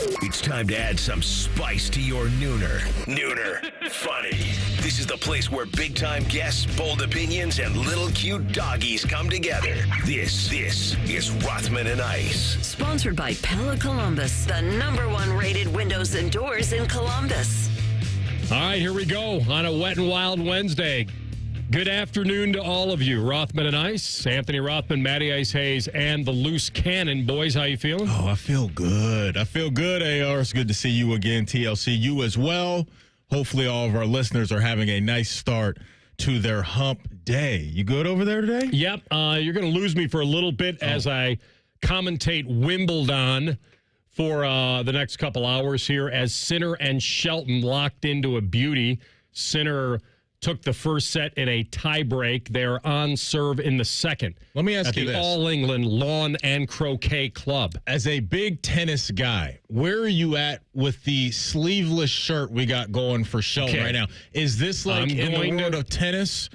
It's time to add some spice to your nooner. Nooner funny. This is the place where big-time guests, bold opinions, and little cute doggies come together. This is Rothman and Ice. Sponsored by Pella Columbus, the #1 rated windows and doors in Columbus. All right, here we go on a wet and wild Wednesday. Good afternoon to all of you. Rothman and Ice, Anthony Rothman, Matty Ice Hayes, and the Loose Cannon. Boys, how you feeling? Oh, I feel good. AR. It's good to see you again. TLC, you as well. Hopefully all of our listeners are having a nice start to their hump day. You good over there today? Yep. You're going to lose me for a little bit as I commentate Wimbledon for the next couple hours here as Sinner and Shelton locked into a beauty. Sinner took the first set in a tiebreak. They're on serve in the second. Let me ask you this. this. At the All England Lawn and Croquet Club. As a big tennis guy, where are you at with the sleeveless shirt we got going for Shelton right now? Is this like in the world of tennis?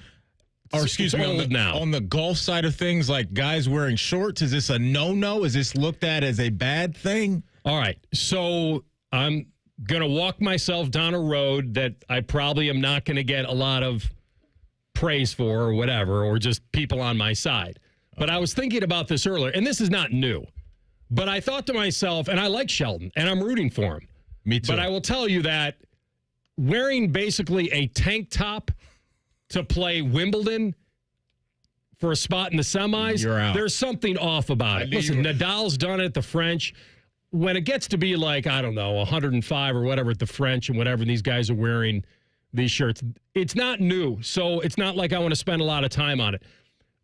Or excuse me, on the golf side of things, like guys wearing shorts? Is this a no-no? Is this looked at as a bad thing? All right. So I'm going to walk myself down a road that I probably am not going to get a lot of praise for or whatever, or just people on my side. But I was thinking about this earlier, and this is not new. But I thought to myself, and I like Shelton, and I'm rooting for him. Me too. But I will tell you that wearing basically a tank top to play Wimbledon for a spot in the semis, You're out. There's something off about it. Listen, Nadal's done it at the French. When it gets to be like, I don't know, 105 or whatever at the French and whatever, these guys are wearing these shirts, it's not new. So it's not like I want to spend a lot of time on it.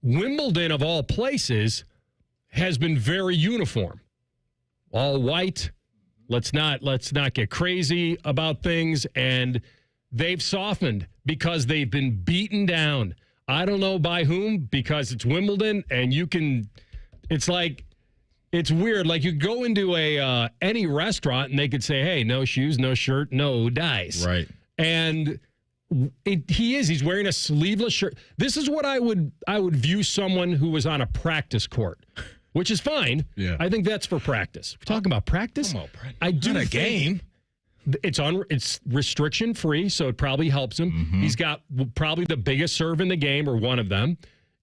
Wimbledon, of all places, has been very uniform. All white. Let's not get crazy about things. And they've softened because they've been beaten down. I don't know by whom, because it's Wimbledon, and it's like, it's weird. Like, you go into any restaurant and they could say, hey, no shoes, no shirt, no dice. Right. And he's wearing a sleeveless shirt. This is what I would view someone who was on a practice court, which is fine. Yeah. I think that's for practice. We're talking about practice. I do not a game. It's restriction free, so it probably helps him. Mm-hmm. He's got probably the biggest serve in the game, or one of them.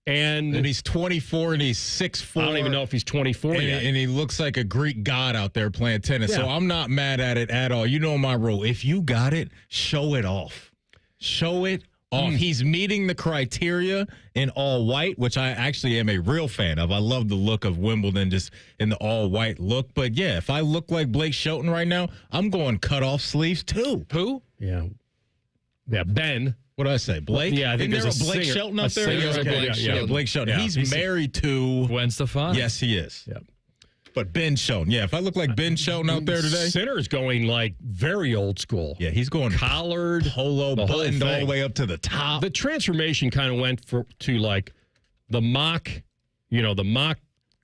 And he's 24 and he's 6'4". I don't even know if he's 24 yet. And he looks like a Greek god out there playing tennis. Yeah. So I'm not mad at it at all. You know my rule. If you got it, show it off. Show it off. He's meeting the criteria in all white, which I actually am a real fan of. I love the look of Wimbledon just in the all white look. But yeah, if I look like Blake Shelton right now, I'm going cut off sleeves too. Who? Yeah, Ben. What did I say? Blake? Yeah, I think Isn't there's there a Blake singer, Shelton up there? Yeah, Blake Shelton. Yeah, he's married to Gwen Stefani. Yes, he is. Yep. But Ben Shelton. Yeah, if I look like Ben Shelton out there today. Sinner's going like very old school. Yeah, he's going collared, polo, buttoned all the way up to the top. The transformation kind of went to like the mock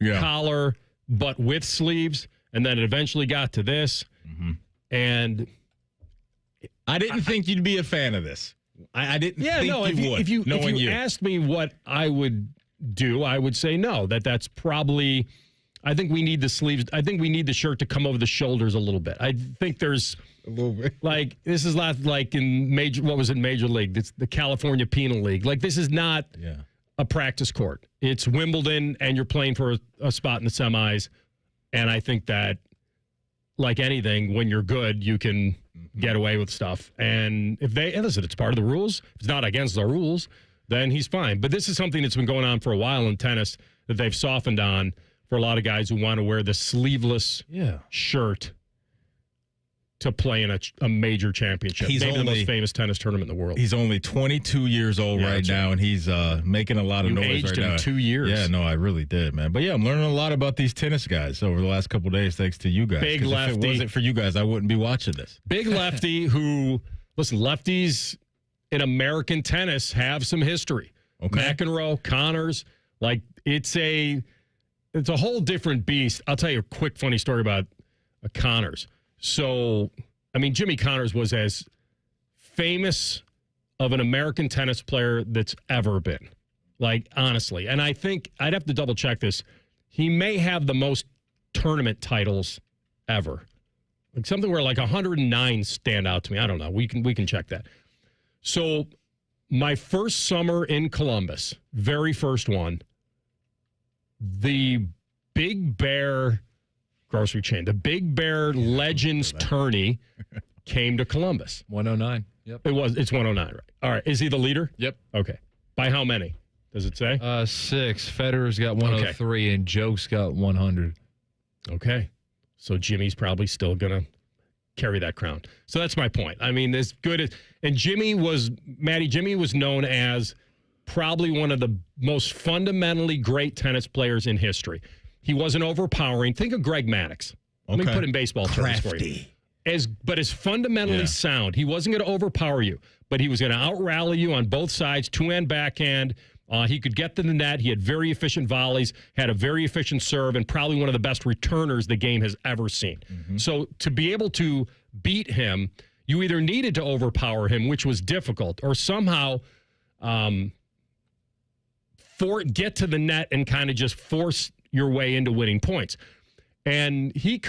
collar, but with sleeves. And then it eventually got to this. Mm-hmm. And I didn't think you'd be a fan of this. I didn't think you would. If you asked me what I would do, I would say no. That's probably. I think we need the sleeves. I think we need the shirt to come over the shoulders a little bit. I think there's a little bit. Like, this is like in Major League? It's the California Penal League. Like, this is not a practice court. It's Wimbledon, and you're playing for a spot in the semis. And I think that, like anything, when you're good, you can get away with stuff. And listen, it's part of the rules. If it's not against the rules, then he's fine. But this is something that's been going on for a while in tennis that they've softened on for a lot of guys who want to wear the sleeveless shirt to play in a major championship. Maybe the most famous tennis tournament in the world. He's only 22 years old right now, and he's making a lot of noise aged right now. In 2 years. Yeah, no, I really did, man. But yeah, I'm learning a lot about these tennis guys over the last couple of days, thanks to you guys. Big lefty. If it wasn't for you guys, I wouldn't be watching this. Big lefty who, listen, lefties in American tennis have some history. Okay. McEnroe, Connors, like it's a whole different beast. I'll tell you a quick funny story about Connors. So, I mean, Jimmy Connors was as famous of an American tennis player that's ever been. Like, honestly. And I think, I'd have to double check this, he may have the most tournament titles ever. Like something where like 109 stand out to me. I don't know. We can check that. So my first summer in Columbus, very first one, the Big Bear grocery chain, the Big Bear Legends tourney came to Columbus. 109. Yep. It's 109, right? All right. Is he the leader? Yep. Okay. By how many? Does it say? 6. Federer's got 103 and Joke's got 100. Okay. So Jimmy's probably still going to carry that crown. So that's my point. I mean, as good as, and Jimmy was known as probably one of the most fundamentally great tennis players in history. He wasn't overpowering. Think of Greg Maddux. Let me put in baseball terms for you. But as fundamentally sound. He wasn't going to overpower you, but he was going to out-rally you on both sides, two-hand, backhand. He could get to the net. He had very efficient volleys, had a very efficient serve, and probably one of the best returners the game has ever seen. Mm-hmm. So to be able to beat him, you either needed to overpower him, which was difficult, or somehow get to the net and kind of just force your way into winning points. And he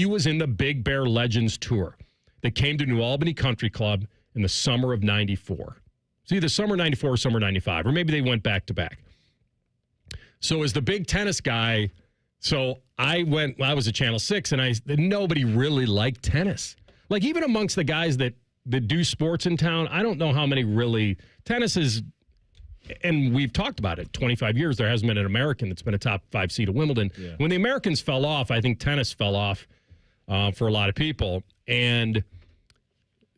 was in the Big Bear Legends Tour that came to New Albany Country Club in the summer of 94. It's either summer 94 or summer 95, or maybe they went back to back. So as the big tennis guy, I was at Channel 6, and nobody really liked tennis. Like even amongst the guys that do sports in town, I don't know how many really, tennis is, and we've talked about it, 25 years, there hasn't been an American that's been a top 5 seed at Wimbledon. Yeah. When the Americans fell off, I think tennis fell off for a lot of people. And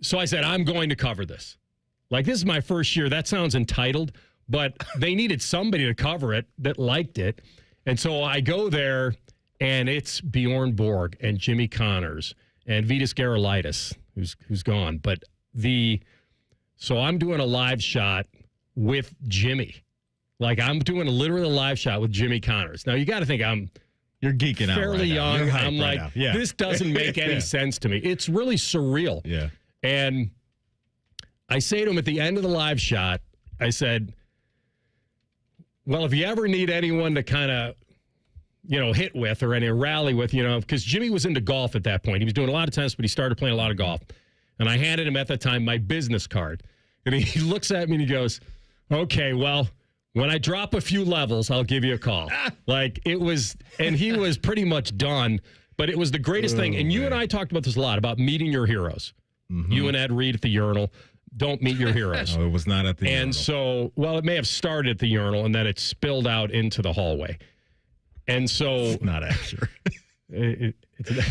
so I said, I'm going to cover this. Like, this is my first year. That sounds entitled, but they needed somebody to cover it that liked it. And so I go there, and it's Bjorn Borg and Jimmy Connors and Vitas Gerulaitis, who's gone. But so I'm doing a live shot with Jimmy. Like, I'm doing literally a live shot with Jimmy Connors. Now, you got to think you're geeking out fairly young. I'm like, yeah. This doesn't make any sense to me. It's really surreal. Yeah. And I say to him at the end of the live shot, I said, well, if you ever need anyone to kind of, hit with or any rally with, because Jimmy was into golf at that point. He was doing a lot of tennis, but he started playing a lot of golf. And I handed him at that time my business card. And he looks at me and he goes, okay, well, when I drop a few levels, I'll give you a call. Like it was, and he was pretty much done, but it was the greatest thing. And you and I talked about this a lot, about meeting your heroes. Mm-hmm. You and Ed Reed at the urinal. Don't meet your heroes. No, it was not at the urinal. And so, well, it may have started at the urinal and then it spilled out into the hallway. And so. It's not accurate.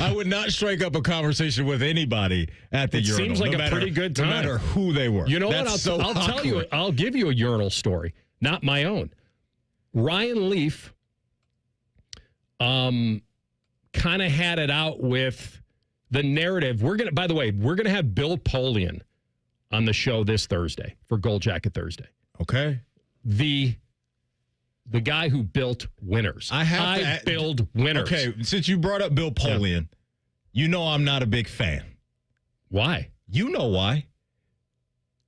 I would not strike up a conversation with anybody at the urinal. Seems like pretty good time. No matter who they were. You know what? I'll tell you. I'll give you a urinal story, not my own. Ryan Leaf kind of had it out with the narrative. By the way, we're going to have Bill Polian on the show this Thursday for Gold Jacket Thursday. Okay. The guy who built winners. I build winners. Okay, since you brought up Bill Polian, you know I'm not a big fan. Why? You know why.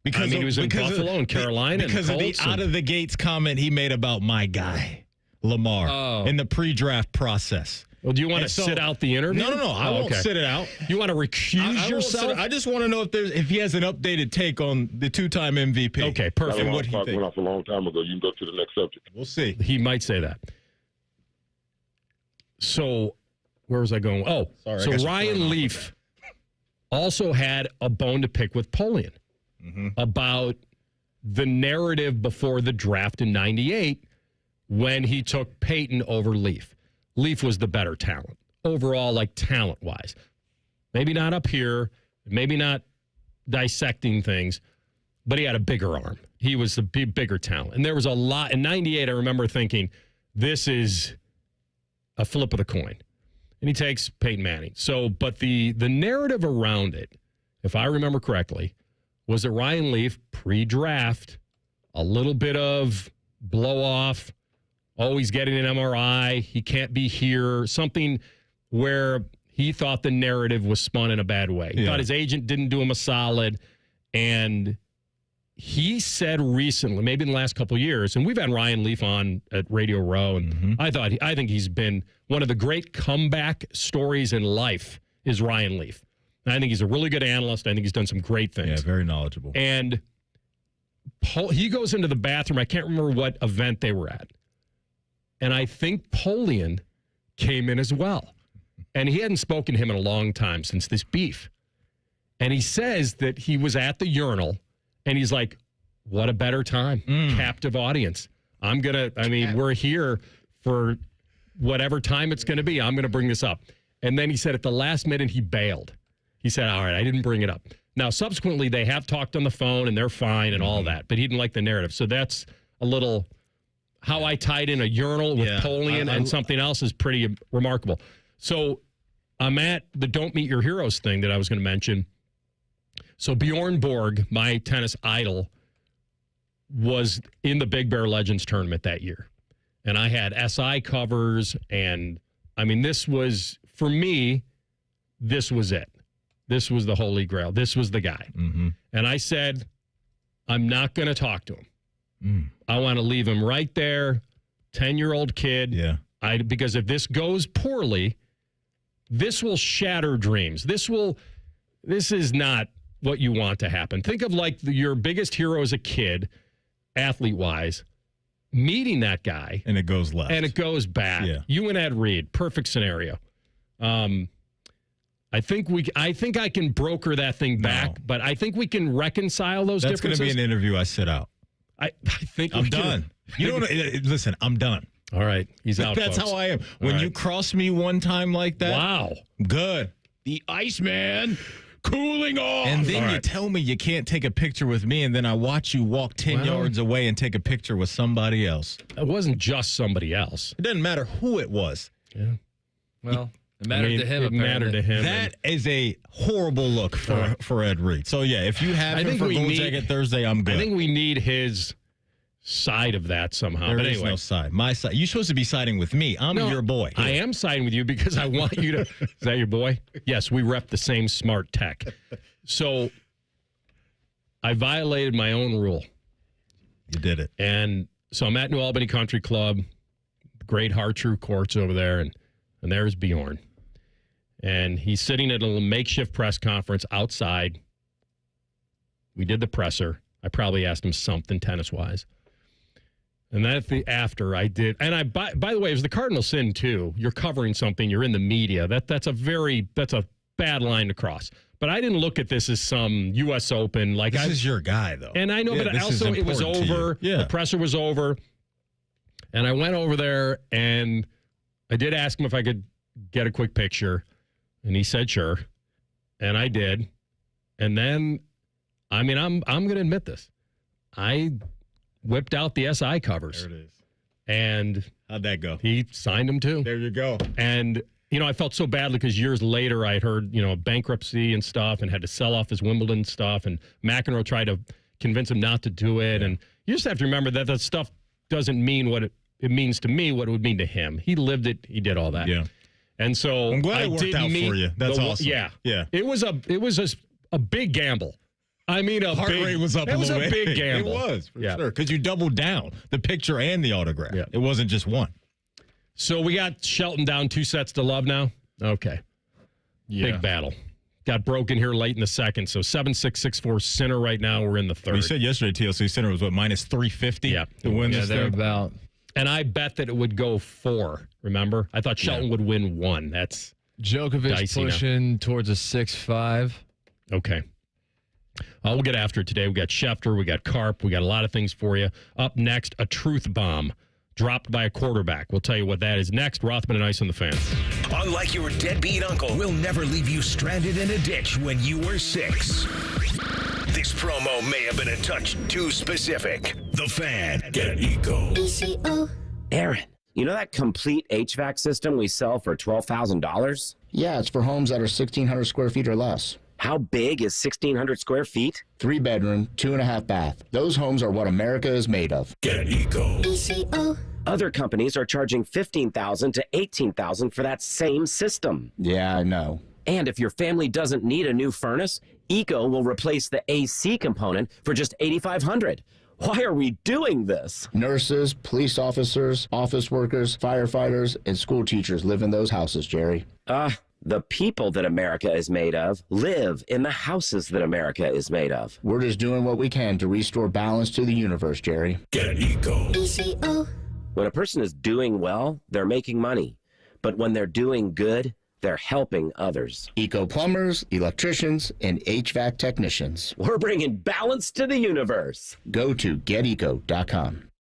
Because he was in Buffalo and Carolina. Because of the out-of-the-gates comment he made about my guy, Lamar, in the pre-draft process. Well, do you want to sit out the interview? No. I won't sit it out. You want to recuse yourself? I just want to know if he has an updated take on the two-time MVP. Okay, perfect. Went off a long time ago. You can go to the next subject. We'll see. He might say that. So, where was I going? Oh, sorry. So Ryan Leaf also had a bone to pick with Polian about the narrative before the draft in '98 when he took Peyton over Leaf. Leaf was the better talent overall, like talent-wise. Maybe not up here, maybe not dissecting things, but he had a bigger arm. He was the bigger talent. And there was a lot. In 98, I remember thinking, this is a flip of the coin. And he takes Peyton Manning. So, but the narrative around it, if I remember correctly, was that Ryan Leaf, pre-draft, a little bit of blow-off, always getting an MRI, he can't be here, something where he thought the narrative was spun in a bad way. He thought his agent didn't do him a solid. And he said recently, maybe in the last couple of years, and we've had Ryan Leaf on at Radio Row, and I think he's been one of the great comeback stories in life is Ryan Leaf. And I think he's a really good analyst. I think he's done some great things. Yeah, very knowledgeable. And he goes into the bathroom. I can't remember what event they were at. And I think Polian came in as well. And he hadn't spoken to him in a long time since this beef. And he says that he was at the urinal, and he's like, what a better time. Captive audience. We're here for whatever time it's going to be. I'm going to bring this up. And then he said at the last minute, he bailed. He said, all right, I didn't bring it up. Now, subsequently, they have talked on the phone, and they're fine and all that. But he didn't like the narrative. So that's a little how I tied in a urinal with Polian and something else is pretty remarkable. So I'm at the Don't Meet Your Heroes thing that I was going to mention. So Bjorn Borg, my tennis idol, was in the Big Bear Legends tournament that year. And I had SI covers. And, this was, for me, this was it. This was the holy grail. This was the guy. Mm-hmm. And I said, I'm not going to talk to him. I want to leave him right there, 10-year-old kid. Yeah. Because if this goes poorly, this will shatter dreams. This is not what you want to happen. Think of like your biggest hero as a kid, athlete-wise, meeting that guy. And it goes left. And it goes bad. Yeah. You and Ed Reed, perfect scenario. I think I can broker that thing back, but I think we can reconcile those differences. That's going to be an interview I sit out. I think I'm done. Listen, I'm done. All right. He's out. That's folks. how I am. When you cross me one time like that. Wow. Good. The Iceman cooling off. And then you tell me you can't take a picture with me, and then I watch you walk 10 yards away and take a picture with somebody else. It wasn't just somebody else. It doesn't matter who it was. Yeah. Well, it mattered to him. It mattered to him. That is a horrible look for Ed Reed. So, yeah, if you have him for Gold Jacket Thursday, I'm good. I think we need his side of that somehow. There but is anyway. no side. My side. You're supposed to be siding with me. I'm your boy. I am siding with you because I want you to. Is that your boy? Yes, we rep the same smart tech. So I violated my own rule. You did it. And so I'm at New Albany Country Club, great Hartrue courts over there, and there's Bjorn. And he's sitting at a little makeshift press conference outside. We did the presser. I probably asked him something tennis-wise. And then after I did, and by the way, it was the cardinal sin too. You're covering something, you're in the media. That's a bad line to cross. But I didn't look at this as some U.S. Open. This is your guy, though. And I know, but also it was over. Yeah. The presser was over. And I went over there, and I did ask him if I could get a quick picture. And he said, sure. And I did. And then, I'm going to admit this. I whipped out the SI covers. There it is. And how'd that go? He signed them too. There you go. And, I felt so badly because years later I heard, bankruptcy and stuff and had to sell off his Wimbledon stuff. And McEnroe tried to convince him not to do it. Yeah. And you just have to remember that stuff doesn't mean what it means to me, what it would mean to him. He lived it. He did all that. Yeah. And so I'm glad it worked out for you. That's awesome. Yeah. Yeah. It was a big gamble. Heart rate was up a little bit. It was a big gamble. It was, for sure. Because you doubled down the picture and the autograph. Yeah. It wasn't just one. So we got Shelton down 2-0 now. Okay. Yeah. Big battle. Got broken here late in the second. So 7-6, 6-4 Sinner right now. We're in the third. You said yesterday TLC Sinner was minus 350? Yeah. To win this they're thing? about. And I bet that it would go 4. Remember? I thought Shelton would win 1. That's Djokovic dicey pushing towards a 6-5. Okay. We'll get after it today. We got Schefter, we got Carp, we got a lot of things for you. Up next, a truth bomb dropped by a quarterback. We'll tell you what that is next. Rothman and Ice on the Fan. Unlike your deadbeat uncle, we'll never leave you stranded in a ditch when you were 6. This promo may have been a touch too specific. The Fan. Get Eco. Aaron, you know that complete HVAC system we sell for $12,000? Yeah, it's for homes that are 1,600 square feet or less. How big is 1,600 square feet? 3 bedroom, 2.5 bath. Those homes are what America is made of. Get Eco. Other companies are charging $15,000 to $18,000 for that same system. Yeah, I know. And if your family doesn't need a new furnace, Eco will replace the AC component for just $8,500. Why are we doing this? Nurses, police officers, office workers, firefighters, and school teachers live in those houses, Jerry. The people that America is made of live in the houses that America is made of. We're just doing what we can to restore balance to the universe, Jerry. Get Eco. ECO. When a person is doing well, they're making money. But when they're doing good, they're helping others. Eco plumbers, electricians, and HVAC technicians. We're bringing balance to the universe. Go to geteco.com.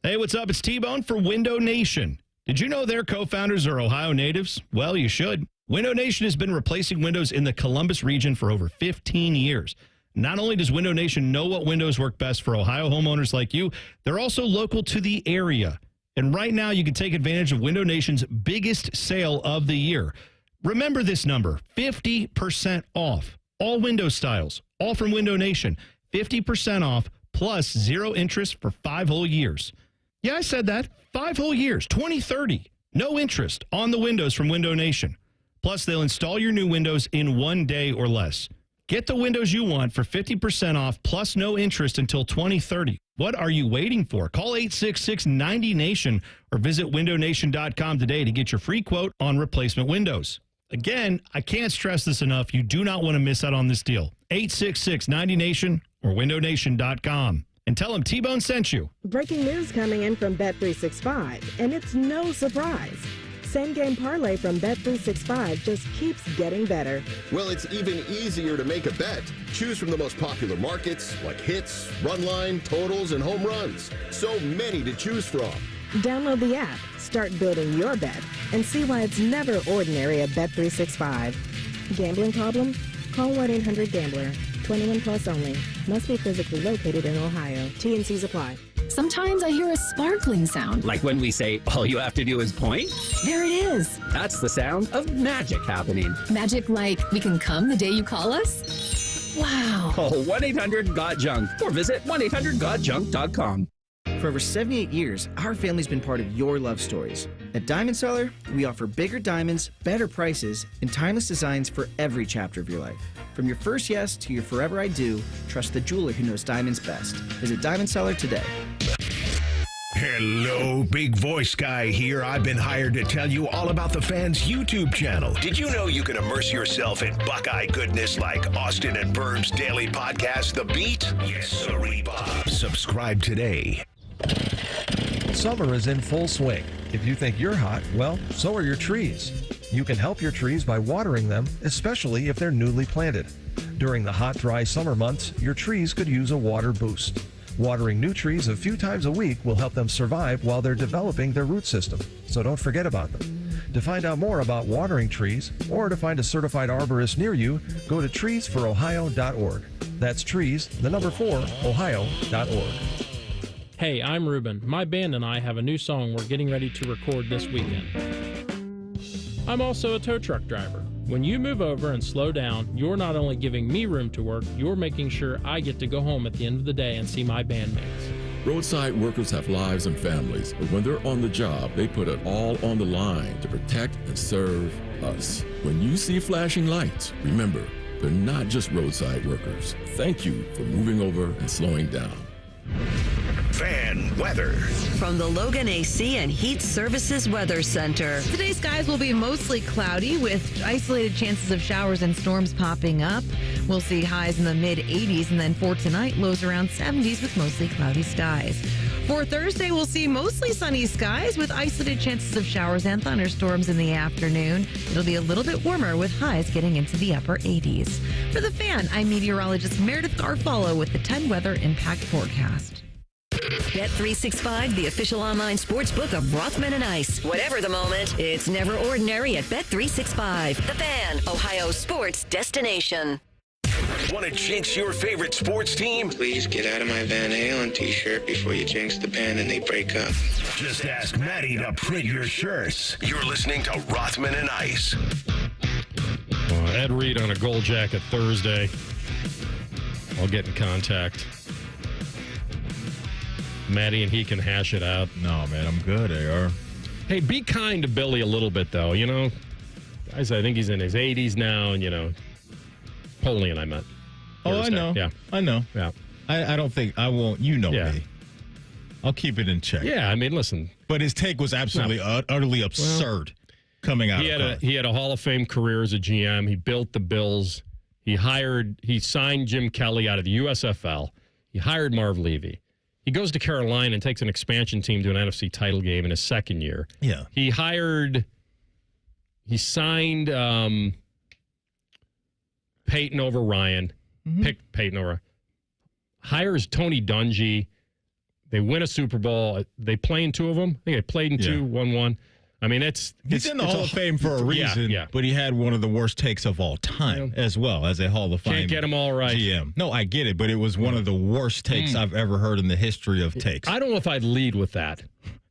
Hey, what's up? It's T-Bone for Window Nation. Did you know their co-founders are Ohio natives? Well, you should. Window Nation has been replacing windows in the Columbus region for over 15 years. Not only does Window Nation know what windows work best for Ohio homeowners like you, they're also local to the area. And right now, you can take advantage of Window Nation's biggest sale of the year. Remember this number, 50% off. All window styles, all from Window Nation. 50% off plus 0 interest for 5 whole years. Yeah, I said that. 5 whole years, 2030. No interest on the windows from Window Nation. Plus, they'll install your new windows in 1 day or less. Get the windows you want for 50% off plus no interest until 2030. What are you waiting for? Call 866-90-NATION or visit windownation.com today to get your free quote on replacement windows. Again, I can't stress this enough. You do not want to miss out on this deal. 866-90-NATION or windownation.com. And tell them T-Bone sent you. Breaking news coming in from Bet365, and it's no surprise. Same-game parlay from Bet365 just keeps getting better. Well, it's even easier to make a bet. Choose from the most popular markets like hits, run line, totals, and home runs. So many to choose from. Download the app, start building your bet, and see why it's never ordinary at Bet365. Gambling problem? Call 1-800-GAMBLER. 21 plus only. Must be physically located in Ohio. T&Cs apply. Sometimes I hear a sparkling sound. Like when we say, all you have to do is point? There it is. That's the sound of magic happening. Magic like we can come the day you call us? Wow. Call 1-800-GOT-JUNK or visit 1-800-GOTJUNK.com. For over 78 years, our family's been part of your love stories. At Diamond Seller, we offer bigger diamonds, better prices, and timeless designs for every chapter of your life. From your first yes to your forever I do, trust the jeweler who knows diamonds best. Visit Diamond Seller today. Hello, big voice guy here. I've been hired to tell you all about the Fans YouTube channel. Did you know you can immerse yourself in Buckeye goodness like Austin and Burb's daily podcast, The Beat? Yes, sirree, Bob. Subscribe today. Summer is in full swing. If you think you're hot, well, so are your trees. You can help your trees by watering them, especially if they're newly planted. During the hot, dry summer months, your trees could use a water boost. Watering new trees a few times a week will help them survive while they're developing their root system, so don't forget about them. To find out more about watering trees or to find a certified arborist near you, go to treesforohio.org. That's trees, the number 4, ohio.org. Hey, I'm Ruben. My band and I have a new song we're getting ready to record this weekend. I'm also a tow truck driver. When you move over and slow down, you're not only giving me room to work, you're making sure I get to go home at the end of the day and see my bandmates. Roadside workers have lives and families, but when they're on the job, they put it all on the line to protect and serve us. When you see flashing lights, remember, they're not just roadside workers. Thank you for moving over and slowing down. Fan weather. From the Logan AC and Heat Services Weather Center. Today's skies will be mostly cloudy with isolated chances of showers and storms popping up. We'll see highs in the mid-80s, and then for tonight, lows around 70s with mostly cloudy skies. For Thursday, we'll see mostly sunny skies with isolated chances of showers and thunderstorms in the afternoon. It'll be a little bit warmer with highs getting into the upper 80s. For the Fan, I'm meteorologist Meredith Garfalo with the 10 Weather Impact Forecast. Bet365, the official online sports book of Rothman Ice. Whatever the moment, it's never ordinary at Bet365. The Fan, Ohio's sports destination. Want to jinx your favorite sports team? Please get out of my Van Halen t-shirt before you jinx the band and they break up. Just ask Maddie to print your shirts. You're listening to Rothman and Ice. Ed Reed on a gold jacket Thursday. I'll get in contact. Maddie and he can hash it out. No, man, I'm good, AR. Hey, be kind to Billy a little bit, though. You know, guys, I think he's in his 80s now, and, you know, Polian, I meant. Oh, I know. Yeah. I know. Yeah. I don't think I won't. You know me. I'll keep it in check. Yeah, I mean, listen. But his take was absolutely, utterly absurd. coming out. He had a Hall of Fame career as a GM. He built the Bills. He signed Jim Kelly out of the USFL. He hired Marv Levy. He goes to Carolina and takes an expansion team to an NFC title game in his second year. Yeah. He signed Peyton over Ryan. Picked Peyton over. Hires Tony Dungy. They win a Super Bowl. They play in two of them. I think they played in two, won one. I mean, he's in the Hall of Fame for a reason, but he had one of the worst takes of all time as well as a Hall of Fame. Can't get them all right. GM. No, I get it, but it was one of the worst takes I've ever heard in the history of takes. I don't know if I'd lead with that.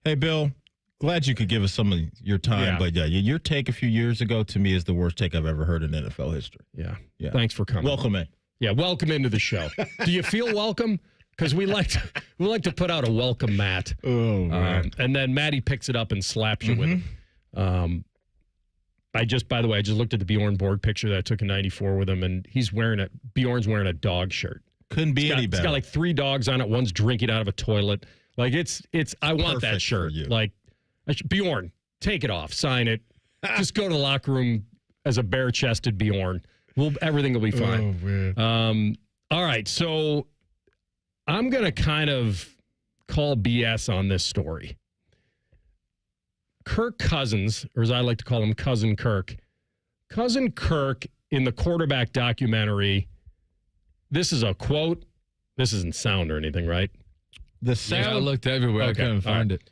Hey, Bill, glad you could give us some of your time, but your take a few years ago to me is the worst take I've ever heard in NFL history. Yeah. Thanks for coming. Welcome in. Yeah, welcome into the show. Do you feel welcome? Because we like to put out a welcome mat. Oh, man. And then Matty picks it up and slaps you with it. By the way, I just looked at the Bjorn Borg picture that I took in '94 with him, and Bjorn's wearing a dog shirt. Couldn't be any better. It's got like 3 dogs on it. One's drinking out of a toilet. Like I want that shirt. Like Bjorn, take it off, sign it. Just go to the locker room as a bare-chested Bjorn. Everything will be fine. Oh, man. All right, so I'm going to kind of call BS on this story. Kirk Cousins, or as I like to call him, Cousin Kirk. Cousin Kirk in the quarterback documentary, this is a quote. This isn't sound or anything, right? The sound. I looked everywhere. I couldn't find it.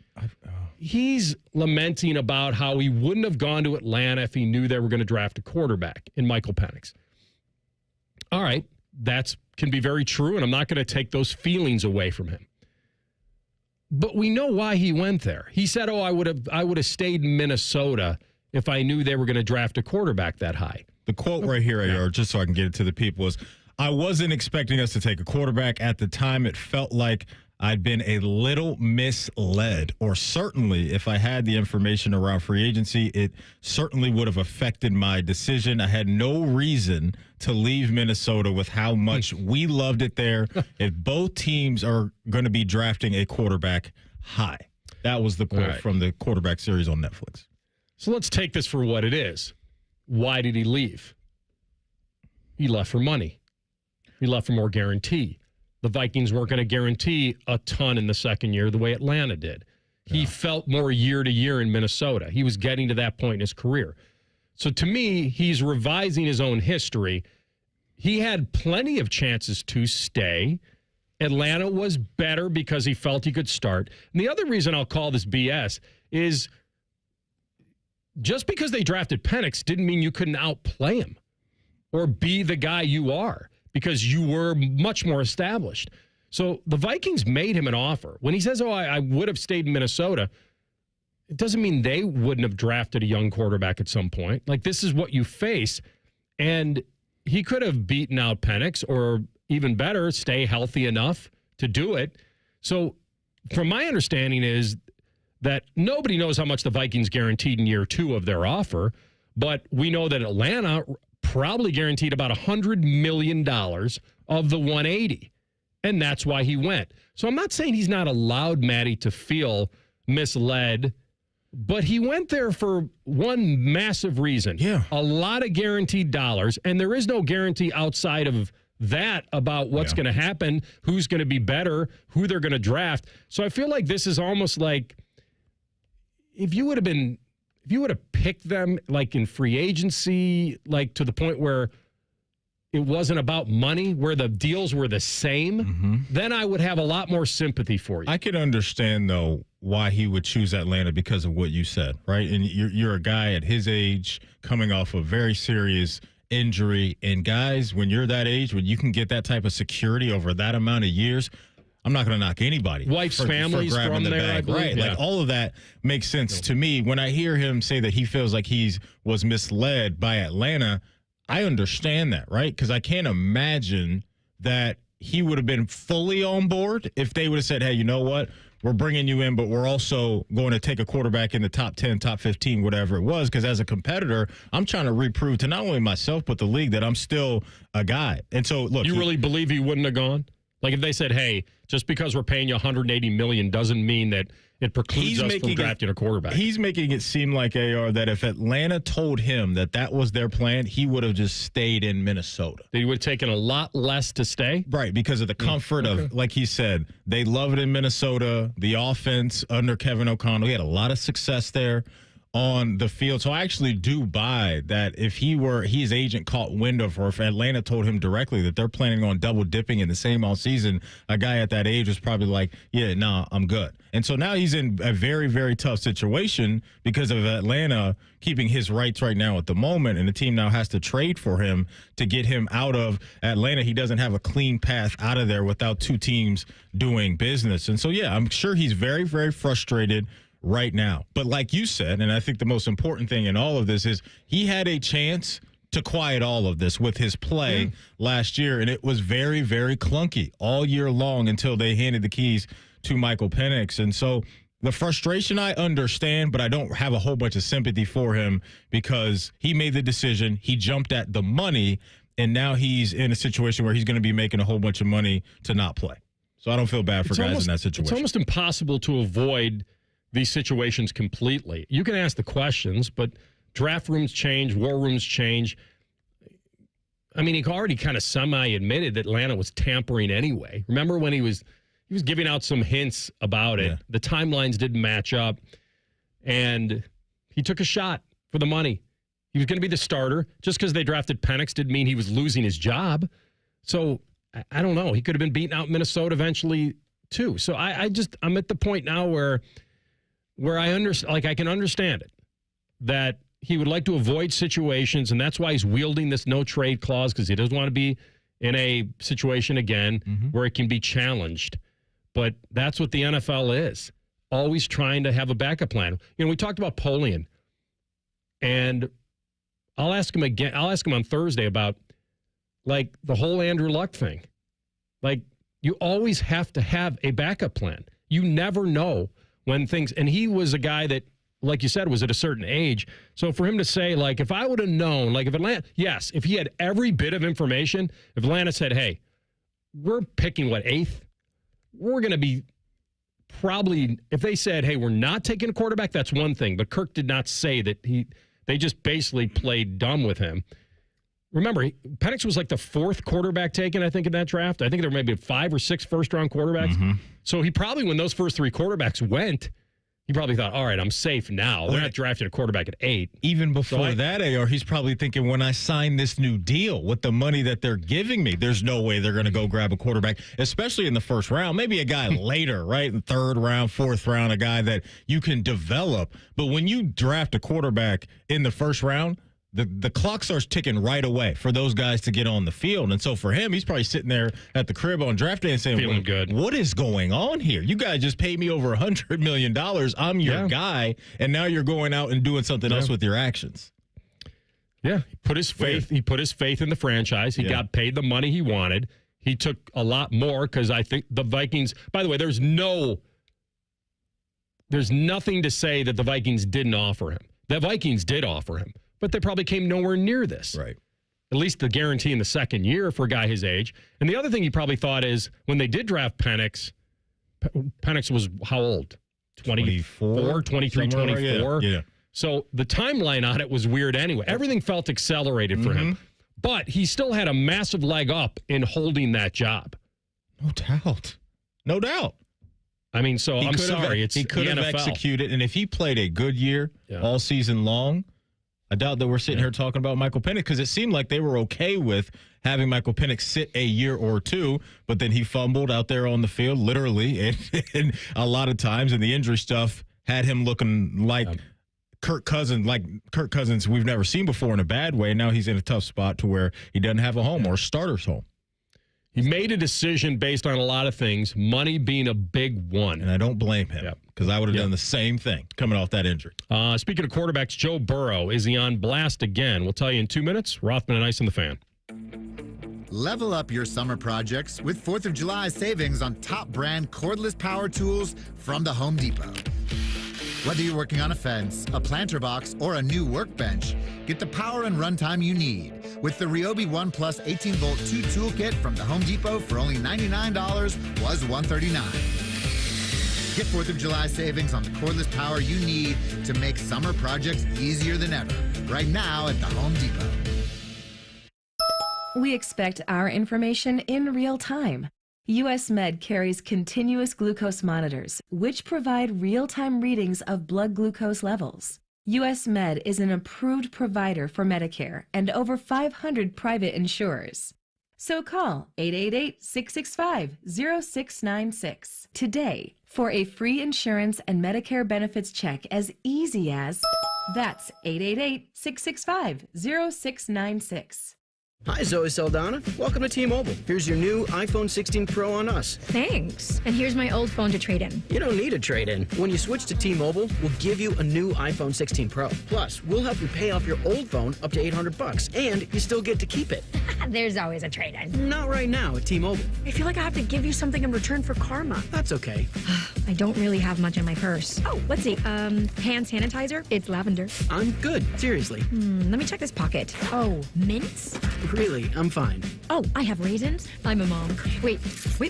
He's lamenting about how he wouldn't have gone to Atlanta if he knew they were going to draft a quarterback in Michael Penix. All right, that can be very true, and I'm not going to take those feelings away from him. But we know why he went there. He said, I would have stayed in Minnesota if I knew they were going to draft a quarterback that high. The quote right here, AR, just so I can get it to the people, is, I wasn't expecting us to take a quarterback. At the time, it felt like I'd been a little misled, or certainly if I had the information around free agency, it certainly would have affected my decision. I had no reason to leave Minnesota with how much we loved it there. If both teams are going to be drafting a quarterback high. That was the quote from the quarterback series on Netflix. So let's take this for what it is. Why did he leave? He left for money. He left for more guarantee. The Vikings weren't going to guarantee a ton in the second year the way Atlanta did. He felt more year to year in Minnesota. He was getting to that point in his career. So to me, he's revising his own history. He had plenty of chances to stay. Atlanta was better because he felt he could start. And the other reason I'll call this BS is just because they drafted Penix didn't mean you couldn't outplay him or be the guy you are, because you were much more established. So the Vikings made him an offer. When he says, I would have stayed in Minnesota, it doesn't mean they wouldn't have drafted a young quarterback at some point. Like, this is what you face. And he could have beaten out Penix, or even better, stay healthy enough to do it. So from my understanding is that nobody knows how much the Vikings guaranteed in year 2 of their offer, but we know that Atlanta probably guaranteed about $100 million of the 180. And that's why he went. So I'm not saying he's not allowed, Matty, to feel misled, but he went there for one massive reason. Yeah. A lot of guaranteed dollars, and there is no guarantee outside of that about what's going to happen, who's going to be better, who they're going to draft. So I feel like this is almost like if you would have picked them like in free agency, like to the point where it wasn't about money, where the deals were the same, then I would have a lot more sympathy for you. I can understand, though, why he would choose Atlanta because of what you said, right? And you're a guy at his age coming off a very serious injury. And guys, when you're that age, when you can get that type of security over that amount of years, I'm not going to knock anybody. Wife's family's from there, bag, I believe. right? Yeah. Like, all of that makes sense to me. When I hear him say that he feels like he was misled by Atlanta, I understand that, right? Because I can't imagine that he would have been fully on board if they would have said, hey, you know what? We're bringing you in, but we're also going to take a quarterback in the top 10, top 15, whatever it was. Because as a competitor, I'm trying to reprove to not only myself, but the league that I'm still a guy. And so, look. You really believe he wouldn't have gone? Like, if they said, hey, just because we're paying you $180 million doesn't mean that it precludes us from drafting a quarterback. He's making it seem like, AR, that if Atlanta told him that was their plan, he would have just stayed in Minnesota. He would have taken a lot less to stay? Right, because of the comfort of, like he said, they love it in Minnesota. The offense under Kevin O'Connell, he had a lot of success there on the field. So I actually do buy that if his agent caught wind of, or if Atlanta told him directly that they're planning on double dipping in the same all season, a guy at that age was probably like, yeah, nah, I'm good. And so now he's in a very, very tough situation because of Atlanta keeping his rights right now at the moment, and the team now has to trade for him to get him out of Atlanta. He doesn't have a clean path out of there without two teams doing business. And so, yeah, I'm sure he's very, very frustrated right now. But like you said, and I think the most important thing in all of this is he had a chance to quiet all of this with his play last year, and it was very, very clunky all year long until they handed the keys to Michael Penix. And so the frustration I understand, but I don't have a whole bunch of sympathy for him because he made the decision, he jumped at the money, and now he's in a situation where he's going to be making a whole bunch of money to not play. So I don't feel bad for guys in that situation. It's almost impossible to avoid these situations completely. You can ask the questions, but draft rooms change, war rooms change. I mean, he already kind of semi-admitted that Atlanta was tampering anyway. Remember when he was giving out some hints about it. Yeah. The timelines didn't match up, and he took a shot for the money. He was going to be the starter. Just because they drafted Penix didn't mean he was losing his job. So, I don't know. He could have been beaten out in Minnesota eventually, too. So, I'm at the point now where I can understand it, that he would like to avoid situations, and that's why he's wielding this no trade clause, because he doesn't want to be in a situation again where it can be challenged. But that's what the NFL is, always trying to have a backup plan. You know, we talked about Polian, and I'll ask him again. I'll ask him on Thursday about, like, the whole Andrew Luck thing. Like, you always have to have a backup plan. You never know when things, and he was a guy that, like you said, was at a certain age. So for him to say, like, if I would have known, like if Atlanta, yes, if he had every bit of information, if Atlanta said, hey, we're picking, 8th? We're going to be probably, if they said, hey, we're not taking a quarterback, that's one thing. But Kirk did not say that they just basically played dumb with him. Remember, Penix was like the 4th quarterback taken, I think, in that draft. I think there may be 5 or 6 first-round quarterbacks. So he probably, when those first 3 quarterbacks went, he probably thought, all right, I'm safe now. They're not drafting a quarterback at 8. Even before that, AR, he's probably thinking, when I sign this new deal with the money that they're giving me, there's no way they're going to go grab a quarterback, especially in the first round. Maybe a guy later, right, in 3rd round, 4th round, a guy that you can develop. But when you draft a quarterback in the first round, the clock starts ticking right away for those guys to get on the field. And so for him, he's probably sitting there at the crib on draft day and saying, feeling good. What is going on here? You guys just paid me over $100 million. I'm your guy. And now you're going out and doing something else with your actions. Yeah. He put his faith in the franchise. He got paid the money he wanted. He took a lot more because I think the Vikings, by the way, there's nothing to say that the Vikings didn't offer him. The Vikings did offer him. But they probably came nowhere near this. Right. At least the guarantee in the second year for a guy his age. And the other thing he probably thought is when they did draft Penix was how old? 23, 24? Yeah. So the timeline on it was weird anyway. Everything felt accelerated for him. But he still had a massive leg up in holding that job. No doubt. I mean, so I'm sorry. He could have executed. And if he played a good year all season long, I doubt that we're sitting here talking about Michael Penix, because it seemed like they were okay with having Michael Penix sit a year or two, but then he fumbled out there on the field, literally, and a lot of times, and the injury stuff had him looking like Kirk Cousins we've never seen before in a bad way. Now he's in a tough spot to where he doesn't have a home or a starter's home. He made a decision based on a lot of things, money being a big one. And I don't blame him, because I would have done the same thing coming off that injury. Speaking of quarterbacks, Joe Burrow, is he on blast again? We'll tell you in 2 minutes. Rothman and Ice on the Fan. Level up your summer projects with 4th of July savings on top brand cordless power tools from the Home Depot. Whether you're working on a fence, a planter box, or a new workbench, get the power and runtime you need with the Ryobi One Plus 18-volt 2 toolkit from the Home Depot for only $99 was $139. Get 4th of July savings on the cordless power you need to make summer projects easier than ever. Right now at the Home Depot. We expect our information in real time. US Med carries continuous glucose monitors, which provide real-time readings of blood glucose levels. US Med is an approved provider for Medicare and over 500 private insurers. So call 888-665-0696 today for a free insurance and Medicare benefits check as easy as, that's 888-665-0696. Hi, Zoe Saldana. Welcome to T-Mobile. Here's your new iPhone 16 Pro on us. Thanks. And here's my old phone to trade in. You don't need a trade-in. When you switch to T-Mobile, we'll give you a new iPhone 16 Pro. Plus, we'll help you pay off your old phone up to $800, and you still get to keep it. There's always a trade-in. Not right now at T-Mobile. I feel like I have to give you something in return for karma. That's okay. I don't really have much in my purse. Oh, let's see. Hand sanitizer. It's lavender. I'm good. Seriously. Let me check this pocket. Oh, mints? Really, I'm fine. Oh, I have raisins. I'm a mom. Wait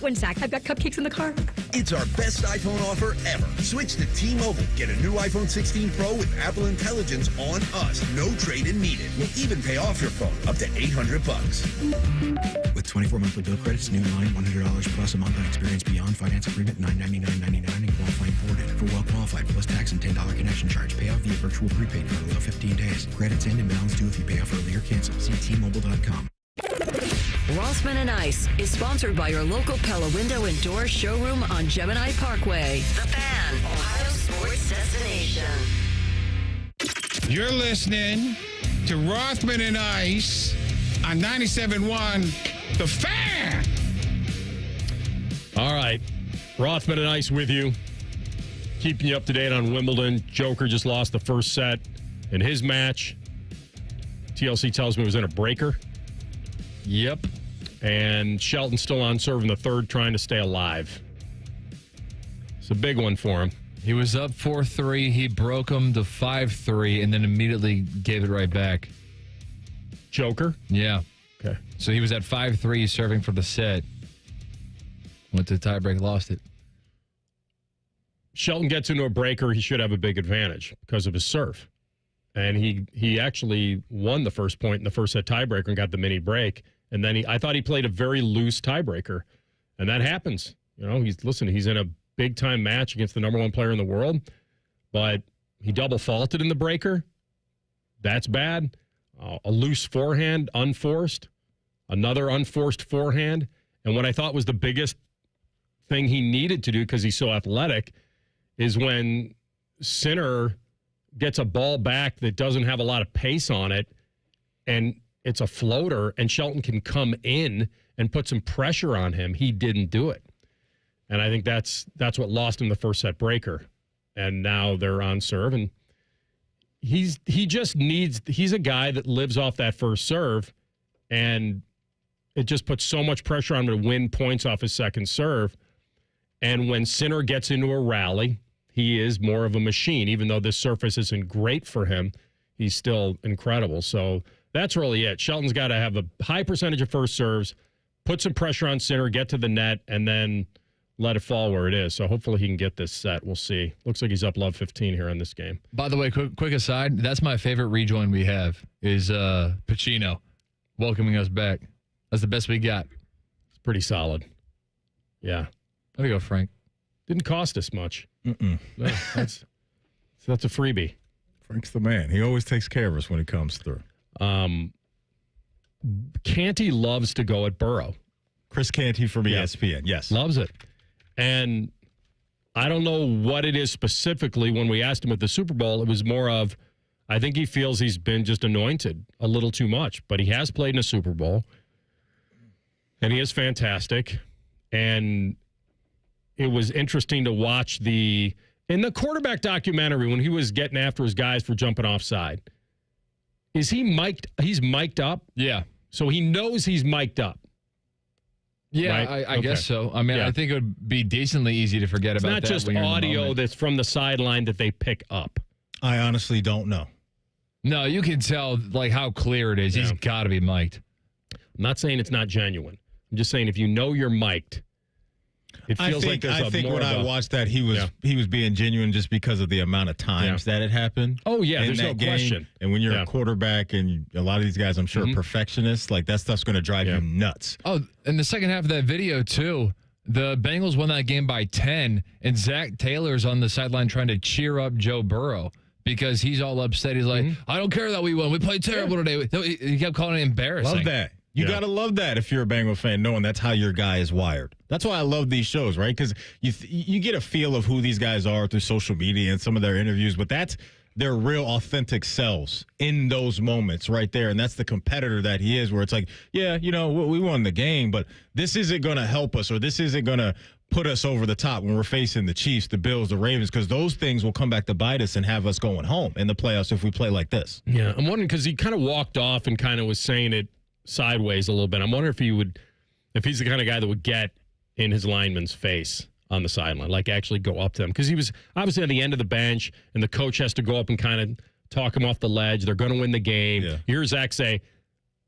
one sec. I've got cupcakes in the car. It's our best iPhone offer ever. Switch to T-Mobile. Get a new iPhone 16 Pro with Apple Intelligence on us. No trade-in needed. We'll even pay off your phone up to $800. With 24 monthly bill credits, new line, $100 plus a month on experience beyond finance agreement, $999.99 and qualifying forwarded. For well qualified plus tax and $10 connection charge. Pay off via virtual prepaid card below 15 days. Credits end and balance due if you pay off early or cancel. See T-Mobile.com. Rothman and Ice is sponsored by your local Pella Window and Door showroom on Gemini Parkway. The Fan, Ohio sports destination. You're listening to Rothman and Ice on 97.1 The Fan. All right. Rothman and Ice with you. Keeping you up to date on Wimbledon. Joker just lost the first set in his match. TLC tells me it was in a breaker. Yep. And Shelton's still on serve in the third, trying to stay alive. It's a big one for him. He was up 4-3. He broke him to 5-3 and then immediately gave it right back. Joker? Yeah. Okay. So he was at 5-3 serving for the set. Went to the tiebreak, lost it. Shelton gets into a breaker, he should have a big advantage because of his serve. And he actually won the first point in the first set tiebreaker and got the mini break. And then I thought he played a very loose tiebreaker. And that happens. You know, he's in a big-time match against the number one player in the world. But he double faulted in the breaker. That's bad. A loose forehand, unforced. Another unforced forehand. And what I thought was the biggest thing he needed to do, because he's so athletic, is when Sinner gets a ball back that doesn't have a lot of pace on it, and it's a floater, and Shelton can come in and put some pressure on him. He didn't do it. And I think that's what lost him the first set breaker. And now they're on serve, and he's a guy that lives off that first serve, and it just puts so much pressure on him to win points off his second serve. And when Sinner gets into a rally, he is more of a machine. Even though this surface isn't great for him, he's still incredible. So that's really it. Shelton's got to have a high percentage of first serves, put some pressure on Sinner, get to the net, and then let it fall where it is. So hopefully he can get this set. We'll see. Looks like he's up love 15 here in this game. By the way, quick aside, that's my favorite rejoin we have is Pacino welcoming us back. That's the best we got. It's pretty solid. Yeah. There you go, Frank. Didn't cost us much. That's a freebie. Frank's the man. He always takes care of us when he comes through. Canty loves to go at Burrow. Chris Canty from ESPN, yes. Loves it. And I don't know what it is specifically. When we asked him at the Super Bowl, it was more of, I think he feels he's been just anointed a little too much. But he has played in a Super Bowl. And he is fantastic. And it was interesting to watch in the quarterback documentary when he was getting after his guys for jumping offside. Is he mic'd? He's mic'd up? Yeah. So he knows he's mic'd up. Yeah, right? I guess so. I mean, I think it would be decently easy to forget about that. It's not just audio that's from the sideline that they pick up. I honestly don't know. No, you can tell like how clear it is. Yeah. He's got to be mic'd. I'm not saying it's not genuine. I'm just saying if you know you're mic'd, It feels like there's I think more when I watched that, he was being genuine just because of the amount of times that it happened. Oh, yeah, in there's that no game. question. And when you're a quarterback, and a lot of these guys, I'm sure, are perfectionists, like that stuff's going to drive you nuts. Oh, in the second half of that video, too, the Bengals won that game by 10, and Zach Taylor's on the sideline trying to cheer up Joe Burrow because he's all upset. He's like, I don't care that we won. We played terrible today. He kept calling it embarrassing. Love that. You got to love that if you're a Bengal fan, knowing that's how your guy is wired. That's why I love these shows, right? Because you get a feel of who these guys are through social media and some of their interviews, but that's their real authentic selves in those moments right there. And that's the competitor that he is, where it's like, yeah, we won the game, but this isn't going to help us, or this isn't going to put us over the top when we're facing the Chiefs, the Bills, the Ravens, because those things will come back to bite us and have us going home in the playoffs if we play like this. Yeah, I'm wondering, because he kind of walked off and kind of was saying it sideways a little bit. I'm wondering if he's the kind of guy that would get in his lineman's face on the sideline, like actually go up to them, because he was obviously at the end of the bench, and the coach has to go up and kind of talk him off the ledge. They're going to win the game. Yeah. You hear Zach say,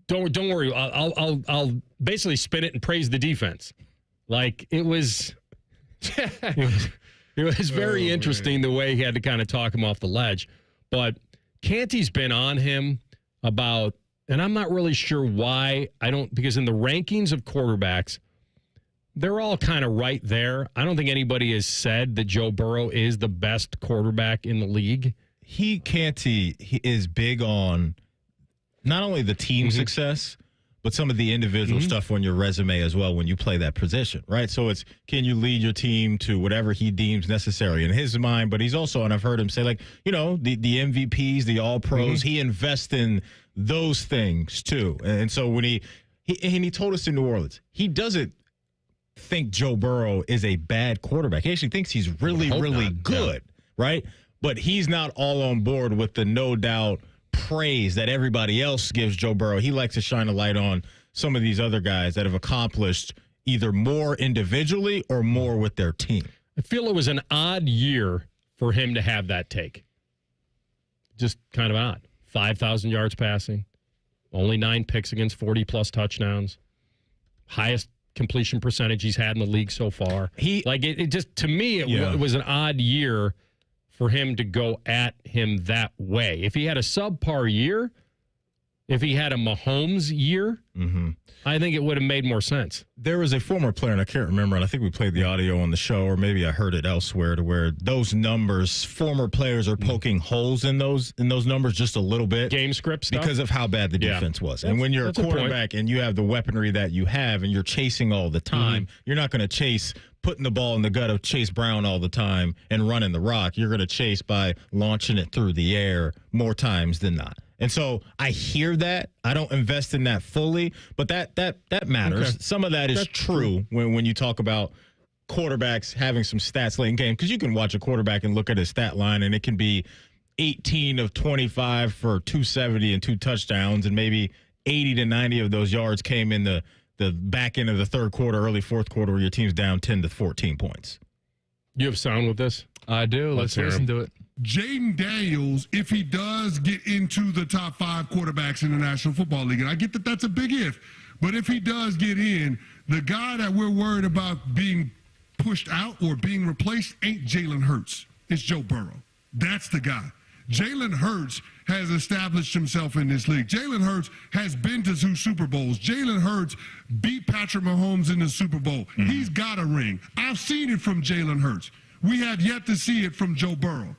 "Don't worry, I'll basically spin it and praise the defense." Like it was very interesting the way he had to kind of talk him off the ledge. But Canty's been on him about. And I'm not really sure why. Because in the rankings of quarterbacks, they're all kind of right there. I don't think anybody has said that Joe Burrow is the best quarterback in the league. Canty is big on not only the team success, but some of the individual stuff on your resume as well when you play that position, right? So it's, can you lead your team to whatever he deems necessary in his mind? But he's also, and I've heard him say, like, the MVPs, the All-Pros, he invests in those things too. And so when he told us in New Orleans, he doesn't think Joe Burrow is a bad quarterback. He actually thinks he's really, really good, right? But he's not all on board with the no doubt praise that everybody else gives Joe Burrow. He likes to shine a light on some of these other guys that have accomplished either more individually or more with their team. I feel it was an odd year for him to have that take. Just kind of odd. 5,000 yards passing, only 9 picks against 40-plus touchdowns, highest completion percentage he's had in the league so far. It just, to me, it was an odd year for him to go at him that way. If he had a subpar year, if he had a Mahomes year, I think it would have made more sense. There was a former player, and I can't remember, and I think we played the audio on the show, or maybe I heard it elsewhere, to where those numbers, former players are poking holes in those numbers just a little bit. Game script stuff? Because of how bad the defense was. And when you're a quarterback and you have the weaponry that you have and you're chasing all the time, you're not going to chase putting the ball in the gut of Chase Brown all the time and running the rock. You're going to chase by launching it through the air more times than not. And so I hear that. I don't invest in that fully, but that matters. Okay. Some of that is true when you talk about quarterbacks having some stats late in game, because you can watch a quarterback and look at his stat line, and it can be 18 of 25 for 270 and 2 touchdowns, and maybe 80 to 90 of those yards came in the back end of the third quarter, early fourth quarter, where your team's down 10 to 14 points. You have sound with this? I do. Let's listen to it. Jaden Daniels, if he does get into the top 5 quarterbacks in the National Football League, and I get that that's a big if, but if he does get in, the guy that we're worried about being pushed out or being replaced ain't Jalen Hurts. It's Joe Burrow. That's the guy. Jalen Hurts has established himself in this league. Jalen Hurts has been to 2 Super Bowls. Jalen Hurts beat Patrick Mahomes in the Super Bowl. He's got a ring. I've seen it from Jalen Hurts. We have yet to see it from Joe Burrow.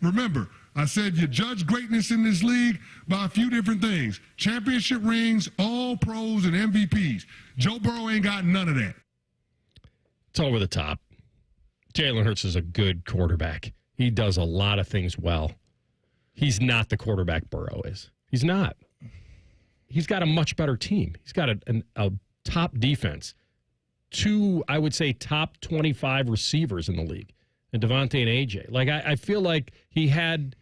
Remember, I said you judge greatness in this league by a few different things. Championship rings, all pros, and MVPs. Joe Burrow ain't got none of that. It's over the top. Jalen Hurts is a good quarterback. He does a lot of things well. He's not the quarterback Burrow is. He's not. He's got a much better team. He's got a top defense. 2, I would say, top 25 receivers in the league. And Devontae and AJ. Like, I feel like he had...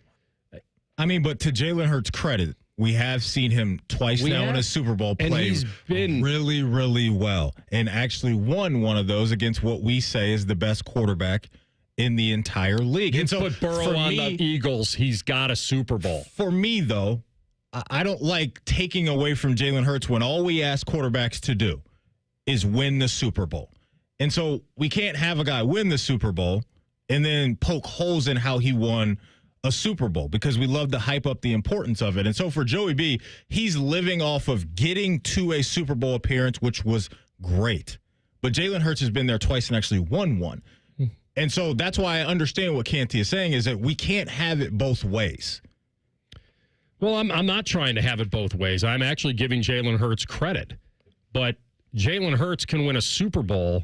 I mean, but to Jalen Hurts' credit, we have seen him twice now in a Super Bowl play really, really well, and actually won one of those against what we say is the best quarterback in the entire league. And so put Burrow on the Eagles, he's got a Super Bowl. For me, though, I don't like taking away from Jalen Hurts when all we ask quarterbacks to do is win the Super Bowl. And so we can't have a guy win the Super Bowl and then poke holes in how he won a Super Bowl because we love to hype up the importance of it. And so for Joey B, he's living off of getting to a Super Bowl appearance, which was great. But Jalen Hurts has been there twice and actually won one. And so that's why I understand what Canty is saying is that we can't have it both ways. Well, I'm not trying to have it both ways. I'm actually giving Jalen Hurts credit. But Jalen Hurts can win a Super Bowl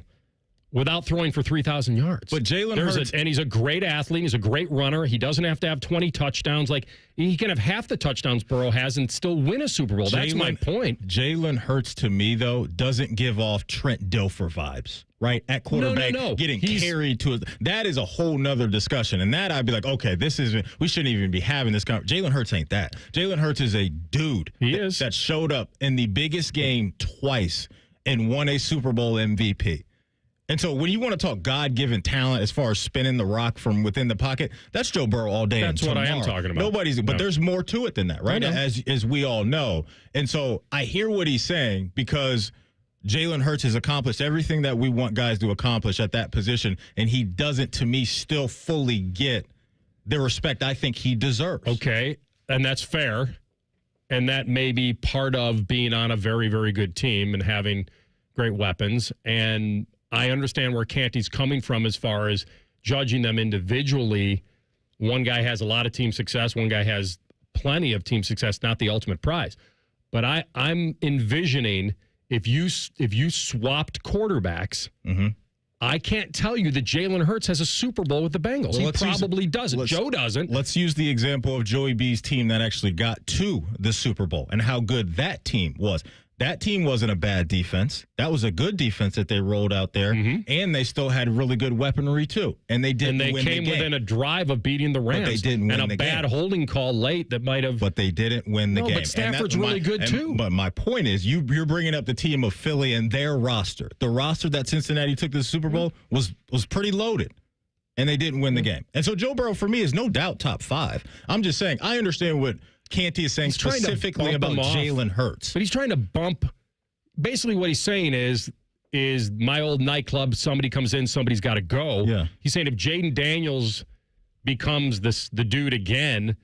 without throwing for 3,000 yards. But Jalen Hurts... and he's a great athlete. He's a great runner. He doesn't have to have 20 touchdowns. Like, he can have half the touchdowns Burrow has and still win a Super Bowl. That's my point. Jalen Hurts, to me, though, doesn't give off Trent Dilfer vibes, right? At quarterback, getting carried to it. That is a whole nother discussion. And that I'd be like, okay, we shouldn't even be having this conversation. Jalen Hurts ain't that. Jalen Hurts is a dude that showed up in the biggest game twice and won a Super Bowl MVP. And so when you want to talk God-given talent as far as spinning the rock from within the pocket, that's Joe Burrow all day. That's what I am talking about. But there's more to it than that, right? As we all know. And so I hear what he's saying because Jalen Hurts has accomplished everything that we want guys to accomplish at that position, and he doesn't, to me, still fully get the respect I think he deserves. Okay, and that's fair. And that may be part of being on a very, very good team and having great weapons. And I understand where Canty's coming from as far as judging them individually. One guy has a lot of team success. One guy has plenty of team success, not the ultimate prize. But I'm envisioning if you swapped quarterbacks, I can't tell you that Jalen Hurts has a Super Bowl with the Bengals. He probably doesn't. Joe doesn't. Let's use the example of Joey B's team that actually got to the Super Bowl and how good that team was. That team wasn't a bad defense. That was a good defense that they rolled out there, and they still had really good weaponry too. And they didn't win the game. And they came within a drive of beating the Rams. But they didn't win the game. And a bad holding call late that might have. But they didn't win the game. But Stafford's really good too. But my point is, you're bringing up the team of Philly and their roster. The roster that Cincinnati took to the Super Bowl was pretty loaded. And they didn't win the game. And so Joe Burrow, for me, is no doubt top 5. I'm just saying, I understand what Canty is saying specifically about Jalen Hurts. But he's trying to bump. Basically, what he's saying is my old nightclub, somebody comes in, somebody's got to go. Yeah. He's saying if Jaden Daniels becomes the dude again,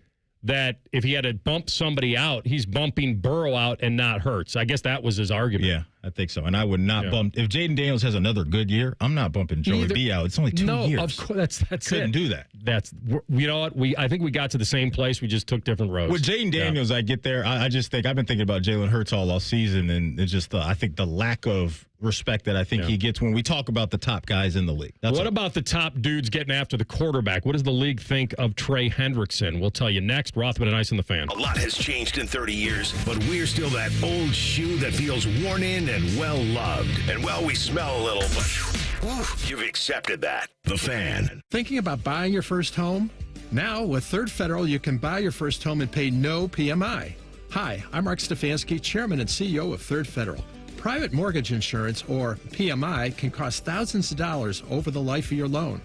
that if he had to bump somebody out, he's bumping Burrow out and not Hurts. I guess that was his argument. Yeah, I think so. And I would not bump. If Jaden Daniels has another good year, I'm not bumping Joey B out. It's only 2 years. No, of course. That's Couldn't do that. You know what? I think we got to the same place. We just took different roads. With Jaden Daniels, I get there. I just think I've been thinking about Jalen Hurts all season, and it's just I think the lack of respect that I think he gets when we talk about the top guys in the league. What about the top dudes getting after the quarterback? What does the league think of Trey Hendrickson? We'll tell you next. Rothman and Ice in the Fan. A lot has changed in 30 years, but we're still that old shoe that feels worn in and well-loved. And, well, we smell a little, but you've accepted that. The Fan. Thinking about buying your first home? Now, with Third Federal, you can buy your first home and pay no PMI. Hi, I'm Mark Stefanski, Chairman and CEO of Third Federal. Private mortgage insurance, or PMI, can cost thousands of dollars over the life of your loan.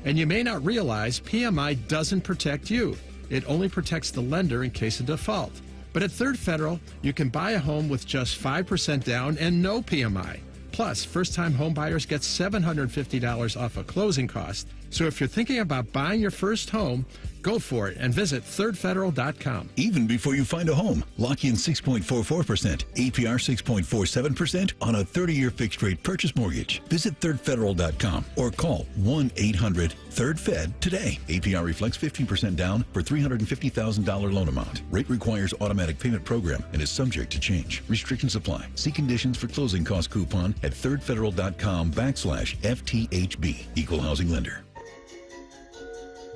And you may not realize PMI doesn't protect you. It only protects the lender in case of default. But at Third Federal, you can buy a home with just 5% down and no PMI. Plus, first-time home buyers get $750 off a closing cost. So if you're thinking about buying your first home, go for it and visit thirdfederal.com. Even before you find a home, lock in 6.44%, APR 6.47% on a 30-year fixed-rate purchase mortgage. Visit thirdfederal.com or call 1-800-3RD-FED today. APR reflects 15% down for $350,000 loan amount. Rate requires automatic payment program and is subject to change. Restrictions apply. See conditions for closing cost coupon at thirdfederal.com/FTHB. Equal housing lender.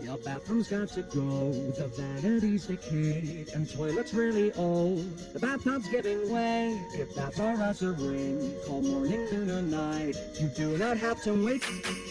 Your bathroom's got to go, the vanity's decayed, and toilet's really old. The bathtub's giving way. If that's our answer ring, call morning, noon, or night. You do not have to wait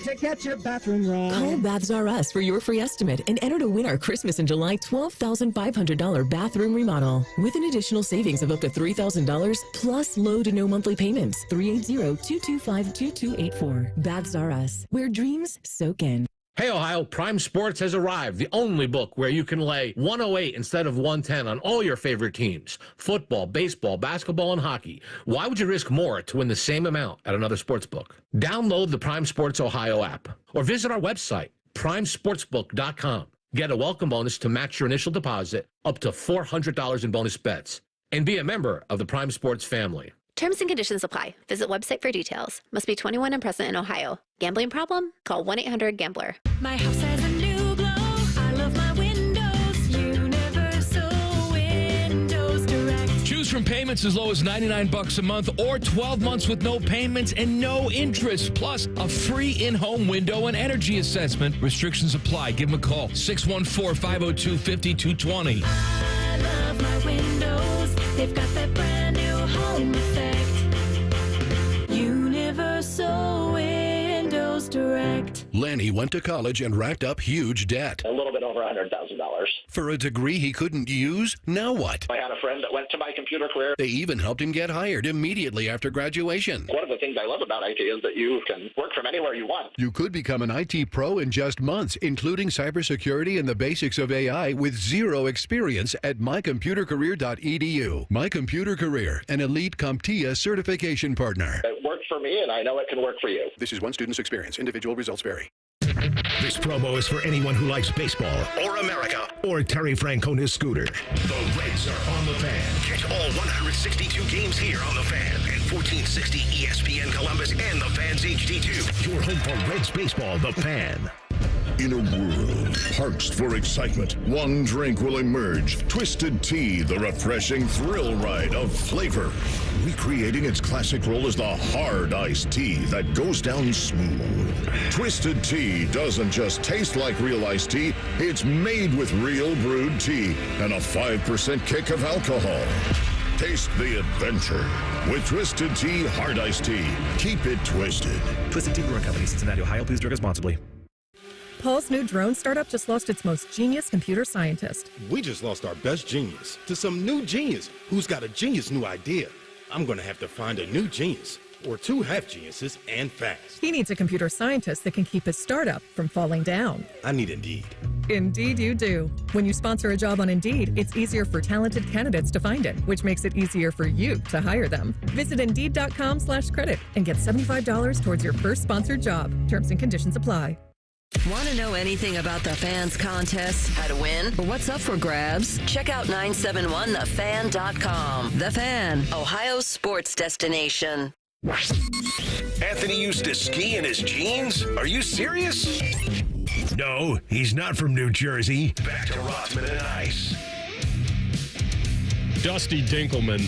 to get your bathroom right. Call Baths R Us for your free estimate and enter to win our Christmas in July $12,500 bathroom remodel with an additional savings of up to $3,000 plus low to no monthly payments. 380-225-2284. Baths R Us, where dreams soak in. Hey, Ohio, Prime Sports has arrived, the only book where you can lay 108 instead of 110 on all your favorite teams. Football, baseball, basketball, and hockey. Why would you risk more to win the same amount at another sports book? Download the Prime Sports Ohio app or visit our website, primesportsbook.com. Get a welcome bonus to match your initial deposit up to $400 in bonus bets. And be a member of the Prime Sports family. Terms and conditions apply. Visit website for details. Must be 21 and present in Ohio. Gambling problem? Call 1-800-GAMBLER. My house has a new glow. I love my windows. Universal Windows Direct. Choose from payments as low as $99 a month or 12 months with no payments and no interest, plus a free in-home window and energy assessment. Restrictions apply. Give them a call. 614-502-5220. I love my windows. They've got that brand new home effect. Universal Windows Direct. Lanny went to college and racked up huge debt. A little bit over $100,000. For a degree he couldn't use, now what? I had a friend that went to my computer career. They even helped him get hired immediately after graduation. One of the things I love about IT is that you can work from anywhere you want. You could become an IT pro in just months, including cybersecurity and the basics of AI with zero experience at mycomputercareer.edu. My Computer Career, an elite CompTIA certification partner. It worked for me, and I know it can work for you. This is one student's experience. Individual results vary. This promo is for anyone who likes baseball or America or Terry Francona's scooter. The Reds are on the Fan. Catch all 162 games here on the Fan and 1460 ESPN Columbus and the Fan's HD2. Your home for Reds baseball, the Fan. In a world parched for excitement, one drink will emerge. Twisted Tea, the refreshing thrill ride of flavor. Recreating its classic role as the hard iced tea that goes down smooth. Twisted Tea doesn't just taste like real iced tea, it's made with real brewed tea and a 5% kick of alcohol. Taste the adventure with Twisted Tea Hard Iced Tea. Keep it twisted. Twisted Tea Brewing Company, Cincinnati, Ohio. Please drink responsibly. Paul's new drone startup just lost its most genius computer scientist. We just lost our best genius to some new genius who's got a genius new idea. I'm going to have to find a new genius, or two half geniuses, and fast. He needs a computer scientist that can keep his startup from falling down. I need Indeed. Indeed you do. When you sponsor a job on Indeed, it's easier for talented candidates to find it, which makes it easier for you to hire them. Visit Indeed.com/credit and get $75 towards your first sponsored job. Terms and conditions apply. Want to know anything about the Fans contest, how to win, or what's up for grabs? Check out 971thefan.com. The Fan, Ohio's sports destination. Anthony used to ski in his jeans? Are you serious? No, he's not from New Jersey. Back to Rothman and Ice. Dusty Dinkelman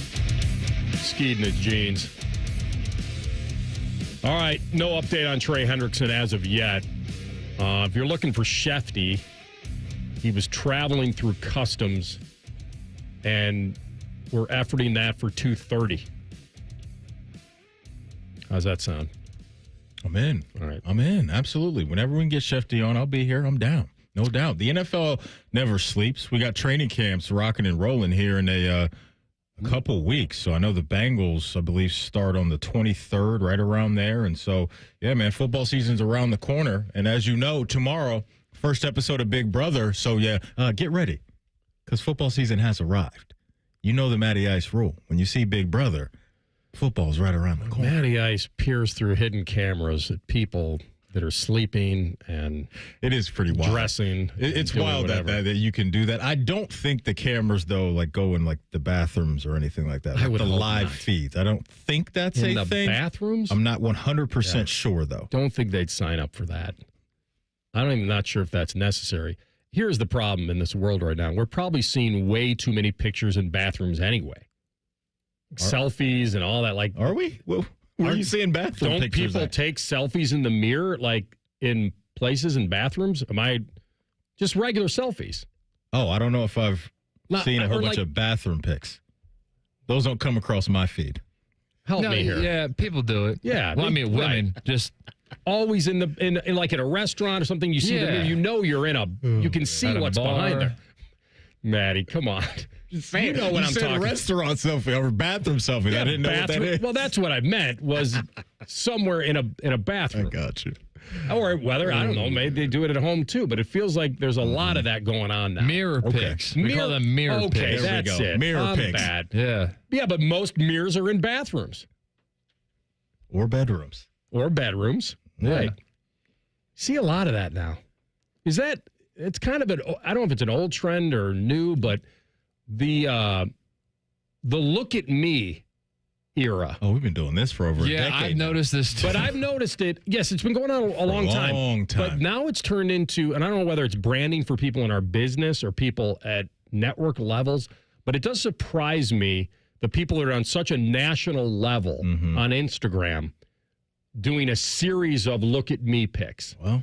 skied in his jeans. All right, no update on Trey Hendrickson as of yet. If you're looking for Schefty, he was traveling through customs, and we're efforting that for 2:30. How's that sound? I'm in. All right. I'm in. Absolutely. Whenever we can get Schefty on, I'll be here. I'm down. No doubt. The NFL never sleeps. We got training camps rocking and rolling here in a couple weeks. So I know the Bengals, I believe, start on the 23rd, right around there. And so, yeah, man, football season's around the corner. And as you know, tomorrow, first episode of Big Brother. So, yeah, get ready because football season has arrived. You know the Matty Ice rule. When you see Big Brother, football's right around the corner. Matty Ice peers through hidden cameras at people that are sleeping and it is pretty wild. Dressing. It's wild that you can do that. I don't think the cameras, though, like go in like the bathrooms or anything like that. Like I would the hope live not. feeds. I don't think that's in a the thing. bathrooms? I'm not 100% sure, though. Don't think they'd sign up for that. I'm even not sure if that's necessary. Here's the problem in this world right now. We're probably seeing way too many pictures in bathrooms anyway. Selfies and all that. Like, are we? Well, where are you seeing bathroom don't pictures people at? take selfies in the mirror, like in places in bathrooms? Am I just regular selfies? Oh, I don't know if I've seen a whole bunch like, of bathroom pics. Those don't come across my feed. Help me here. Yeah, people do it. Yeah, well, I mean, women just always in like at a restaurant or something. You see them, you know you're in a. You can see what's behind there. Maddie, come on. You know what I'm talking. Restaurant selfie or bathroom selfie. Yeah, I didn't know what that is. Well, that's what I meant was somewhere in a bathroom. I got you. Or whether, I don't know, maybe they do it at home too, but it feels like there's a lot of that going on now. Mirror pics. We call them mirror pics. Okay, that's it. Mirror pics. Bad. Yeah. Yeah, but most mirrors are in bathrooms. Or bedrooms. Yeah. Right. See a lot of that now. It's kind of I don't know if it's an old trend or new, but the look at me era. Oh, we've been doing this for over a decade. Yeah, I've noticed this too. But I've noticed it. Yes, it's been going on a long time. But now it's turned into, and I don't know whether it's branding for people in our business or people at network levels, but it does surprise me the people that are on such a national level on Instagram doing a series of look at me pics. Well,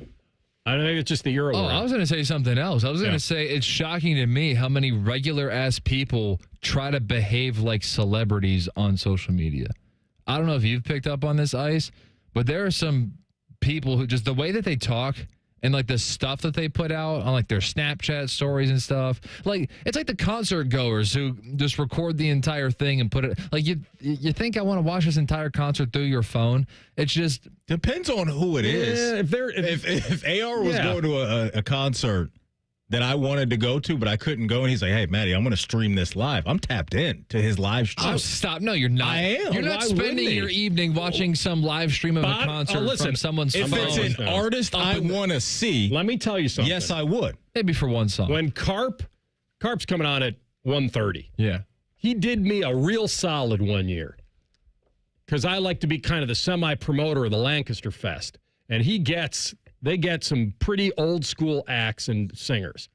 I don't think it's just the era. I was going to say something else. I was going to say it's shocking to me how many regular ass people try to behave like celebrities on social media. I don't know if you've picked up on this, Ice, but there are some people who just the way that they talk and like the stuff that they put out on like their Snapchat stories and stuff. Like it's like the concert goers who just record the entire thing and put it like you think I want to watch this entire concert through your phone. It's just depends on who it is. If AR was going to a concert that I wanted to go to, but I couldn't go, and he's like, "Hey, Maddie, I'm going to stream this live." I'm tapped in to his live stream. Oh, stop! No, you're not. I am. You're not spending your evening watching some live stream of a concert from someone's phone. If it's an artist I want to see, let me tell you something. Yes, I would. Maybe for one song. When Carp's coming on at 1:30. Yeah, he did me a real solid one year because I like to be kind of the semi-promoter of the Lancaster Fest, and they get some pretty old school acts and singers.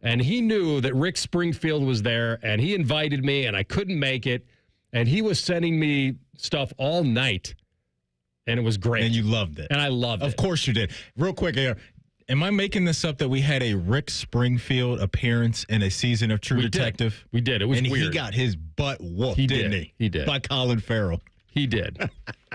And he knew that Rick Springfield was there, and he invited me, and I couldn't make it. And he was sending me stuff all night, and it was great. And you loved it. And I loved it. Of course you did. Real quick, am I making this up that we had a Rick Springfield appearance in a season of True Detective? We did. It was weird. And he got his butt whooped, didn't he? He did. By Colin Farrell. He did.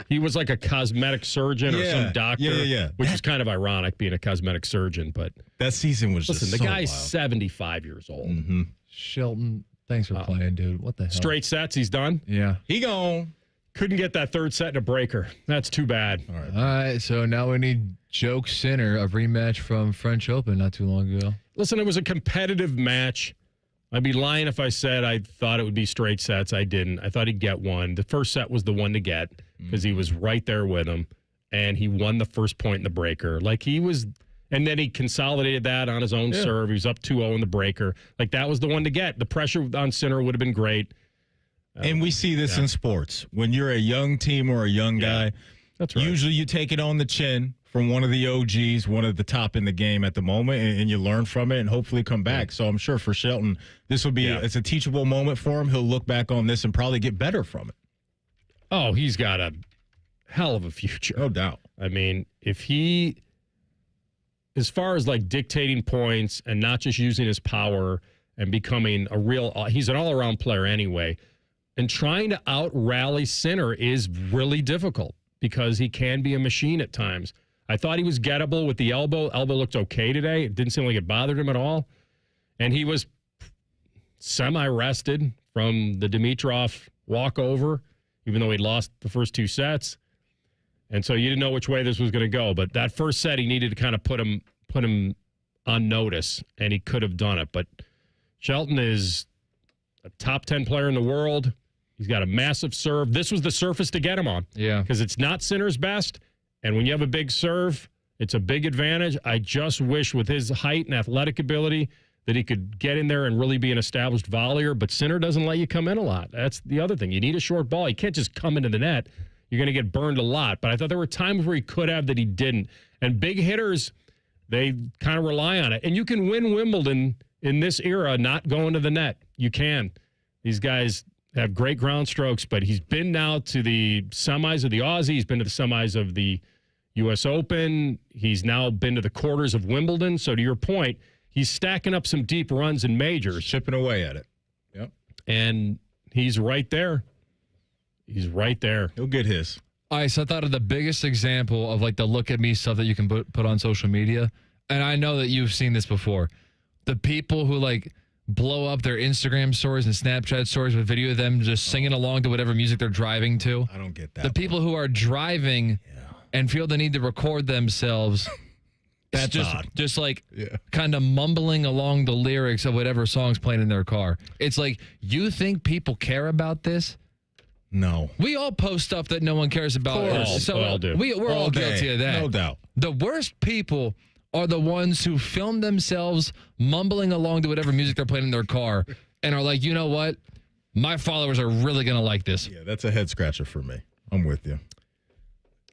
He was like a cosmetic surgeon or some doctor. Yeah. Which is kind of ironic, being a cosmetic surgeon. But that season was listen, just the guy's wild. 75 years old. Mm-hmm. Shelton, thanks for playing, dude. What the hell? Straight sets, he's done? Yeah. He gone. Couldn't get that third set in a breaker. That's too bad. All right, so now we need Joke Sinner, a rematch from French Open not too long ago. Listen, it was a competitive match. I'd be lying if I said I thought it would be straight sets. I didn't. I thought he'd get one. The first set was the one to get because he was right there with him, and he won the first point in the breaker. Like he was, and then he consolidated that on his own serve. He was up 2-0 in the breaker. Like that was the one to get. The pressure on Sinner would have been great. And we see this in sports. When you're a young team or a young guy, that's right. Usually you take it on the chin from one of the OGs, one of the top in the game at the moment, and you learn from it and hopefully come back. So I'm sure for Shelton, this will be it's a teachable moment for him. He'll look back on this and probably get better from it. Oh, he's got a hell of a future. No doubt. I mean, if he, as far as like dictating points and not just using his power and becoming a real, he's an all-around player anyway, and trying to out-rally Sinner is really difficult because he can be a machine at times. I thought he was gettable with the elbow. Elbow looked okay today. It didn't seem like it bothered him at all. And he was semi-rested from the Dimitrov walkover, even though he'd lost the first two sets. And so you didn't know which way this was going to go. But that first set, he needed to kind of put him on notice, and he could have done it. But Shelton is a top 10 player in the world. He's got a massive serve. This was the surface to get him on. Yeah. Because it's not Sinner's best. And when you have a big serve, it's a big advantage. I just wish with his height and athletic ability that he could get in there and really be an established volleyer. But Sinner doesn't let you come in a lot. That's the other thing. You need a short ball. You can't just come into the net. You're going to get burned a lot. But I thought there were times where he could have that he didn't. And big hitters, they kind of rely on it. And you can win Wimbledon in this era not going to the net. You can. These guys have great ground strokes, but he's been now to the semis of the Aussie. He's been to the semis of the U.S. Open. He's now been to the quarters of Wimbledon. So to your point, he's stacking up some deep runs in majors. Chipping away at it. Yep. And he's right there. He's right there. He'll get his. Ice, I thought of the biggest example of like the look at me stuff that you can put on social media. And I know that you've seen this before. The people who like blow up their Instagram stories and Snapchat stories with video of them just singing along to whatever music they're driving to. I don't get that. The people who are driving and feel the need to record themselves. That's odd. Just like kind of mumbling along the lyrics of whatever song's playing in their car. It's like, you think people care about this? No. We all post stuff that no one cares about. We all do. We're all guilty of that. No doubt. The worst people are the ones who film themselves mumbling along to whatever music they're playing in their car and are like, you know what? My followers are really going to like this. Yeah, that's a head scratcher for me. I'm with you.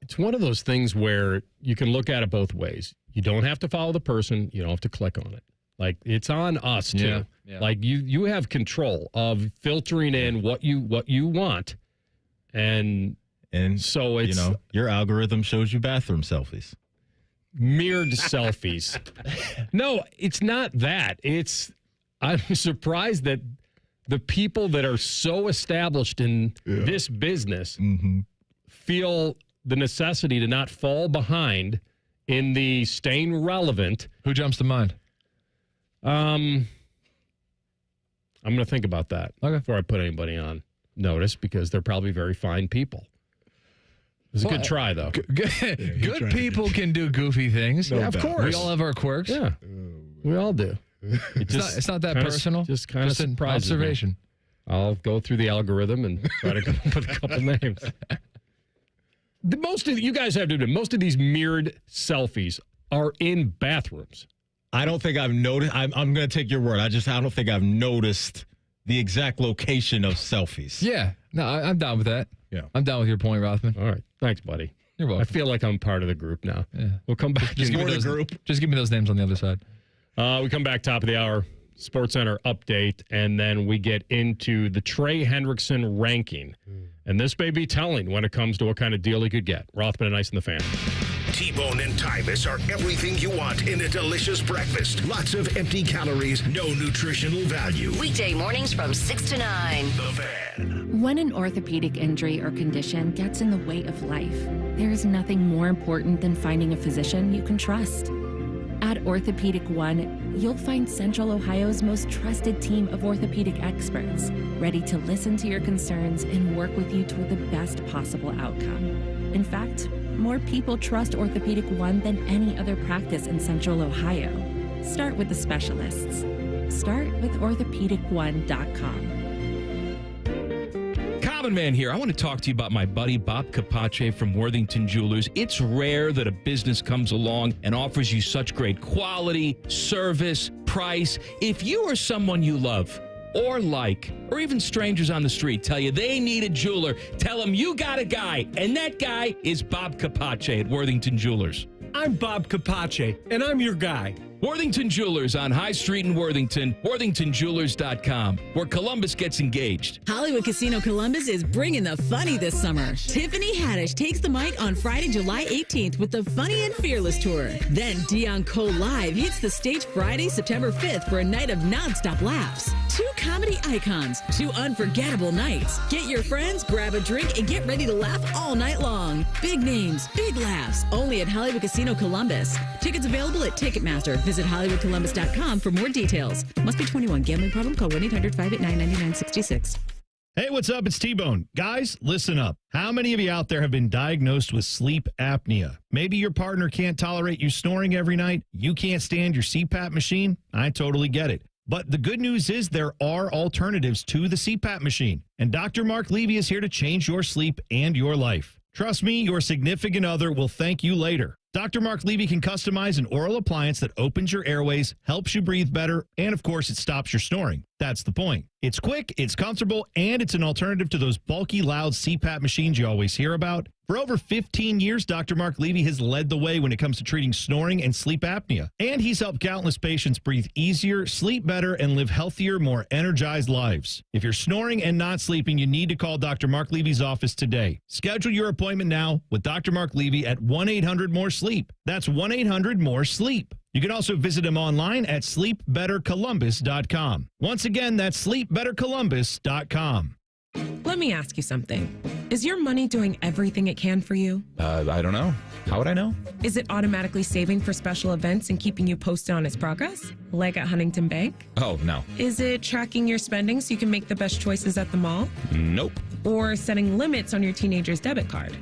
It's one of those things where you can look at it both ways. You don't have to follow the person. You don't have to click on it. Like, it's on us too. Yeah. Like, you have control of filtering in what you want. And so it's, your algorithm shows you bathroom selfies. Mirrored selfies. No, it's not that. I'm surprised that the people that are so established in this business feel the necessity to not fall behind in the staying relevant. Who jumps to mind? I'm going to think about that before I put anybody on notice, because they're probably very fine people. It's a good try, though. Good people can do goofy things. Yeah, of course. We all have our quirks. Yeah, we all do. It's not that personal. Just kind of an observation. Me. I'll go through the algorithm and try to come up with a couple names. You guys have to admit, most of these mirrored selfies are in bathrooms. I don't think I've noticed. I'm going to take your word. I don't think I've noticed the exact location of selfies. Yeah. No, I'm down with that. Yeah. I'm down with your point, Rothman. All right. Thanks, buddy. You're welcome. I feel like I'm part of the group now. Yeah. We'll come back. Just give me those names on the other side. We come back top of the hour, SportsCenter update, and then we get into the Trey Hendrickson ranking. And this may be telling when it comes to what kind of deal he could get. Rothman and Ice and the Fan. T-Bone and Tyvus are everything you want in a delicious breakfast. Lots of empty calories, no nutritional value. Weekday mornings from 6 to 9. The Fan. When an orthopedic injury or condition gets in the way of life, there is nothing more important than finding a physician you can trust. At Orthopedic One, you'll find Central Ohio's most trusted team of orthopedic experts, ready to listen to your concerns and work with you toward the best possible outcome. In fact, more people trust Orthopedic One than any other practice in Central Ohio. Start with the specialists. Start with orthopedic1.com. Common Man here. I want to talk to you about my buddy Bob Capace from Worthington Jewelers. It's rare that a business comes along and offers you such great quality, service, price. If you or someone you love or like, or even strangers on the street tell you they need a jeweler, tell them you got a guy, and that guy is Bob Capace at Worthington Jewelers. I'm Bob Capace, and I'm your guy. Worthington Jewelers on High Street in Worthington, worthingtonjewelers.com, where Columbus gets engaged. Hollywood Casino Columbus is bringing the funny this summer. Tiffany Haddish takes the mic on Friday, July 18th with the Funny and Fearless Tour. Then Dion Cole Live hits the stage Friday, September 5th for a night of nonstop laughs. 2 comedy icons, 2 unforgettable nights. Get your friends, grab a drink, and get ready to laugh all night long. Big names, big laughs, only at Hollywood Casino Columbus. Tickets available at Ticketmaster. Visit HollywoodColumbus.com for more details. Must be 21. Gambling problem? Call 1-800-589-9966. Hey, what's up? It's T-Bone. Guys, listen up. How many of you out there have been diagnosed with sleep apnea? Maybe your partner can't tolerate you snoring every night. You can't stand your CPAP machine. I totally get it. But the good news is there are alternatives to the CPAP machine. And Dr. Mark Levy is here to change your sleep and your life. Trust me, your significant other will thank you later. Dr. Mark Levy can customize an oral appliance that opens your airways, helps you breathe better, and of course, it stops your snoring. That's the point. It's quick, it's comfortable, and it's an alternative to those bulky, loud CPAP machines you always hear about. For over 15 years, Dr. Mark Levy has led the way when it comes to treating snoring and sleep apnea. And he's helped countless patients breathe easier, sleep better, and live healthier, more energized lives. If you're snoring and not sleeping, you need to call Dr. Mark Levy's office today. Schedule your appointment now with Dr. Mark Levy at 1-800-MORE-SLEEP. That's 1-800-MORE-SLEEP. You can also visit him online at sleepbettercolumbus.com. Once again, that's sleepbettercolumbus.com. Let me ask you something. Is your money doing everything it can for you? I don't know. How would I know? Is it automatically saving for special events and keeping you posted on its progress? Like at Huntington Bank? Oh, no. Is it tracking your spending so you can make the best choices at the mall? Nope. Or setting limits on your teenager's debit card?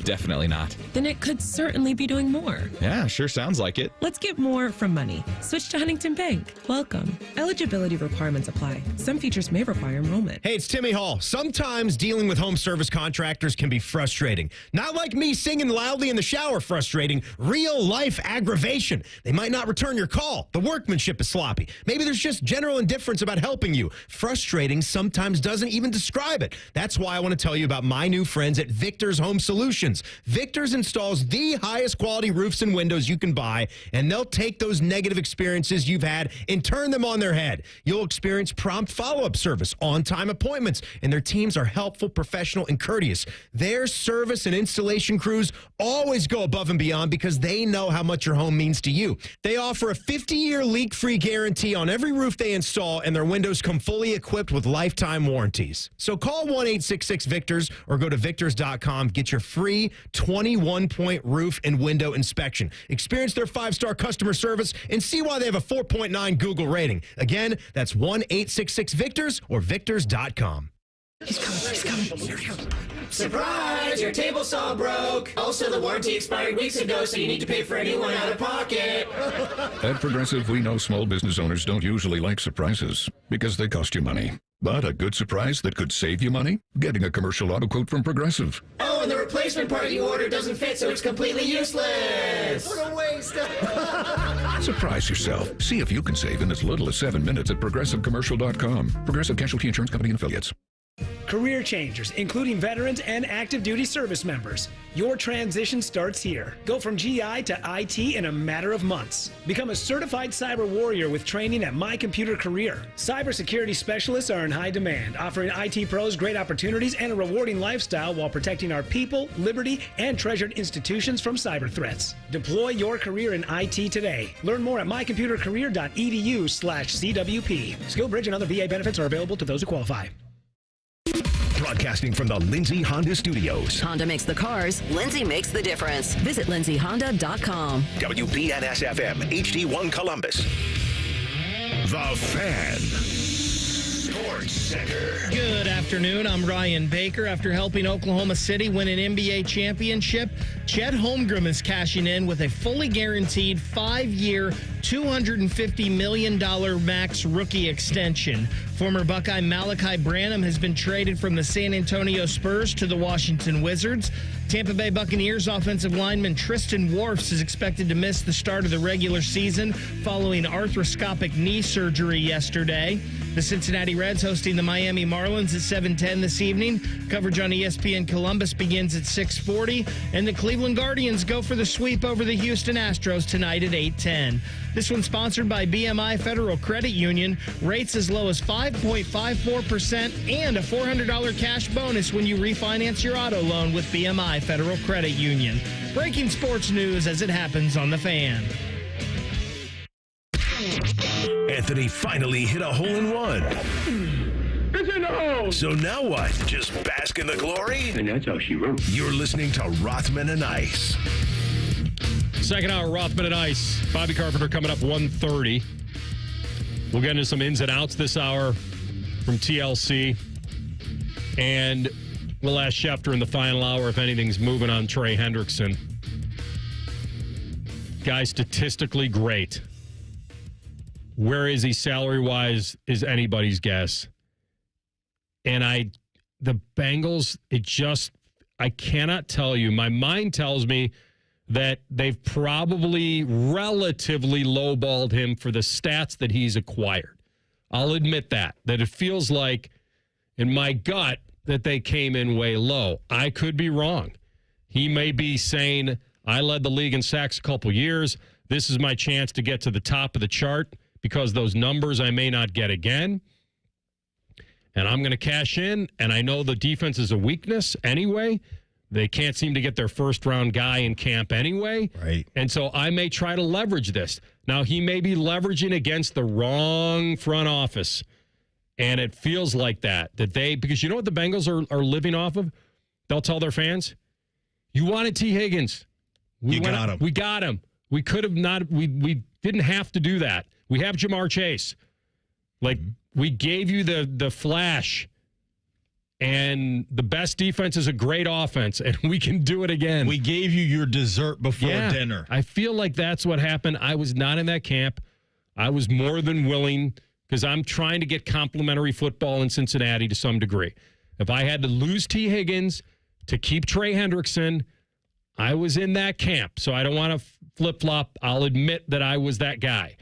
Definitely not. Then it could certainly be doing more. Yeah, sure sounds like it. Let's get more from money. Switch to Huntington Bank. Welcome. Eligibility requirements apply. Some features may require enrollment. Hey, it's Timmy Hall. Sometimes dealing with home service contractors can be frustrating. Not like me singing loudly in the shower frustrating. Real life aggravation. They might not return your call. The workmanship is sloppy. Maybe there's just general indifference about helping you. Frustrating sometimes doesn't even describe it. That's why I want to tell you about my new friends at Victor's Home Solutions. Victor's installs the highest quality roofs and windows you can buy, and they'll take those negative experiences you've had and turn them on their head. You'll experience prompt follow-up service, on-time appointments, and their teams are helpful, professional, and courteous. Their service and installation crews always go above and beyond because they know how much your home means to you. They offer a 50-year leak-free guarantee on every roof they install, and their windows come fully equipped with lifetime warranties. So call 1-866-VICTORS or go to victors.com. Get your free 21-point roof and window inspection. Experience their 5-star customer service and see why they have a 4.9 Google rating. Again, that's 1-866-VICTORS or victors.com. He's coming. Here he comes. Surprise! Your table saw broke. Also, the warranty expired weeks ago, so you need to pay for a new one out of pocket. At Progressive, we know small business owners don't usually like surprises because they cost you money. But a good surprise that could save you money? Getting a commercial auto quote from Progressive. Oh, and the replacement part you ordered doesn't fit, so it's completely useless. What a waste. Surprise yourself. See if you can save in as little as 7 minutes at ProgressiveCommercial.com. Progressive Casualty Insurance Company and Affiliates. Career changers, including veterans and active duty service members. Your transition starts here. Go from GI to IT in a matter of months. Become a certified cyber warrior with training at My Computer Career. Cybersecurity specialists are in high demand, offering IT pros great opportunities and a rewarding lifestyle while protecting our people, liberty, and treasured institutions from cyber threats. Deploy your career in IT today. Learn more at mycomputercareer.edu/CWP. SkillBridge and other VA benefits are available to those who qualify. Broadcasting from the Lindsay Honda Studios. Honda makes the cars. Lindsay makes the difference. Visit lindsayhonda.com. WBNS-FM, HD1 Columbus. The Fan. Sports Center. Good afternoon. I'm Ryan Baker. After helping Oklahoma City win an NBA championship, Chet Holmgren is cashing in with a fully guaranteed 5-year, $250 million max rookie extension. Former Buckeye Malachi Branham has been traded from the San Antonio Spurs to the Washington Wizards. Tampa Bay Buccaneers offensive lineman Tristan Wirfs is expected to miss the start of the regular season following arthroscopic knee surgery yesterday. The Cincinnati Reds hosting the Miami Marlins at 7:10 this evening. Coverage on ESPN Columbus begins at 6:40, and the Cleveland Guardians go for the sweep over the Houston Astros tonight at 8:10. This one's sponsored by BMI Federal Credit Union. Rates as low as 5.54% and a $400 cash bonus when you refinance your auto loan with BMI Federal Credit Union. Breaking sports news as it happens on The Fan. Anthony finally hit a hole-in-one. It's in the hole. So now what? Just bask in the glory? And that's how she wrote. You're listening to Rothman and Ice. Second hour, Rothman and Ice. Bobby Carpenter coming up 1:30. We'll get into some ins and outs this hour from TLC. And we'll ask Schefter in the final hour if anything's moving on Trey Hendrickson. Guy statistically great. Where is he salary-wise is anybody's guess. And the Bengals, I cannot tell you. My mind tells me that they've probably relatively lowballed him for the stats that he's acquired. I'll admit that it feels like, in my gut, that they came in way low. I could be wrong. He may be saying, I led the league in sacks a couple years. This is my chance to get to the top of the chart because those numbers I may not get again. And I'm going to cash in, and I know the defense is a weakness anyway. They can't seem to get their first-round guy in camp anyway. Right. And so I may try to leverage this. Now, he may be leveraging against the wrong front office. And it feels like that because you know what the Bengals are living off of? They'll tell their fans, you wanted T. Higgins. We got him. We got him. We could have not, we didn't have to do that. We have Jamar Chase. We gave you the flash And the best defense is a great offense, and we can do it again. We gave you your dessert before dinner. I feel like that's what happened. I was not in that camp. I was more than willing, because I'm trying to get complimentary football in Cincinnati to some degree. If I had to lose T. Higgins to keep Trey Hendrickson, I was in that camp. So I don't want to flip-flop. I'll admit that I was that guy.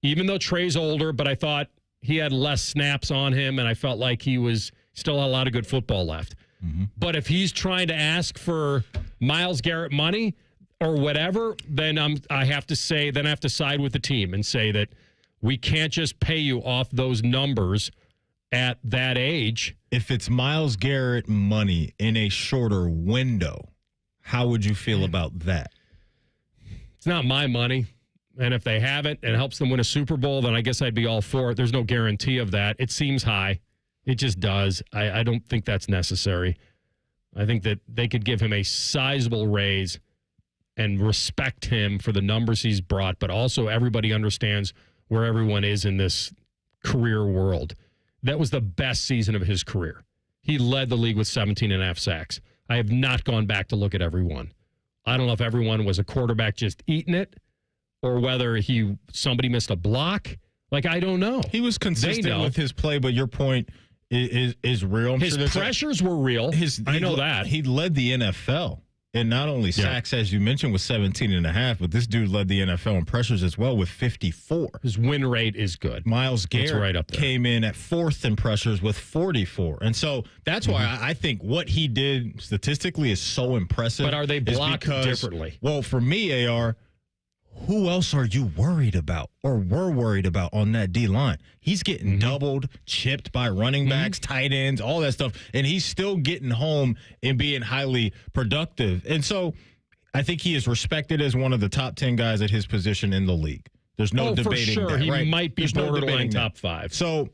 Even though Trey's older, but I thought he had less snaps on him, and I felt like he was still had a lot of good football left. Mm-hmm. But if he's trying to ask for Myles Garrett money or whatever, then I have to side with the team and say that we can't just pay you off those numbers at that age. If it's Myles Garrett money in a shorter window, how would you feel about that? It's not my money. And if they have it and it helps them win a Super Bowl, then I guess I'd be all for it. There's no guarantee of that. It seems high. It just does. I don't think that's necessary. I think that they could give him a sizable raise and respect him for the numbers he's brought, but also everybody understands where everyone is in this career world. That was the best season of his career. He led the league with 17.5 sacks. I have not gone back to look at everyone. I don't know if everyone was a quarterback just eating it or whether somebody missed a block. Like, I don't know. He was consistent with his play, but your point is real. His pressures were real. I know that. He led the NFL. And not only sacks, as you mentioned, with 17.5, but this dude led the NFL in pressures as well with 54. His win rate is good. Myles Garrett right up there. Came in at 4th in pressures with 44. And so that's why I think what he did statistically is so impressive. But are they blocked differently? Well, for me, AR, who else are you worried about or were worried about on that D-line? He's getting doubled, chipped by running backs, tight ends, all that stuff, and he's still getting home and being highly productive. And so I think he is respected as one of the top 10 guys at his position in the league. There's no debating for sure. that, right? He might be borderline top 5. So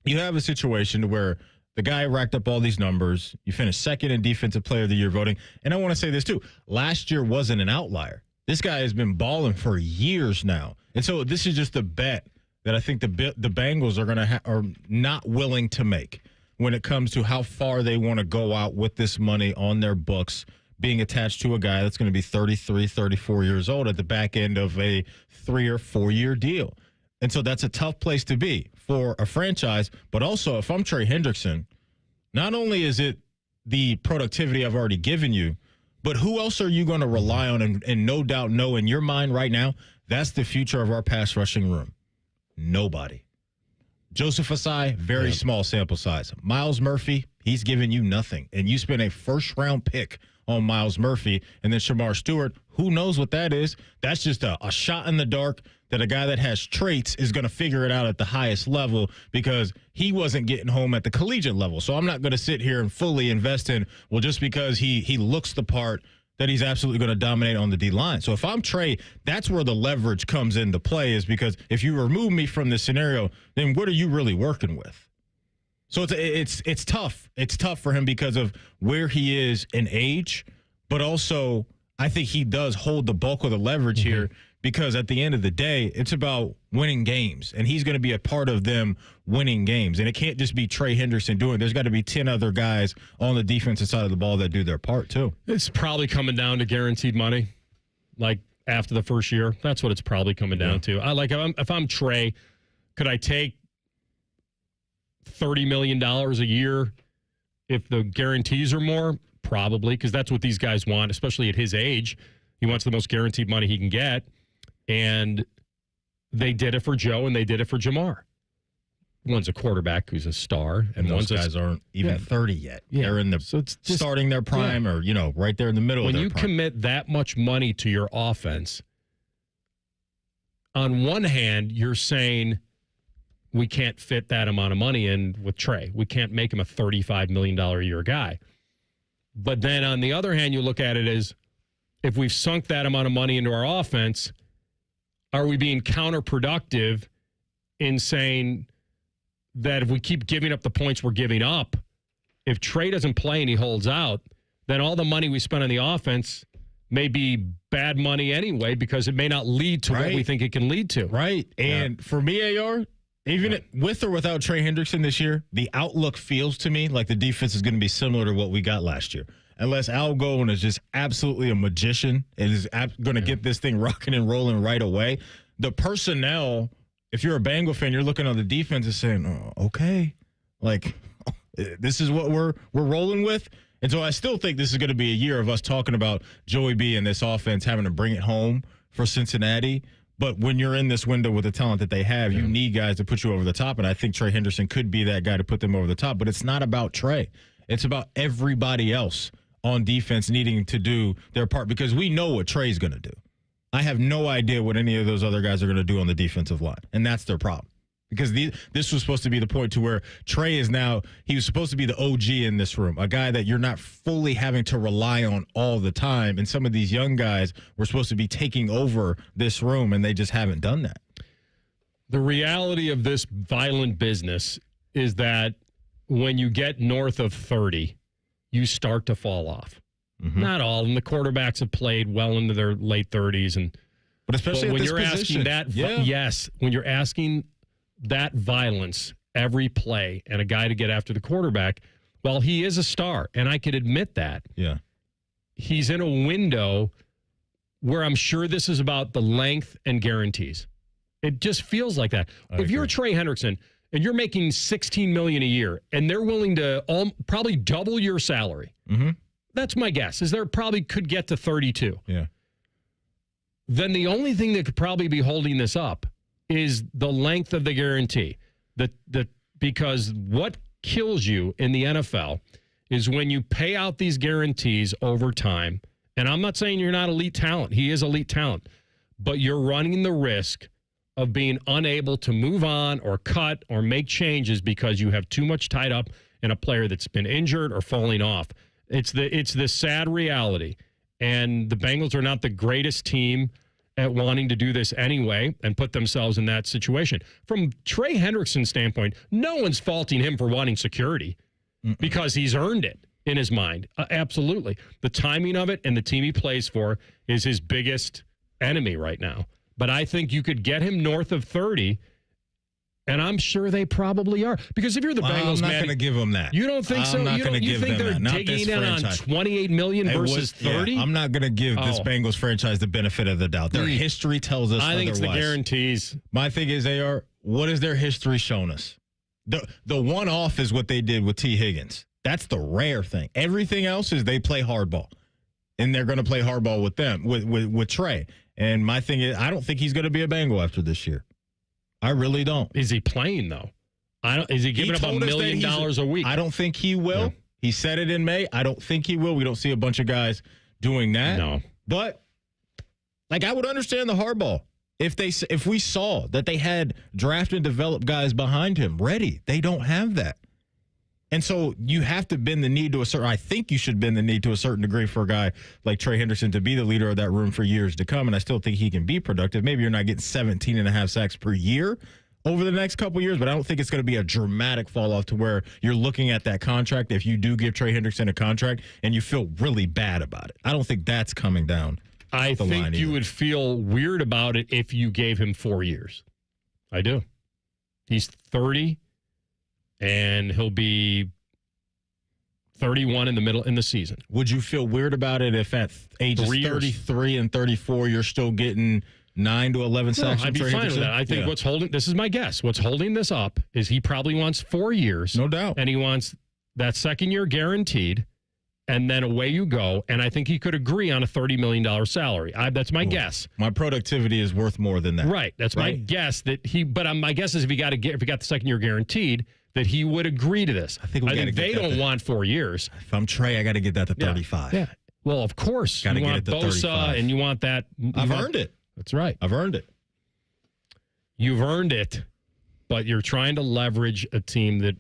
you have a situation where the guy racked up all these numbers. You finished second in Defensive Player of the Year voting. And I want to say this, too. Last year wasn't an outlier. This guy has been balling for years now. And so this is just a bet that I think the Bengals are not willing to make when it comes to how far they want to go out with this money on their books, being attached to a guy that's going to be 33, 34 years old at the back end of a 3 or 4 year deal. And so that's a tough place to be for a franchise. But also, if I'm Trey Hendrickson, not only is it the productivity I've already given you, but who else are you going to rely on and no doubt know in your mind right now that's the future of our pass rushing room? Nobody. Joseph Asai, very small sample size. Myles Murphy, he's giving you nothing. And you spent a first-round pick on Myles Murphy. And then Shamar Stewart, who knows what that is? That's just a shot in the dark that a guy that has traits is going to figure it out at the highest level because he wasn't getting home at the collegiate level. So I'm not going to sit here and fully invest in, well, just because he looks the part, that he's absolutely going to dominate on the D-line. So if I'm Trey, that's where the leverage comes into play, is because if you remove me from this scenario, then what are you really working with? So it's tough. It's tough for him because of where he is in age, but also I think he does hold the bulk of the leverage here because at the end of the day, it's about winning games, and he's going to be a part of them winning games. And it can't just be Trey Hendrickson doing it. There's got to be 10 other guys on the defensive side of the ball that do their part too. It's probably coming down to guaranteed money, like after the first year. That's what it's probably coming down to. If I'm Trey, could I take $30 million a year if the guarantees are more? Probably, because that's what these guys want, especially at his age. He wants the most guaranteed money he can get. And they did it for Joe, and they did it for Jamar. One's a quarterback who's a star, and those guys aren't even 30 yet. Yeah. They're in the starting their prime, or right there in the middle. When of their you prime. commit that much money to your offense, on one hand, you're saying we can't fit that amount of money in with Trey. We can't make him a $35 million a year guy. But then on the other hand, you look at it as, if we've sunk that amount of money into our offense, are we being counterproductive in saying that if we keep giving up the points we're giving up, if Trey doesn't play and he holds out, then all the money we spend on the offense may be bad money anyway, because it may not lead to what we think it can lead to. Right. And for me, AR, Even with or without Trey Hendrickson this year, the outlook feels to me like the defense is going to be similar to what we got last year. Unless Al Golden is just absolutely a magician and is going to get this thing rocking and rolling right away. The personnel, if you're a Bengal fan, you're looking on the defense and saying, oh, okay, like this is what we're rolling with. And so I still think this is going to be a year of us talking about Joey B and this offense having to bring it home for Cincinnati. But when you're in this window with the talent that they have, you need guys to put you over the top. And I think Trey Hendrickson could be that guy to put them over the top. But it's not about Trey. It's about everybody else on defense needing to do their part because we know what Trey's going to do. I have no idea what any of those other guys are going to do on the defensive line. And that's their problem. Because this was supposed to be the point to where Trey is now, he was supposed to be the OG in this room, a guy that you're not fully having to rely on all the time. And some of these young guys were supposed to be taking over this room, and they just haven't done that. The reality of this violent business is that when you get north of 30, you start to fall off. Mm-hmm. Not all, and the quarterbacks have played well into their late 30s. But especially when at this you're position. asking that, yes, when you're asking that violence every play and a guy to get after the quarterback, while he is a star, and I could admit that, he's in a window where I'm sure this is about the length and guarantees. It just feels like that. If you're Trey Hendrickson and you're making $16 million a year and they're willing to probably double your salary, that's my guess, is there probably could get to 32. Yeah. Then the only thing that could probably be holding this up is the length of the guarantee. Because what kills you in the NFL is when you pay out these guarantees over time, and I'm not saying you're not elite talent. He is elite talent. But you're running the risk of being unable to move on or cut or make changes because you have too much tied up in a player that's been injured or falling off. It's the sad reality. And the Bengals are not the greatest team at wanting to do this anyway and put themselves in that situation. From Trey Hendrickson's standpoint, no one's faulting him for wanting security because he's earned it in his mind. Absolutely. The timing of it and the team he plays for is his biggest enemy right now. But I think you could get him north of 30, and I'm sure they probably are. Because if you're the Bengals, I'm not going to give them that. You don't think so? I'm not going to give them that. They're digging in on $28 million versus 30? I'm not going to give this Bengals franchise the benefit of the doubt. Their history tells us I think otherwise. It's the guarantees. My thing is, what has their history shown us? The one-off is what they did with T. Higgins. That's the rare thing. Everything else is they play hardball. And they're going to play hardball with them, with Trey. And my thing is, I don't think he's going to be a Bengal after this year. I really don't. Is he playing, though? Is he giving up $1 million a week? I don't think he will. No. He said it in May. I don't think he will. We don't see a bunch of guys doing that. No. But, I would understand the hardball. If we saw that they had draft and developed guys behind him ready, they don't have that. And so you have to bend the knee to I think you should bend the knee to a certain degree for a guy like Trey Hendrickson to be the leader of that room for years to come. And I still think he can be productive. Maybe you're not getting 17 and a half sacks per year over the next couple of years, but I don't think it's going to be a dramatic fall off to where you're looking at that contract. If you do give Trey Hendrickson a contract and you feel really bad about it, I don't think that's coming down. I think you would feel weird about it if you gave him 4 years. I do. He's 30. And he'll be 31 in the season. Would you feel weird about it if at ages 33 and 34 you're still getting 9 to 11 sacks? I'd be fine with that. I think this is my guess. What's holding this up is he probably wants 4 years. No doubt. And he wants that second year guaranteed, and then away you go. And I think he could agree on a $30 million salary. That's my guess. My productivity is worth more than that. Right. That's my guess my guess is if he got the second year guaranteed, that he would agree to this. I think they don't want 4 years. If I'm Trey, I got to get that to 35. Yeah. Well, of course. Got to get get it it to Bosa 35. and you want that. I've earned it. That's right. I've earned it. You've earned it, but you're trying to leverage a team that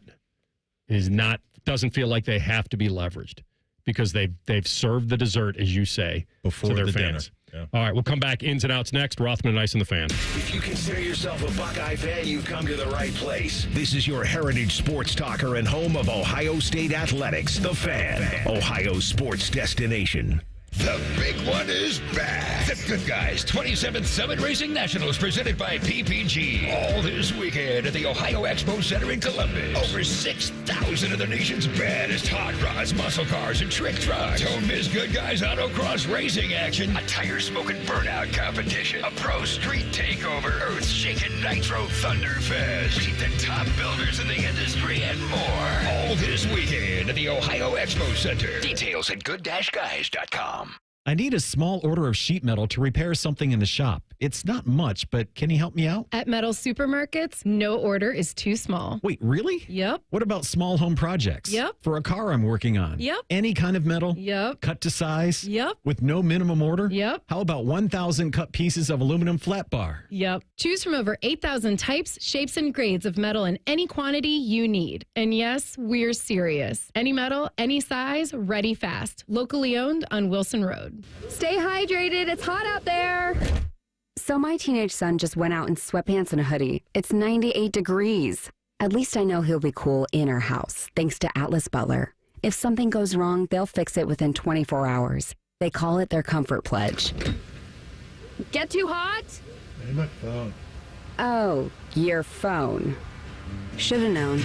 doesn't feel like they have to be leveraged because they've served the dessert, as you say, before to their the fans. dinner. Yeah. All right, we'll come back. Ins and outs next. Rothman Ice and the Fan. If you consider yourself a Buckeye fan, you've come to the right place. This is your heritage sports talker and home of Ohio State Athletics, the Fan, Ohio's sports destination. The big one is back. The Good Guys 27th Summit Racing Nationals presented by PPG. All this weekend at the Ohio Expo Center in Columbus. Over 6,000 of the nation's baddest hot rods, muscle cars, and trick trucks. Don't miss Good Guys autocross racing action. A tire-smoking burnout competition. A pro street takeover. Earth-shaking Nitro Thunderfest. Meet the top builders in the industry and more. All this weekend at the Ohio Expo Center. Details at good-guys.com. I need a small order of sheet metal to repair something in the shop. It's not much, but can you help me out? At Metal Supermarkets, no order is too small. Wait, really? Yep. What about small home projects? Yep. For a car I'm working on? Yep. Any kind of metal? Yep. Cut to size? Yep. With no minimum order? Yep. How about 1,000 cut pieces of aluminum flat bar? Yep. Choose from over 8,000 types, shapes, and grades of metal in any quantity you need. And yes, we're serious. Any metal, any size, ready fast. Locally owned on Wilson Road. Stay hydrated. It's hot out there. So my teenage son just went out in sweatpants and a hoodie. It's 98 degrees. At least I know he'll be cool in our house, thanks to Atlas Butler. If something goes wrong, they'll fix it within 24 hours. They call it their comfort pledge. Get too hot? My phone. Oh, your phone. Should have known.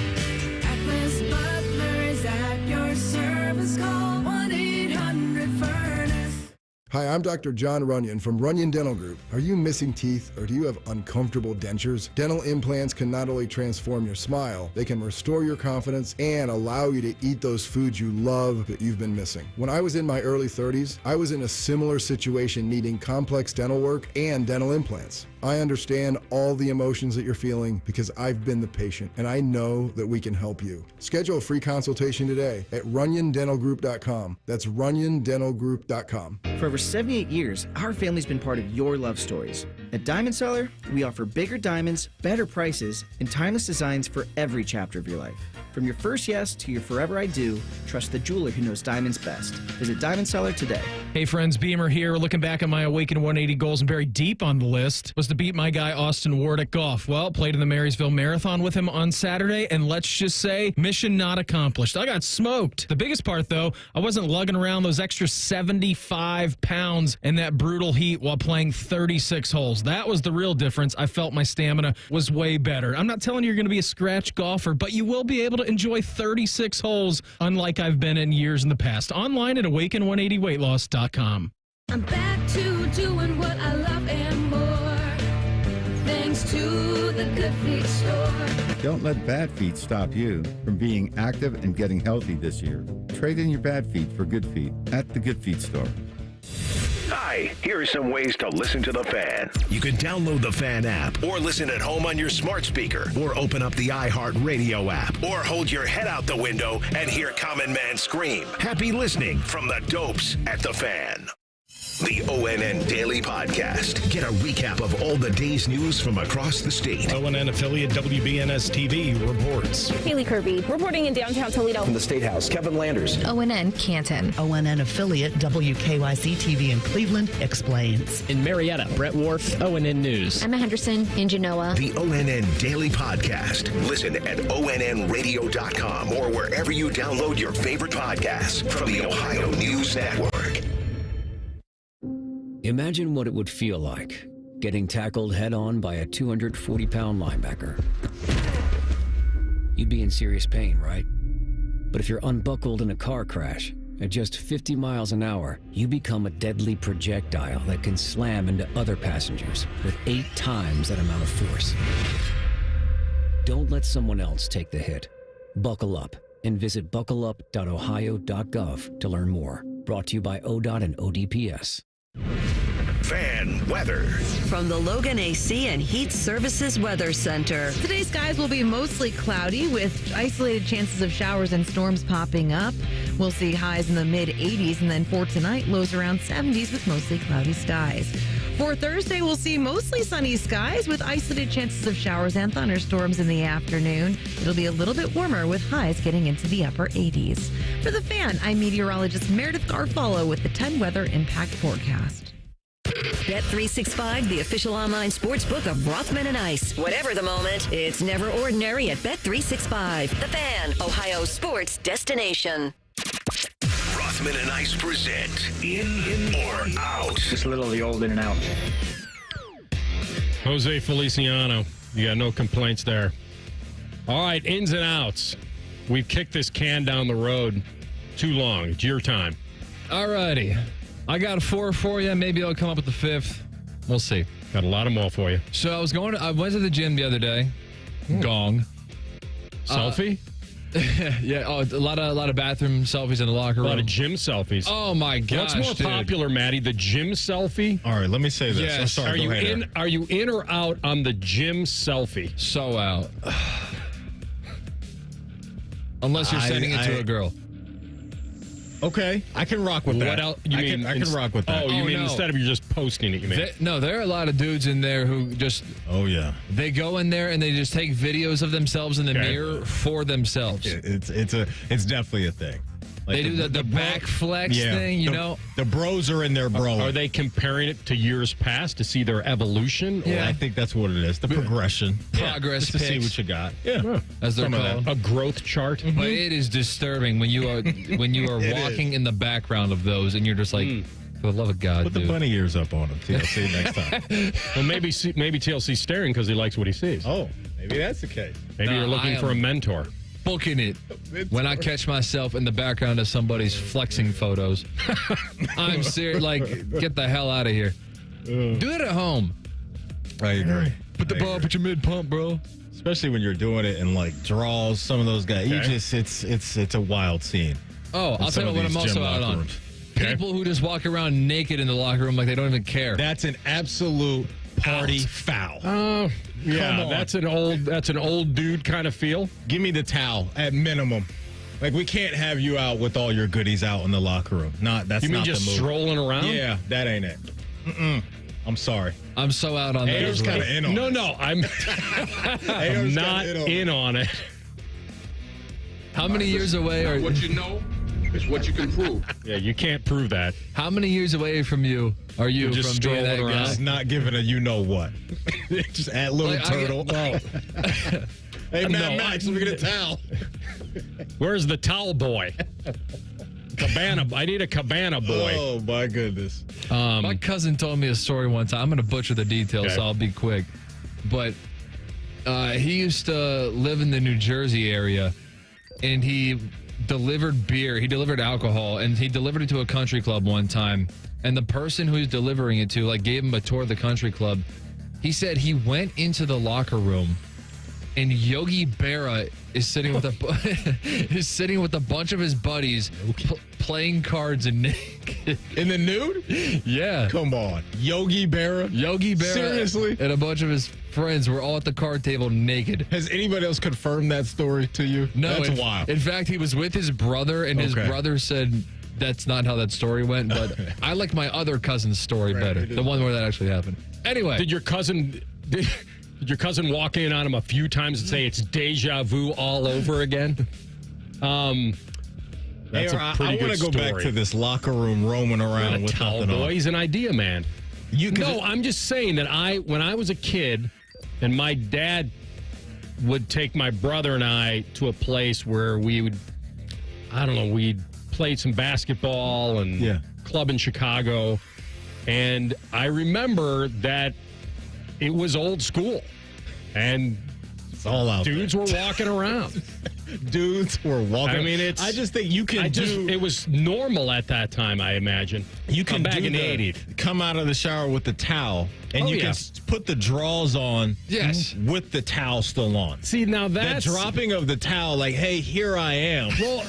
Atlas Butler is at your service. Call 1-800-FURNACE. Hi, I'm Dr. John Runyon from Runyon Dental Group. Are you missing teeth or do you have uncomfortable dentures? Dental implants can not only transform your smile, they can restore your confidence and allow you to eat those foods you love that you've been missing. When I was in my early 30s, I was in a similar situation needing complex dental work and dental implants. I understand all the emotions that you're feeling because I've been the patient and I know that we can help you. Schedule a free consultation today at runyondentalgroup.com. That's runyondentalgroup.com. For over 78 years, our family's been part of your love stories. At Diamond Seller, we offer bigger diamonds, better prices, and timeless designs for every chapter of your life. From your first yes to your forever I do, trust the jeweler who knows diamonds best. Visit Diamond Seller today. Hey friends, Beamer here. Looking back at my Awaken 180 goals, and very deep on the list was to beat my guy Austin Ward at golf. Well, played in the Marysville Marathon with him on Saturday, and let's just say, mission not accomplished. I got smoked. The biggest part, though, I wasn't lugging around those extra 75 pounds in that brutal heat while playing 36 holes. That was the real difference. I felt my stamina was way better. I'm not telling you you're going to be a scratch golfer, but you will be able to enjoy 36 holes unlike I've been in years in the past. Online at awaken180weightloss.com. I'm back to doing what I love and more. Thanks to the Good Feet store. Don't let bad feet stop you from being active and getting healthy this year. Trade in your bad feet for good feet at the Good Feet store. Hi, here are some ways to listen to The Fan. You can download the Fan app or listen at home on your smart speaker or open up the iHeartRadio app or hold your head out the window and hear Common Man scream. Happy listening from the dopes at The Fan. The ONN Daily Podcast. Get a recap of all the day's news from across the state. ONN affiliate WBNS TV reports. Haley Kirby reporting in downtown Toledo. From the State House, Kevin Landers. ONN Canton. ONN affiliate WKYC TV in Cleveland explains. In Marietta, Brett Wharf, ONN News. Emma Henderson in Genoa. The ONN Daily Podcast. Listen at ONNradio.com or wherever you download your favorite podcasts from the Ohio News Network. Imagine what it would feel like getting tackled head-on by a 240-pound linebacker. You'd be in serious pain, right? But if you're unbuckled in a car crash, at just 50 miles an hour, you become a deadly projectile that can slam into other passengers with 8 times that amount of force. Don't let someone else take the hit. Buckle up and visit buckleup.ohio.gov to learn more. Brought to you by ODOT and ODPS. Fan weather. From the Logan AC and Heat Services Weather Center. Today's skies will be mostly cloudy with isolated chances of showers and storms popping up. We'll see highs in the mid-80s, and then for tonight, lows around 70s with mostly cloudy skies. For Thursday, we'll see mostly sunny skies with isolated chances of showers and thunderstorms in the afternoon. It'll be a little bit warmer with highs getting into the upper 80s. For The Fan, I'm meteorologist Meredith Garfalo with the 10 Weather Impact Forecast. Bet365, the official online sports book of Rothman Ice. Whatever the moment, it's never ordinary at Bet365. The Fan, Ohio sports destination. Rothman and Ice present In or Out. Just a little of the old in and out. Jose Feliciano. You got no complaints there. All right, ins and outs. We've kicked this can down the road too long. It's your time. All righty. I got 4 for you. Maybe I'll come up with the 5th. We'll see. Got a lot of more for you. So I went to the gym the other day. Gong. Selfie? Yeah. Oh, a lot of bathroom selfies in the locker room. A lot of gym selfies. Oh my gosh. What's more popular, Maddie? The gym selfie? All right, let me say this. Yes. I'm sorry, Are you in or out on the gym selfie? So out. Unless you're sending it to a girl. Okay, I can rock with that. What else? I can rock with that. Oh, you mean instead of you just posting it, you mean? There are a lot of dudes in there who just... Oh, yeah. They go in there and they just take videos of themselves in the mirror for themselves. It's definitely a thing. Like they do the back flex thing, you know? The bros are in there, bro. Are they comparing it to years past to see their evolution? Yeah, I think that's what it is. The progression. Progress just to see what you got. Yeah. As they're called. A growth chart. Mm-hmm. But it is disturbing when you are walking in the background of those and you're just like, for the love of God, Put the bunny ears up on him. TLC next time. Well, maybe TLC's staring because he likes what he sees. Oh, maybe that's the case. Maybe you're looking for a mentor. Booking it when I catch myself in the background of somebody's flexing photos. I'm serious. Like, get the hell out of here. Do it at home. I agree. Put the ball up at your mid pump, bro. Especially when you're doing it in like draws. Some of those guys, it's a wild scene. Oh, I'll tell you what I'm also out on. People who just walk around naked in the locker room like they don't even care. That's an absolute party foul. Yeah, that's an old dude kind of feel. Give me the towel at minimum. Like, we can't have you out with all your goodies out in the locker room. That's you mean not just the move. Strolling around? Yeah, that ain't it. I'm sorry. I'm so out on that. Ader's kind of in on it. No, I'm not in on it. How many years away are what you know is what you can prove. Yeah, you can't prove that. How many years away from you are you just from strolling being that around? guy? Just not giving a you know what. Just add little turtle. Hey, Max, let me get a towel. Where's the towel boy? Cabana. I need a cabana boy. Oh, my goodness. My cousin told me a story one time. I'm going to butcher the details, so I'll be quick. But he used to live in the New Jersey area, and he delivered beer. He delivered alcohol, and he delivered it to a country club one time. And the person who he's delivering it to, gave him a tour of the country club. He said he went into the locker room, and Yogi Berra is sitting with a bunch of his buddies playing cards and naked. In the nude? Yeah. Come on. Yogi Berra? Seriously? And a bunch of his friends were all at the card table naked. Has anybody else confirmed that story to you? No. That's wild. In fact, he was with his brother, and his brother said that's not how that story went, but I like my other cousin's story better. The one where that actually happened. Anyway. Did your cousin walk in on him a few times and say it's deja vu all over again? That's a pretty good story. I want to go back to this locker room roaming around with nothing on. He's an idea man. I'm just saying that when I was a kid and my dad would take my brother and I to a place where we'd play some basketball and club in Chicago. And I remember that it was old school. And it's all out dudes were walking around. Dudes were walking. I mean, I just think you can it was normal at that time, I imagine. You can back in the 80s. Come out of the shower with the towel, and you can put the drawers on with the towel still on. See, now that's... The dropping of the towel, like, hey, here I am. Well,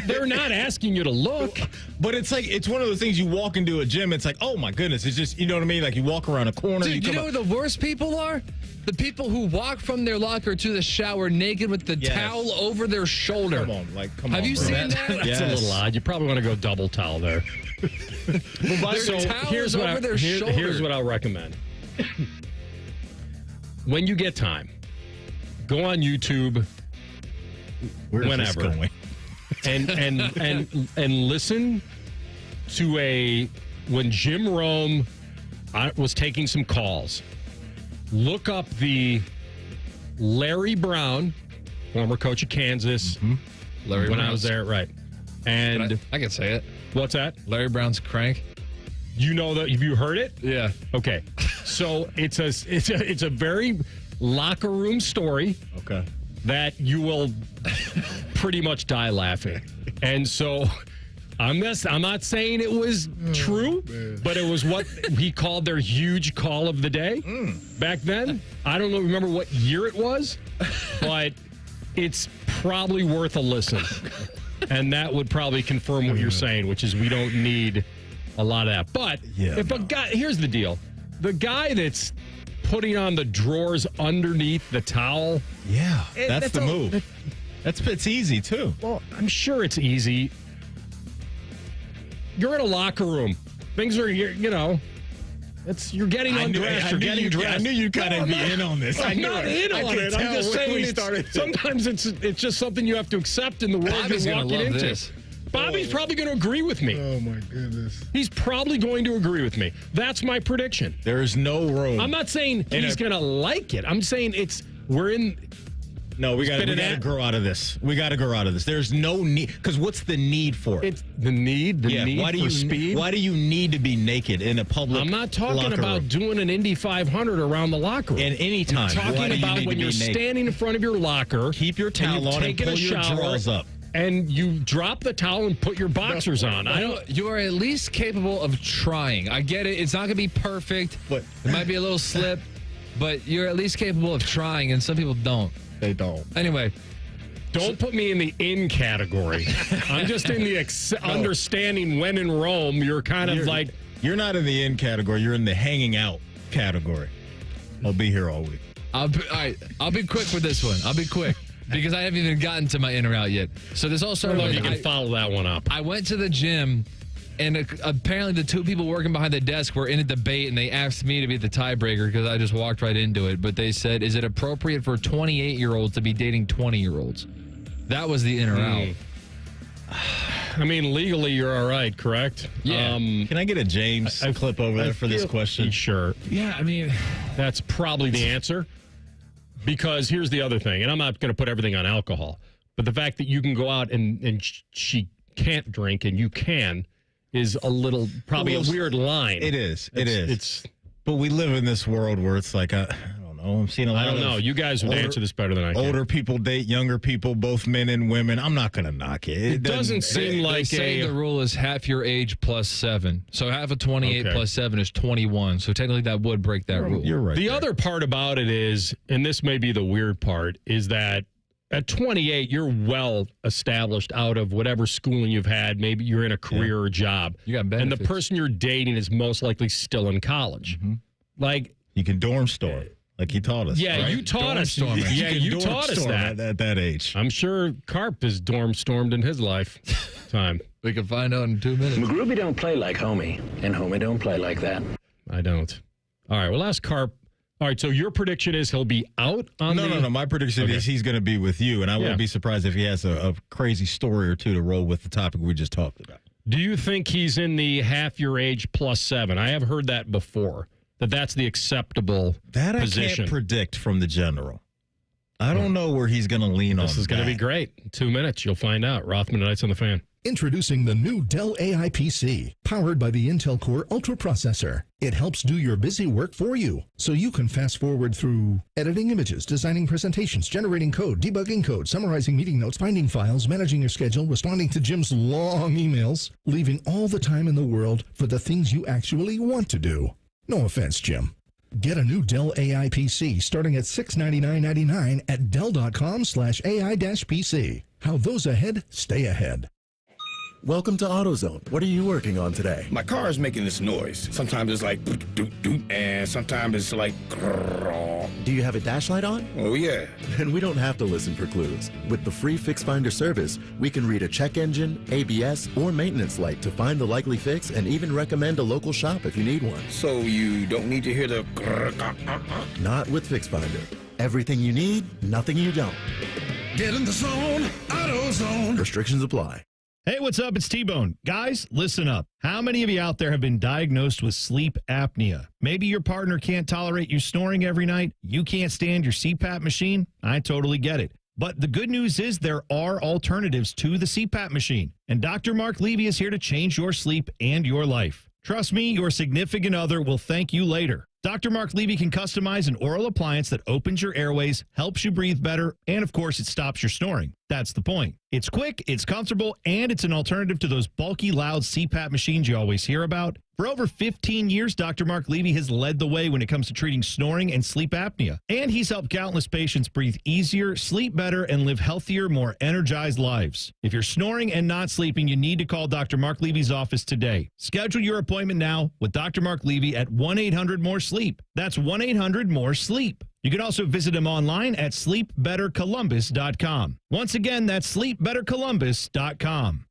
they're not asking you to look. But it's like, it's one of those things you walk into a gym, it's like, oh my goodness, it's just, you know what I mean? Like, you walk around a corner. Dude, you know who the worst people are? The people who walk from their locker to the shower naked with the towel over their shoulder. Come on. Have you seen that? That's a little odd. You probably want to go double towel there. Here's what I'll recommend. When you get time, go on YouTube whenever and listen to when Jim Rome was taking some calls. Look up the Larry Brown, former coach of Kansas. Larry when Brown. I was there, right? And I can say it. What's that? Larry Brown's crank. You know that? Have you heard it? Yeah. Okay. So it's a very locker room story. Okay. That you will pretty much die laughing. And so I'm not saying it was true, but it was what he called their huge call of the day back then. I don't remember what year it was, but it's probably worth a listen. And that would probably confirm what you're saying, which is we don't need a lot of that. But a guy, here's the deal. The guy that's putting on the drawers underneath the towel. Yeah, that's the move. It's easy, too. Well, I'm sure it's easy. You're in a locker room. Things are, you're getting undressed. You're getting dressed. I knew you'd kind of be in on this. I'm not in on it. I'm just saying sometimes it's just something you have to accept in the world you're walking into. This. Bobby's probably going to agree with me. Oh, my goodness. He's probably going to agree with me. That's my prediction. There is no room. I'm not saying he's going to like it. I'm saying we're in. No, we got to grow out of this. We got to grow out of this. There's no need. Because what's the need for it? It's the need for speed. Why do you need to be naked in a public I'm not talking about doing an Indy 500 around the locker room. And any time. I'm talking about when you're standing in front of your locker. Keep your towel on and pull your drawers up. And you drop the towel and put your boxers on. You are at least capable of trying. I get it. It's not going to be perfect. But it might be a little slip. But you're at least capable of trying, and some people don't. They don't. Anyway. Don't put me in the in category. I'm just in the understanding when in Rome, you're kind of like. You're not in the in category. You're in the hanging out category. I'll be here all week. All right. I'll be quick with this one. I'll be quick. Because I haven't even gotten to my in or out yet. So this all started with... You can follow that one up. I went to the gym, and apparently the two people working behind the desk were in a debate, and they asked me to be the tiebreaker because I just walked right into it. But they said, is it appropriate for 28-year-olds to be dating 20-year-olds? That was the in or out. I mean, legally, you're all right, correct? Yeah. Can I get a James clip over there for this question? Sure. Yeah, I mean... That's probably the answer. Because here's the other thing, and I'm not going to put everything on alcohol, but the fact that you can go out and she can't drink and you can is probably a weird line. It is. But we live in this world where it's like, I don't know. I'm seeing a lot of... I don't know. You guys would answer this better than I can. Older people date younger people, both men and women. I'm not going to knock it. It doesn't seem like they say the rule is half your age plus 7. So half of 28 plus 7 is 21. So technically that would break that rule. You're right. The other part about it is, and this may be the weird part, is that at 28, you're well established out of whatever schooling you've had. Maybe you're in a career or job. You got benefits. And the person you're dating is most likely still in college. Mm-hmm. Like... You can dorm store. Like he taught us. Yeah, right? you taught us. Yeah, you taught us that at that age. I'm sure Carp has dorm stormed in his lifetime. We can find out in 2 minutes. McGruby don't play like Homie, and Homie don't play like that. I don't. All right, we'll ask Carp. All right, so your prediction is he'll be out on No. My prediction is he's going to be with you, and I wouldn't be surprised if he has a crazy story or two to roll with the topic we just talked about. Do you think he's in the half your age plus 7? I have heard that before. That's the acceptable position. I can't predict from the general. I don't know where he's going to lean on. This is going to be great. In 2 minutes, you'll find out. Rothman Ice on the Fan. Introducing the new Dell AI PC, powered by the Intel Core Ultra processor. It helps do your busy work for you, so you can fast forward through editing images, designing presentations, generating code, debugging code, summarizing meeting notes, finding files, managing your schedule, responding to Jim's long emails, leaving all the time in the world for the things you actually want to do. No offense, Jim. Get a new Dell AI PC starting at $699.99 at Dell.com/AI-PC. How those ahead stay ahead. Welcome to AutoZone. What are you working on today? My car is making this noise. Sometimes it's like doot, doot, doot, and sometimes it's like grrr. Do you have a dash light on? Oh, yeah. Then we don't have to listen for clues. With the free Fix Finder service, we can read a check engine, ABS, or maintenance light to find the likely fix and even recommend a local shop if you need one. So you don't need to hear the grrr. Not with Fix Finder. Everything you need, nothing you don't. Get in the zone, AutoZone. Restrictions apply. Hey, what's up? It's T-Bone. Guys, listen up. How many of you out there have been diagnosed with sleep apnea? Maybe your partner can't tolerate you snoring every night. You can't stand your CPAP machine. I totally get it. But the good news is there are alternatives to the CPAP machine, and Dr. Mark Levy is here to change your sleep and your life. Trust me, your significant other will thank you later. Dr. Mark Levy can customize an oral appliance that opens your airways, helps you breathe better, and of course, it stops your snoring. That's the point. It's quick, it's comfortable, and it's an alternative to those bulky, loud CPAP machines you always hear about. For over 15 years, Dr. Mark Levy has led the way when it comes to treating snoring and sleep apnea. And he's helped countless patients breathe easier, sleep better, and live healthier, more energized lives. If you're snoring and not sleeping, you need to call Dr. Mark Levy's office today. Schedule your appointment now with Dr. Mark Levy at 1-800-MORE-SLEEP. That's 1-800-MORE-SLEEP. You can also visit him online at sleepbettercolumbus.com. Once again, that's sleepbettercolumbus.com.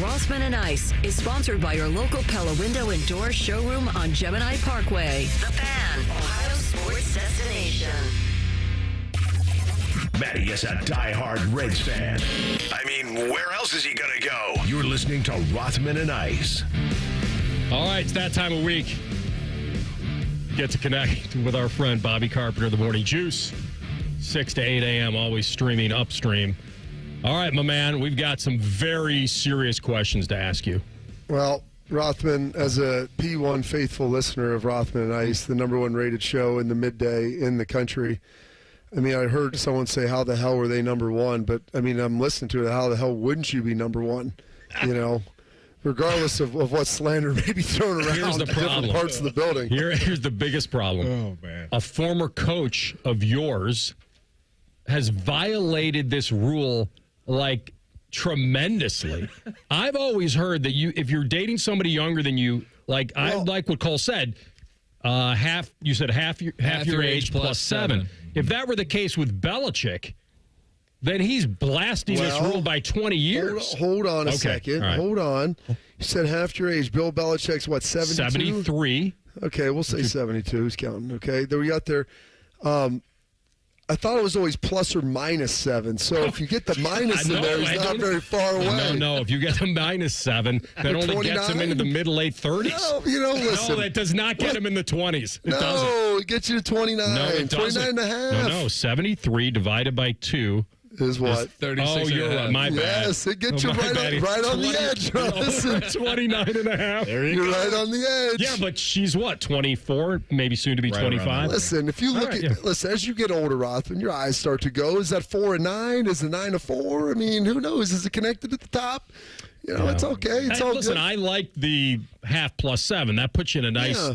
Rothman and Ice is sponsored by your local Pella Window and Door showroom on Gemini Parkway. The Fan, Ohio sports destination. Matty is a diehard Reds fan. I mean, where else is he going to go? You're listening to Rothman and Ice. All right, it's that time of week. Get to connect with our friend Bobby Carpenter, the Morning Juice, 6 to 8 a.m., always streaming upstream. All right, my man, we've got some very serious questions to ask you. Well, Rothman, as a P1 faithful listener of Rothman and Ice, the number one rated show in the midday in the country, I mean, I heard someone say, how the hell were they number one? But, I mean, I'm listening to it. How the hell wouldn't you be number one? You know? Regardless of what slander may be thrown around in different parts of the building. Here's the biggest problem. Oh, man. A former coach of yours has violated this rule, like, tremendously. I've always heard that if you're dating somebody younger than you, like what Cole said, half your age plus 7. If that were the case with Belichick, then he's blasting this rule by 20 years. Hold on a second. Right. Hold on. You said half your age. Bill Belichick's what, 72? 73. Okay, we'll say 72. Who's counting? Okay, there we got there. I thought it was always plus or minus 7. So if you get the minus in there, he's not very far away. No. If you get the minus 7, that only gets him into the mid-late 30s. No, listen. No, that does not get him in the 20s. It gets you to 29. No, it 29 and a half. No, 73 divided by 2. Is what? 36. Oh, you're right. My bad. Yes, it gets you right on the edge. Listen. 29 and a half. You're right on the edge. Yeah, but she's what, 24? Maybe soon to be 25? Listen, if you look listen, as you get older, Rothman, your eyes start to go. Is that 4 and 9? Is it 9 to 4? I mean, who knows? Is it connected at the top? It's okay. It's all listen, good. I like the half plus 7. That puts you in a nice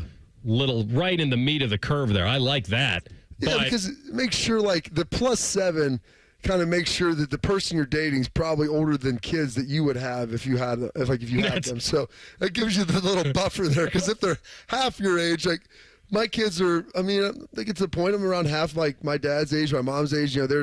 little, right in the meat of the curve there. I like that. Yeah, because it makes sure, like, the plus 7 kind of make sure that the person you're dating is probably older than kids that you would have if you had them. So that gives you the little buffer there. Because if they're half your age, like my kids are, I mean, they get to the point I'm around half like my dad's age, my mom's age. You know, they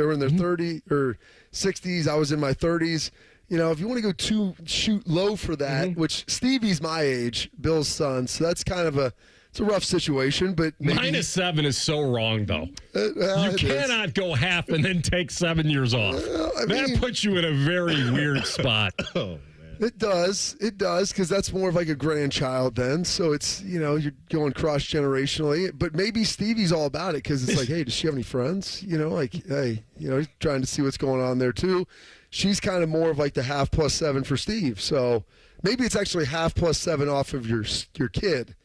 were in their 30s or 60s. I was in my 30s. You know, if you want to go shoot low for that, which Stevie's my age, Bill's son, so that's kind of it's a rough situation, but maybe... Minus 7 is so wrong, though. You cannot go half and then take 7 years off. That puts you in a very weird spot. Oh, man. It does, because that's more of like a grandchild then. So it's, you're going cross-generationally. But maybe Stevie's all about it because it's like, hey, does she have any friends? He's trying to see what's going on there, too. She's kind of more of like the half plus 7 for Steve. So maybe it's actually half plus 7 off of your kid.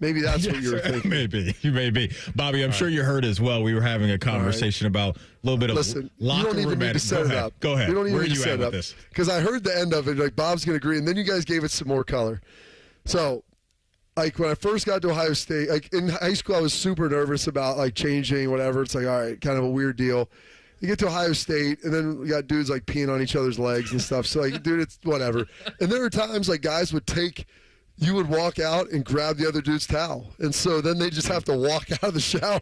Maybe that's what you were thinking. Maybe. Bobby, I'm sure you heard as well. We were having a conversation about a little bit of locker room. You don't even need to set it up. Go ahead. You don't even need to set it up. Because I heard the end of it, like Bob's going to agree, and then you guys gave it some more color. So, like when I first got to Ohio State, like in high school, I was super nervous about like changing, whatever. It's like, all right, kind of a weird deal. You get to Ohio State, and then we got dudes like peeing on each other's legs and stuff. So, like, dude, it's whatever. And there were times like guys would you would walk out and grab the other dude's towel. And so then they just have to walk out of the shower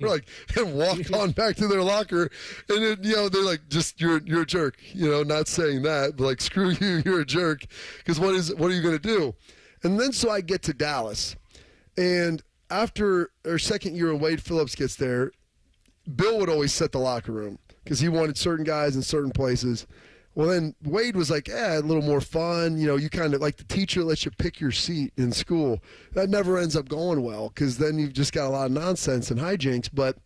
and walk on back to their locker. And then, they're like, just, you're a jerk. Not saying that, but like, screw you, you're a jerk. Because what are you going to do? And then so I get to Dallas. And after our second year when Wade Phillips gets there, Bill would always set the locker room because he wanted certain guys in certain places. Well, then Wade was like, a little more fun. You kind of like the teacher lets you pick your seat in school. That never ends up going well because then you've just got a lot of nonsense and hijinks. But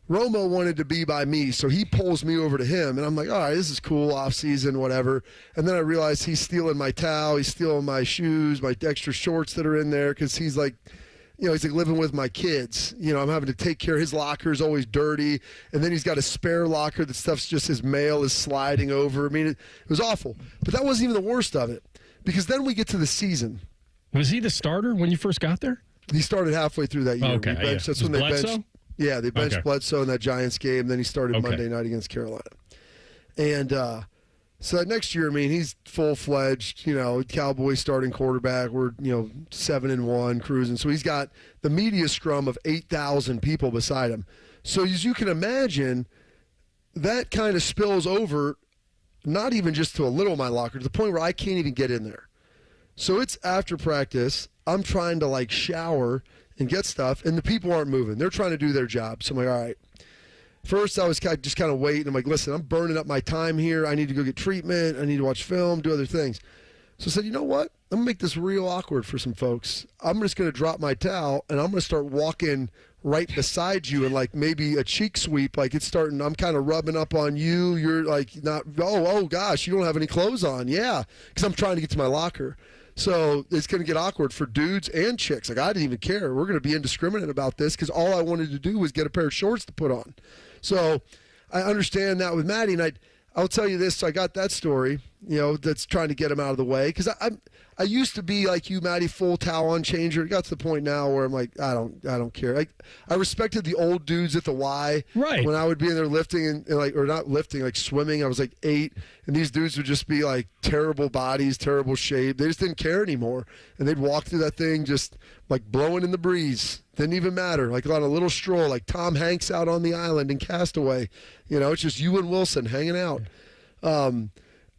Romo wanted to be by me, so he pulls me over to him, and I'm like, all right, this is cool, off-season, whatever. And then I realize he's stealing my towel, he's stealing my shoes, my extra shorts that are in there, because he's like, he's like living with my kids. I'm having to take care of his locker is always dirty, and then he's got a spare locker that stuff's just his mail is sliding over. I mean, it was awful. But that wasn't even the worst of it, because then we get to the season. Was he the starter when you first got there? He started halfway through that year. Okay, That's when they benched. Yeah, they benched Bledsoe in that Giants game. Then he started Monday night against Carolina. And so that next year, I mean, he's full-fledged, Cowboys starting quarterback. We're, 7-1, cruising. So he's got the media scrum of 8,000 people beside him. So as you can imagine, that kind of spills over, not even just to a little of my locker, to the point where I can't even get in there. So it's after practice. I'm trying to, shower and get stuff, and the people aren't moving. They're trying to do their job. So I'm like, all right. First, I was just kind of waiting. I'm like, listen, I'm burning up my time here. I need to go get treatment. I need to watch film, do other things. So I said, you know what? I'm going to make this real awkward for some folks. I'm just going to drop my towel, and I'm going to start walking right beside you and, maybe a cheek sweep. It's starting, I'm kind of rubbing up on you. You're, not, oh, gosh, you don't have any clothes on. Yeah, because I'm trying to get to my locker. So it's going to get awkward for dudes and chicks. I didn't even care. We're going to be indiscriminate about this because all I wanted to do was get a pair of shorts to put on. So I understand that with Maddie, and I'll tell you this. So I got that story, that's trying to get him out of the way. Because I used to be like you, Maddie, full towel on changer. It got to the point now where I'm like, I don't care. I respected the old dudes at the Y. Right. When I would be in there lifting or not lifting, swimming. I was 8, and these dudes would just be terrible bodies, terrible shape. They just didn't care anymore, and they'd walk through that thing just blowing in the breeze. Didn't even matter. On a little stroll, like Tom Hanks out on the island in Castaway. It's just you and Wilson hanging out.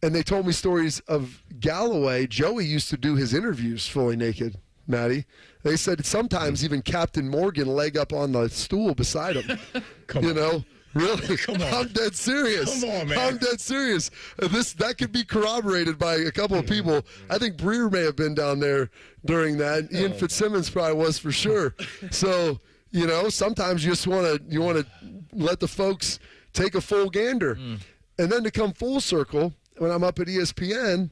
And they told me stories of Galloway. Joey used to do his interviews fully naked, Maddie. They said sometimes even Captain Morgan leg up on the stool beside him. Really? Come on. I'm dead serious. Come on, man. I'm dead serious. That could be corroborated by a couple of people. I think Breer may have been down there during that. Ian Fitzsimmons probably was for sure. So, sometimes you just want to let the folks take a full gander. And then to come full circle, when I'm up at ESPN,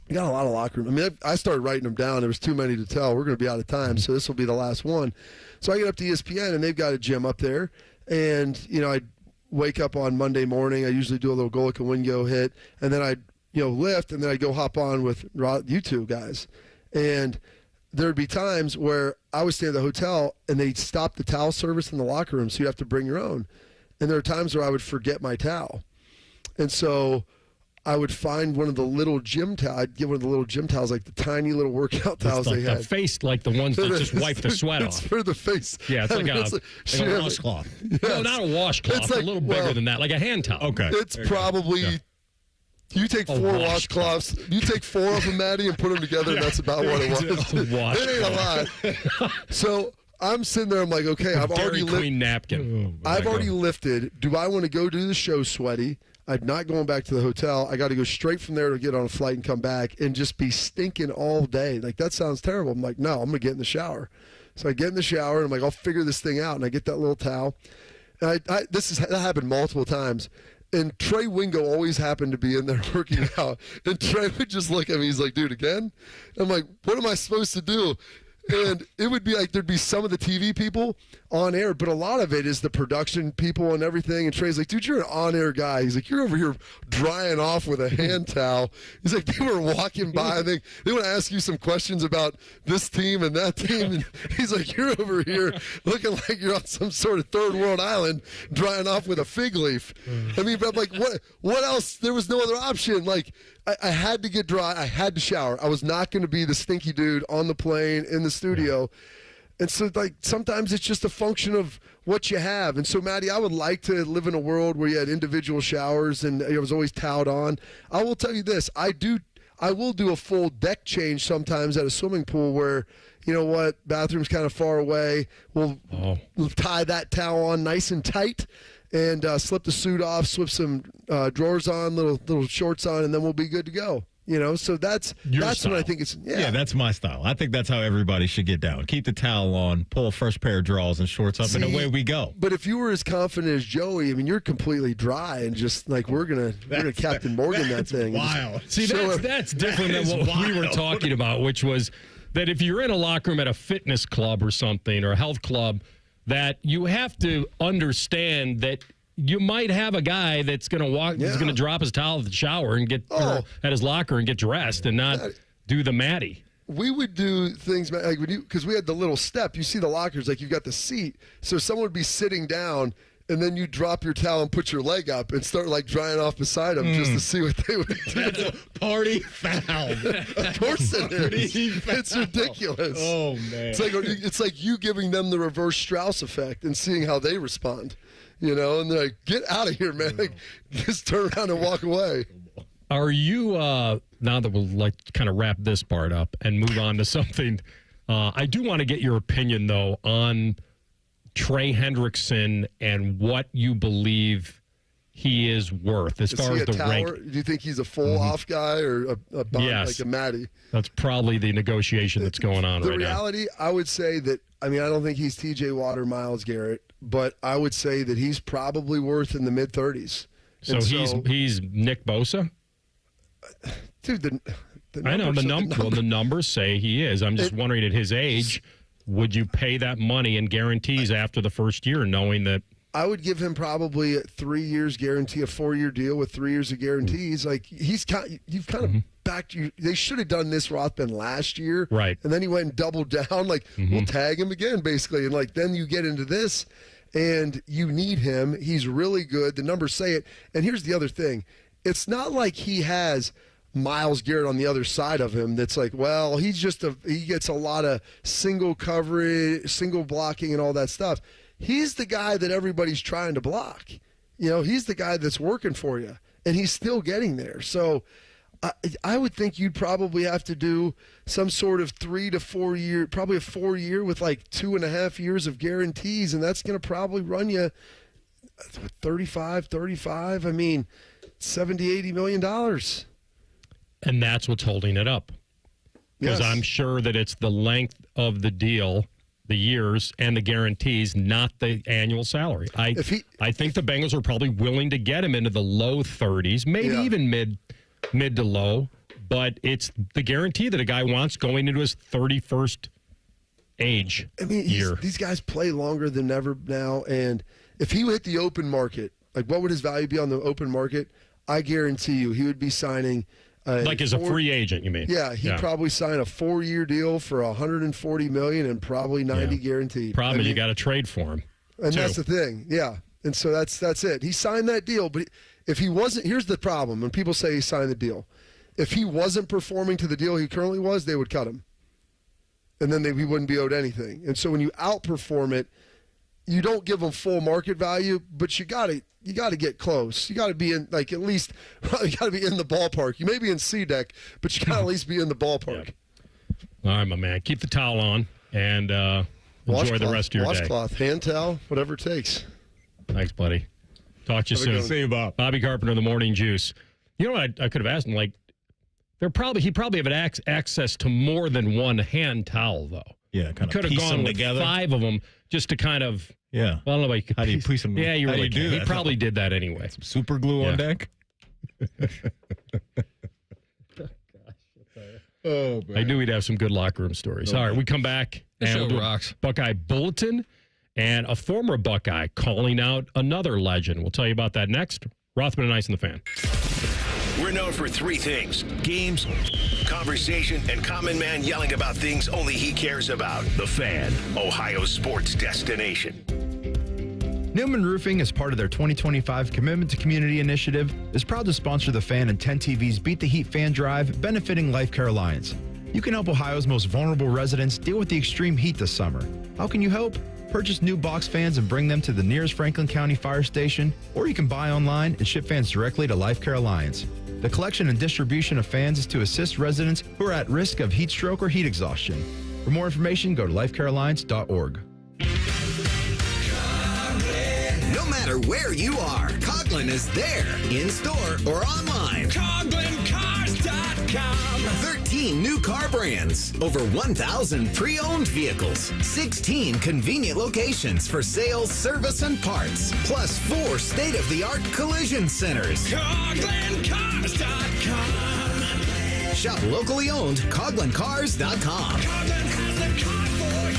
I got a lot of locker room. I mean, I started writing them down. There was too many to tell. We're going to be out of time, so this will be the last one. So I get up to ESPN, and they've got a gym up there. And, I wake up on Monday morning. I usually do a little Golic and Wingo hit. And then I'd, lift, and then I'd go hop on with you two guys. And there'd be times where I would stay at the hotel, and they'd stop the towel service in the locker room, so you have to bring your own. And there are times where I would forget my towel. And so I would find one of the little gym towels. I'd get one of the little gym towels, the tiny little workout towels they had. The face, the ones that just wipe the sweat it's off. for the face. Yeah, it's a washcloth. Yes. No, not a washcloth. It's a little bigger than that, like a hand towel. Okay. It's probably... You take 4 washcloths. You take 4 of them, Maddie, and put them together, and that's about what it was. It ain't a lot. So I'm sitting there. I'm like, okay, I've already clean napkin. I've already lifted. Do I want to go do the show sweaty? I'm not going back to the hotel. I got to go straight from there to get on a flight and come back and just be stinking all day. That sounds terrible. I'm like, no, I'm going to get in the shower. So I get in the shower, and I'm like, I'll figure this thing out. And I get that little towel. And that happened multiple times. And Trey Wingo always happened to be in there working out. And Trey would just look at me. He's like, dude, again? I'm like, what am I supposed to do? And it would be there'd be some of the TV people on air, but a lot of it is the production people and everything. And Trey's like, dude, you're an on-air guy. He's like, you're over here drying off with a hand towel. He's like, they were walking by. I think they want to ask you some questions about this team and that team. And he's like, you're over here looking like you're on some sort of third world island drying off with a fig leaf. I mean, but I'm like, what else? There was no other option. I had to get dry. I had to shower. I was not going to be the stinky dude on the plane in the studio. And so, sometimes it's just a function of what you have. And so, Maddie, I would like to live in a world where you had individual showers and it was always toweled on. I will tell you this. I will do a full deck change sometimes at a swimming pool where, you know what, bathroom's kind of far away. We'll tie that towel on nice and tight. And slip the suit off, slip some drawers on, little shorts on, and then we'll be good to go. So that's what I think it's. Yeah, that's my style. I think that's how everybody should get down. Keep the towel on, pull a fresh pair of drawers and shorts up, and away we go. But if you were as confident as Joey, I mean, you're completely dry and just like we're gonna Captain Morgan that thing. Wild. See, that's different than what we were talking about, which was that if you're in a locker room at a fitness club or something or a health club, that you have to understand that you might have a guy that's going to walk, he's going to drop his towel at the shower and get or at his locker and get dressed and not do the Matty. We would do things like because we had the little step. You see the lockers, like you've got the seat. So someone would be sitting down, and then you drop your towel and put your leg up and start like drying off beside them just to see what they would do. That's a party foul. Of course it is. It's ridiculous. Oh, man. It's like you giving them the reverse Strauss effect and seeing how they respond. And they're like, get out of here, man. Like, just turn around and walk away. Are you, now that we'll like kind of wrap this part up and move on to something, I do want to get your opinion, though, on Trey Hendrickson and what you believe he is worth as far as the rank. Do you think he's a full off guy or a bond, like a Matty? That's probably the negotiation that's going on right now. The reality, I would say that, I don't think he's TJ Watt or Myles Garrett, but I would say that he's probably worth in the mid-30s. So he's Nick Bosa? Dude, the numbers say he is. I'm just wondering at his age, would you pay that money and guarantees after the first year knowing that? I would give him probably 3 years guarantee, a 4-year deal with 3 years of guarantees. Like you've kind of backed you. They should have done this Rothman last year, right? And then he went and doubled down. Like we'll tag him again, basically, and like then you get into this, and you need him. He's really good. The numbers say it. And here's the other thing: it's not like he has Myles Garrett on the other side of him. That's like, well, he gets a lot of single coverage, single blocking, and all that stuff. He's the guy that everybody's trying to block. He's the guy that's working for you, and he's still getting there. So I would think you'd probably have to do some sort of 3 to 4 year, probably a 4-year with like 2.5 years of guarantees, and that's going to probably run you 35. $70, $80 million. And that's what's holding it up. Because Yes. I'm sure that it's the length of the deal, the years, and the guarantees, not the annual salary. I think the Bengals are probably willing to get him into the low 30s, maybe even mid to low, but it's the guarantee that a guy wants going into his 31st age year. These guys play longer than ever now, and if he hit the open market, like what would his value be on the open market? I guarantee you he would be signing as a free agent, you mean? Yeah, he'd probably sign a 4-year deal for $140 million and probably 90 guaranteed. Problem is you got to trade for him. And that's the thing, and so that's it. He signed that deal, but if he wasn't, here's the problem: when people say he signed the deal, if he wasn't performing to the deal he currently was, they would cut him, and then he wouldn't be owed anything. And so when you outperform it, you don't give him full market value, but you got to get close. You got to be in at least you got to be in the ballpark. You may be in C deck, but you got to at least be in the ballpark. All right, my man. Keep the towel on and enjoy the rest of your day. Washcloth, hand towel, whatever it takes. Thanks, buddy. Talk to you soon. See you, Bob. Bobby Carpenter, The Morning Juice. You know what I could have asked him? Like, he probably have access to more than one hand towel, though. Yeah, kind of could have gone with together. 5 of them just to kind of. Yeah. Well, I don't know how do you piece them? Yeah, you really do can. that? He probably did that anyway. Some super glue on deck. Oh, man. I knew he'd have some good locker room stories. All right, we come back. The show we'll do rocks. Buckeye Bulletin and a former Buckeye calling out another legend. We'll tell you about that next. Rothman and Ice in the Fan. We're known for 3 things: games, conversation, and common man yelling about things only he cares about. The Fan, Ohio's sports destination. Newman Roofing, as part of their 2025 Commitment to Community initiative, is proud to sponsor The Fan and 10 TV's Beat the Heat fan drive, benefiting Life Care Alliance. You can help Ohio's most vulnerable residents deal with the extreme heat this summer. How can you help? Purchase new box fans and bring them to the nearest Franklin County Fire Station, or you can buy online and ship fans directly to Life Care Alliance. The collection and distribution of fans is to assist residents who are at risk of heat stroke or heat exhaustion. For more information, go to lifecarealliance.org. No matter where you are, Coughlin is there, in store or online. CoughlinCars.com. CarGlass.com. 13 new car brands, over 1,000 pre-owned vehicles, 16 convenient locations for sales, service, and parts, plus 4 state-of-the-art collision centers. CarGlassCars.com. Shop locally owned CoglinCars.com. Coughlin has the car for you.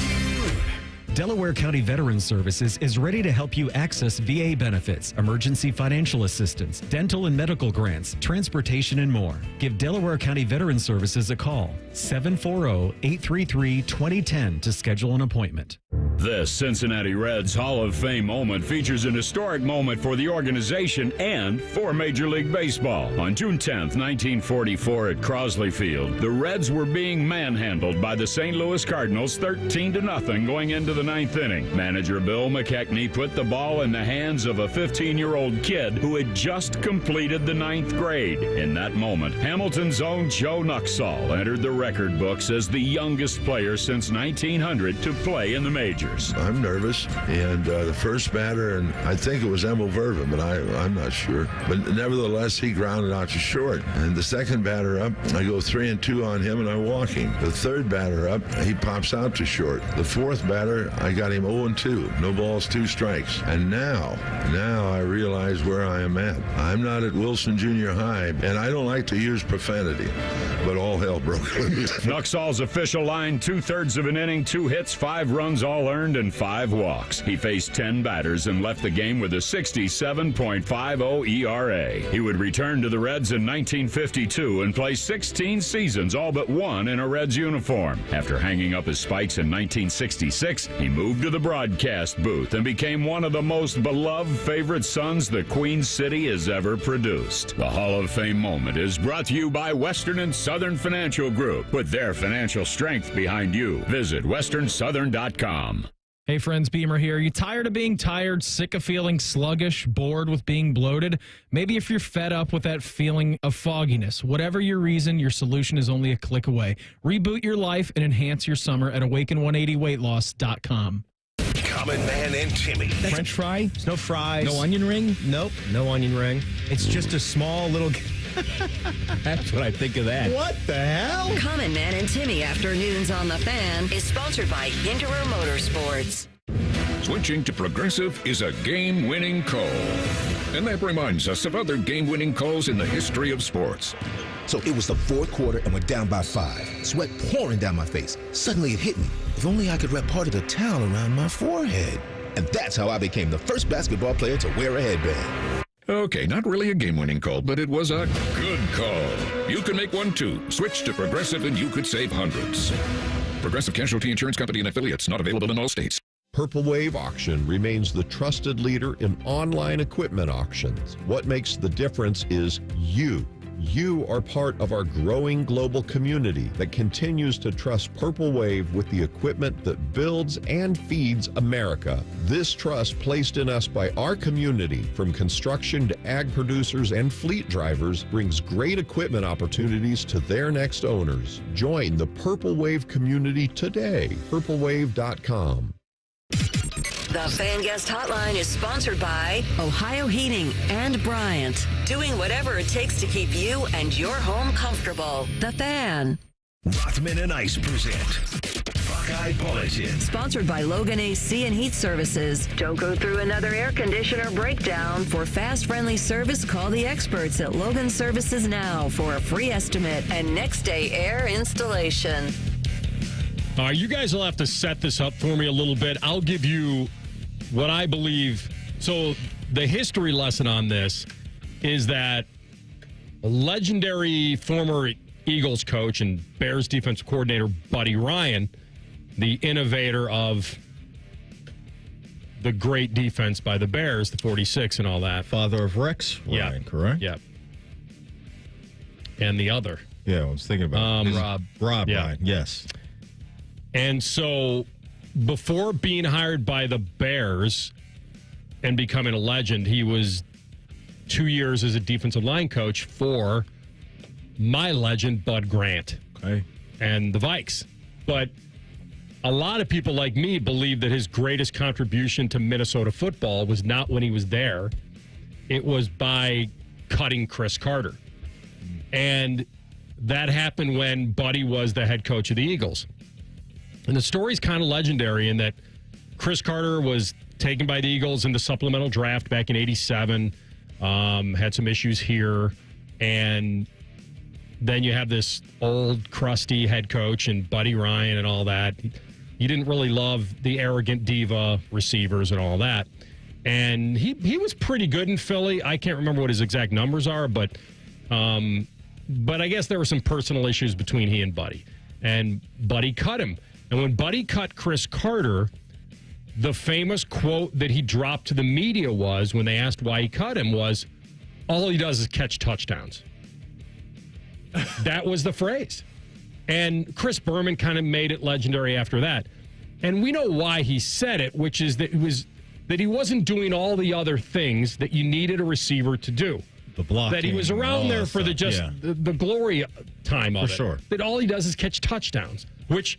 Delaware County Veterans Services is ready to help you access VA benefits, emergency financial assistance, dental and medical grants, transportation, and more. Give Delaware County Veterans Services a call, 740-833-2010 to schedule an appointment. This Cincinnati Reds Hall of Fame moment features an historic moment for the organization and for Major League Baseball. On June 10th, 1944 at Crosley Field, the Reds were being manhandled by the St. Louis Cardinals 13-0 going into the ninth inning. Manager Bill McKechnie put the ball in the hands of a 15-year-old kid who had just completed the ninth grade. In that moment, Hamilton's own Joe Nuxall entered the record books as the youngest player since 1900 to play in the majors. I'm nervous, and the first batter, and I think it was Emil Vervin, but I'm not sure. But nevertheless, he grounded out to short. And the second batter up, I go 3-2 on him, and I walk him. The third batter up, he pops out to short. The fourth batter, I got him 0-2. No balls, 2 strikes. And now I realize where I am at. I'm not at Wilson Junior High, and I don't like to use profanity, but all hell broke loose. Nuxall's official line, 2/3 of an inning, 2 hits, 5 runs all earned, and 5 walks. He faced 10 batters and left the game with a 67.50 ERA. He would return to the Reds in 1952 and play 16 seasons, all but one in a Reds uniform. After hanging up his spikes in 1966, he moved to the broadcast booth and became one of the most beloved favorite sons the Queen City has ever produced. The Hall of Fame moment is brought to you by Western and Southern Financial Group. Put their financial strength behind you. Visit westernsouthern.com. Hey friends, Beamer here. You tired of being tired, sick of feeling sluggish, bored with being bloated? Maybe if you're fed up with that feeling of fogginess, whatever your reason, your solution is only a click away. Reboot your life and enhance your summer at awaken180weightloss.com. Common Man and Timmy. French fry? There's no fries. No onion ring? Nope. No onion ring. It's just a small little... That's what I think of that. What the hell? Common Man and Timmy Afternoons on the Fan is sponsored by Hinderer Motorsports. Switching to Progressive is a game-winning call. And that reminds us of other game-winning calls in the history of sports. So it was the fourth quarter and we're down by 5. Sweat pouring down my face. Suddenly it hit me. If only I could wrap part of the towel around my forehead. And that's how I became the first basketball player to wear a headband. Okay, not really a game-winning call, but it was a good call. You can make one too. Switch to Progressive and you could save hundreds. Progressive Casualty Insurance Company and affiliates, not available in all states. Purple Wave Auction remains the trusted leader in online equipment auctions. What makes the difference is you. You are part of our growing global community that continues to trust Purple Wave with the equipment that builds and feeds America. This trust placed in us by our community, from construction to ag producers and fleet drivers, brings great equipment opportunities to their next owners. Join the Purple Wave community today. PurpleWave.com. The Fan Guest Hotline is sponsored by Ohio Heating and Bryant. Doing whatever it takes to keep you and your home comfortable. The Fan. Rothman and Ice present Buckeye Bulletin. Sponsored by Logan AC and Heat Services. Don't go through another air conditioner breakdown. For fast, friendly service, call the experts at Logan Services now for a free estimate and next day air installation. You guys will have to set this up for me a little bit. I'll give you what I believe. So the history lesson on this is that a legendary former Eagles coach and Bears defensive coordinator Buddy Ryan, the innovator of the great defense by the Bears, the 46 and all that. Father of Rex Ryan, correct? Yep. And the other. Yeah, I was thinking about Rob Ryan, yes. And so before being hired by the Bears and becoming a legend, he was 2 years as a defensive line coach for my legend, Bud Grant. Okay. And the Vikes. But a lot of people like me believe that his greatest contribution to Minnesota football was not when he was there. It was by cutting Chris Carter. And that happened when Buddy was the head coach of the Eagles. And the story's kind of legendary in that Chris Carter was taken by the Eagles in the supplemental draft back in 87, had some issues here, and then you have this old, crusty head coach and Buddy Ryan and all that. You didn't really love the arrogant diva receivers and all that. And he was pretty good in Philly. I can't remember what his exact numbers are, but I guess there were some personal issues between he and Buddy. And Buddy cut him. And when Buddy cut Chris Carter, the famous quote that he dropped to the media was, when they asked why he cut him, was, all he does is catch touchdowns. That was the phrase. And Chris Berman kind of made it legendary after that. And we know why he said it, which is that he wasn't doing all the other things that you needed a receiver to do. The blocking. That he was around there for the glory time of it. For sure. That all he does is catch touchdowns, which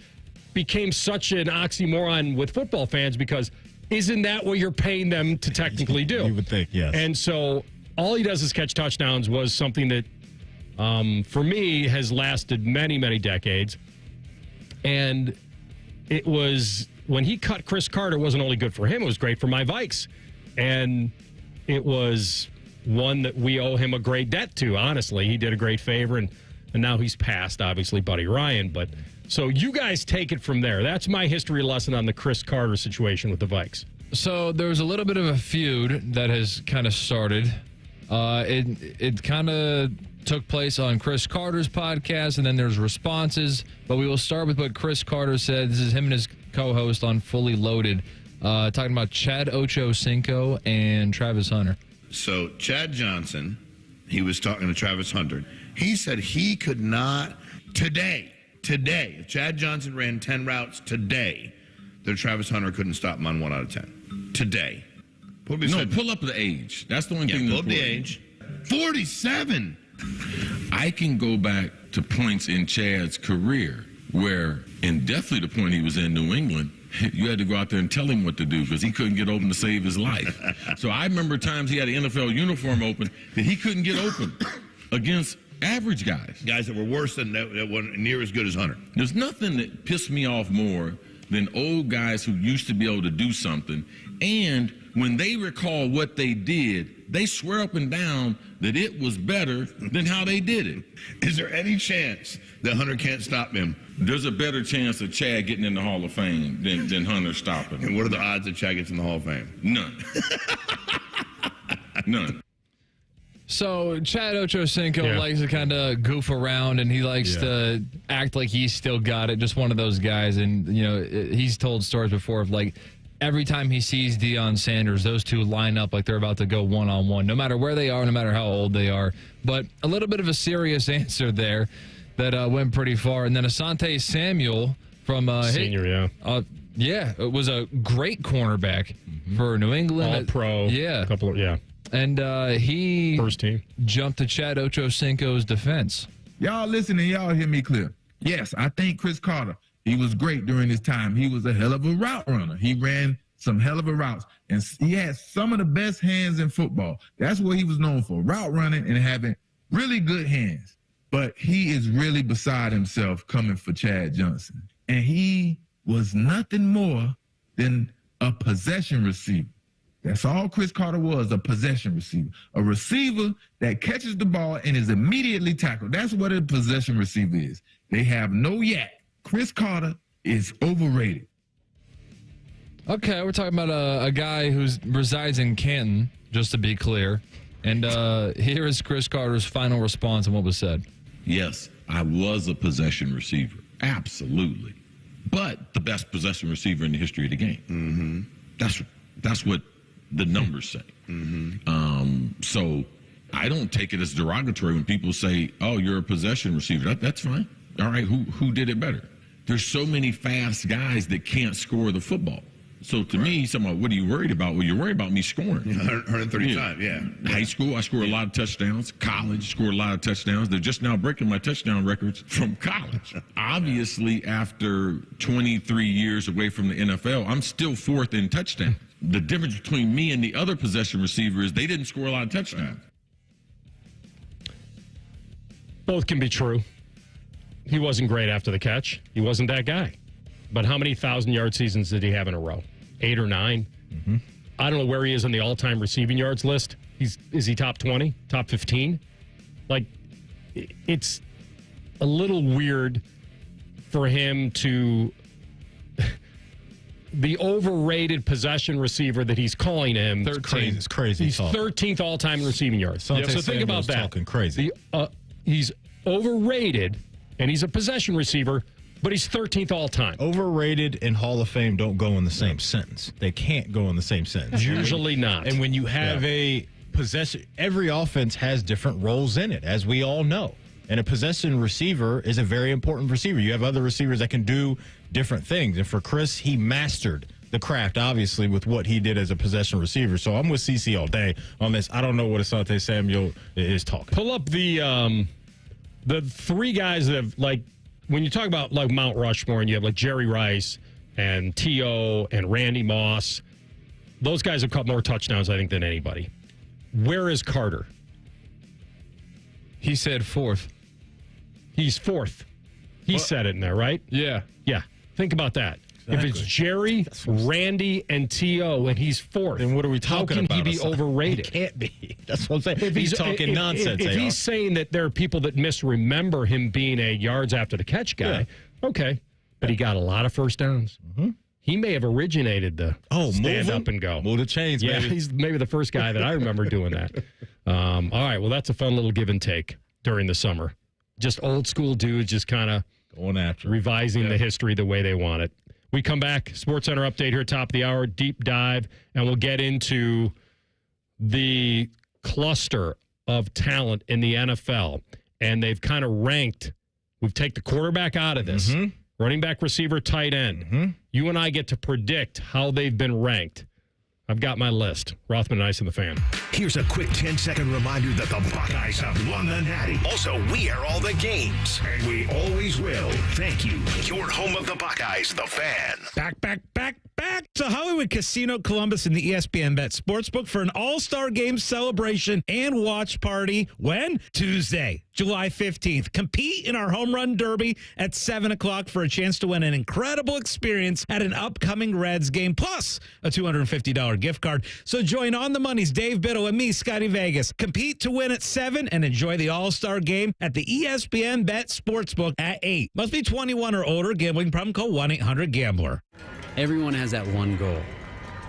became such an oxymoron with football fans because isn't that what you're paying them to technically do? You would think, yes. And so all he does is catch touchdowns was something that, for me, has lasted many, many decades. And it was, when he cut Chris Carter, it wasn't only good for him, it was great for my Vikes. And it was one that we owe him a great debt to, honestly. He did a great favor, and now he's passed, obviously, Buddy Ryan. But so you guys take it from there. That's my history lesson on the Chris Carter situation with the Vikes. So there was a little bit of a feud that has kind of started. It kind of took place on Chris Carter's podcast, and then there's responses. But we will start with what Chris Carter said. This is him and his co-host on Fully Loaded, talking about Chad Ochocinco and Travis Hunter. So Chad Johnson, he was talking to Travis Hunter. He said he could not today, if Chad Johnson ran 10 routes today, that Travis Hunter couldn't stop him on 1 out of 10. Today. Pull up the age. That's the only thing. Pull up the age. 47. I can go back to points in Chad's career where, and definitely the point he was in New England, you had to go out there and tell him what to do because he couldn't get open to save his life. So I remember times he had an NFL uniform open that he couldn't get open against average guys. Guys that were worse than that weren't near as good as Hunter. There's nothing that pissed me off more than old guys who used to be able to do something, and when they recall what they did, they swear up and down that it was better than how they did it. Is there any chance that Hunter can't stop him? There's a better chance of Chad getting in the Hall of Fame than Hunter stopping him. And what are the odds that Chad gets in the Hall of Fame? None. None. So Chad Ochocinco likes to kind of goof around, and he likes to act like he's still got it. Just one of those guys. And, he's told stories before of, like, every time he sees Deion Sanders, those two line up like they're about to go one-on-one, no matter where they are, no matter how old they are. But a little bit of a serious answer there that went pretty far. And then Asante Samuel from senior, it was a great cornerback for New England. All-pro. Yeah. And he first team jumped to Chad Ochocinco's defense. Y'all listen and y'all hear me clear. Yes, I think Chris Carter, he was great during his time. He was a hell of a route runner. He ran some hell of a routes. And he had some of the best hands in football. That's what he was known for, route running and having really good hands. But he is really beside himself coming for Chad Johnson. And he was nothing more than a possession receiver. That's all Chris Carter was, a possession receiver. A receiver that catches the ball and is immediately tackled. That's what a possession receiver is. They have no yak. Chris Carter is overrated. Okay, we're talking about a guy who resides in Canton, just to be clear. And here is Chris Carter's final response on what was said. Yes, I was a possession receiver. Absolutely. But the best possession receiver in the history of the game. Mm-hmm. That's what the numbers say. Mm-hmm. So I don't take it as derogatory when people say, oh, you're a possession receiver. That's fine. All right, who did it better? There's so many fast guys that can't score the football. So to me, someone, what are you worried about? Well, you're worried about me scoring. 135, yeah. High school, I scored a lot of touchdowns. College, scored a lot of touchdowns. They're just now breaking my touchdown records from college. Obviously, after 23 years away from the NFL, I'm still fourth in touchdowns. The difference between me and the other possession receiver is they didn't score a lot of touchdowns. Both can be true. he wasn't great after the catch. He wasn't that guy. But how many 1,000-yard seasons did he have in a row? 8 or 9? Mm-hmm. I don't know where he is on the all-time receiving yards list. Is he top 20? Top 15? Like, it's a little weird for him to the overrated possession receiver that he's calling him. 13. It's crazy. He's 13th all-time receiving yards. So think about that. Talking crazy. He's overrated, and he's a possession receiver, but he's 13th all-time. Overrated and Hall of Fame don't go in the same sentence. They can't go in the same sentence. Usually not. And when you have a possession, every offense has different roles in it, as we all know. And a possession receiver is a very important receiver. You have other receivers that can do different things. And for Chris, he mastered the craft, obviously, with what he did as a possession receiver. So I'm with CC all day on this. I don't know what Asante Samuel is talking. Pull up the 3 guys that have, like, when you talk about, like, Mount Rushmore, and you have, like, Jerry Rice and T.O. and Randy Moss, those guys have caught more touchdowns, I think, than anybody. Where is Carter? He said 4th. He's 4th. He said it in there, right? Yeah. Yeah. Think about that. Exactly. If it's Jerry, Randy, and T.O., and he's 4th, then what are we talking about? How can he be overrated? He can't be. That's what I'm saying. If he's talking nonsense. If he's saying that there are people that misremember him being a yards after the catch guy, okay. But he got a lot of first downs. Mm-hmm. He may have originated the stand up and go. Move the chains, yeah, baby. He's maybe the first guy that I remember doing that. All right, well, that's a fun little give and take during the summer. Just old school dudes just kind of going after revising the history the way they want it. We come back, SportsCenter update here, top of the hour, deep dive, and we'll get into the cluster of talent in the NFL. And they've kind of ranked. We've taken the quarterback out of this. Mm-hmm. Running back, receiver, tight end. Mm-hmm. You and I get to predict how they've been ranked. I've got my list. Rothman Ice and the Fan. Here's a quick 10-second reminder that the Buckeyes have won the Natty. Also, we are all the games, and we always will. Thank you. Your home of the Buckeyes, the Fan. Back to Hollywood Casino Columbus and the ESPN Bet Sportsbook for an all-star game celebration and watch party. When? Tuesday, July 15th. Compete in our home run derby at 7 o'clock for a chance to win an incredible experience at an upcoming Reds game, plus a $250 gift card. So join On the Money's Dave Biddle and me, Scotty Vegas. Compete to win at 7 and enjoy the all-star game at the ESPN Bet Sportsbook at 8. Must be 21 or older. Gambling problem, call 1-800-GAMBLER. Everyone has that one goal,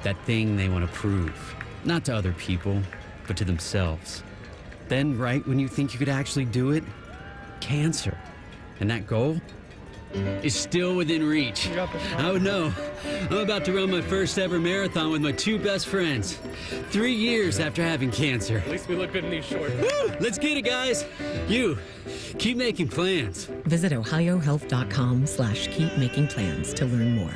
that thing they want to prove, not to other people, but to themselves. Then, right when you think you could actually do it, cancer. And that goal is still within reach. Oh no, I'm about to run my first ever marathon with my 2 best friends. 3 years after having cancer. At least we look good in these shorts. Woo! Let's get it, guys. You, keep making plans. Visit ohiohealth.com/keepmakingplans to learn more.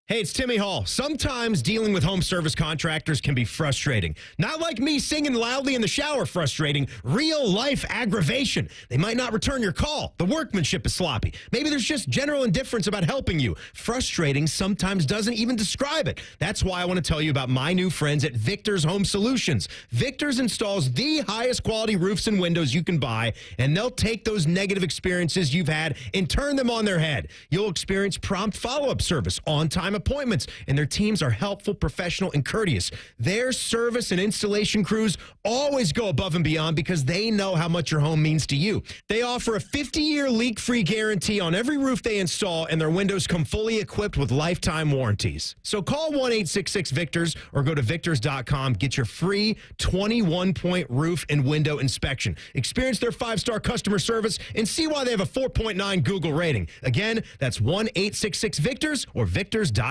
Hey, it's Timmy Hall. Sometimes dealing with home service contractors can be frustrating. Not like me singing loudly in the shower frustrating. Real life aggravation. They might not return your call. The workmanship is sloppy. Maybe there's just general indifference about helping you. Frustrating sometimes doesn't even describe it. That's why I want to tell you about my new friends at Victor's Home Solutions. Victor's installs the highest quality roofs and windows you can buy, and they'll take those negative experiences you've had and turn them on their head. You'll experience prompt follow-up service, on-time appointments, and their teams are helpful, professional, and courteous. Their service and installation crews always go above and beyond because they know how much your home means to you. They offer a 50-year leak-free guarantee on every roof they install, and their windows come fully equipped with lifetime warranties. So call 1-866-VICTORS or go to victors.com. Get your free 21-point roof and window inspection. Experience their 5-star customer service and see why they have a 4.9 Google rating. Again, that's 1-866-VICTORS or victors.com.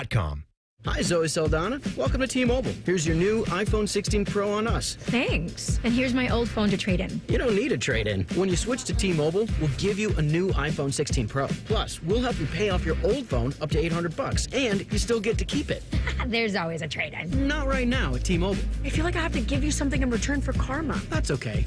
Hi, Zoe Saldana. Welcome to T-Mobile. Here's your new iPhone 16 Pro on us. Thanks. And here's my old phone to trade in. You don't need a trade-in. When you switch to T-Mobile, we'll give you a new iPhone 16 Pro. Plus, we'll help you pay off your old phone up to $800, and you still get to keep it. There's always a trade-in. Not right now at T-Mobile. I feel like I have to give you something in return for karma. That's okay.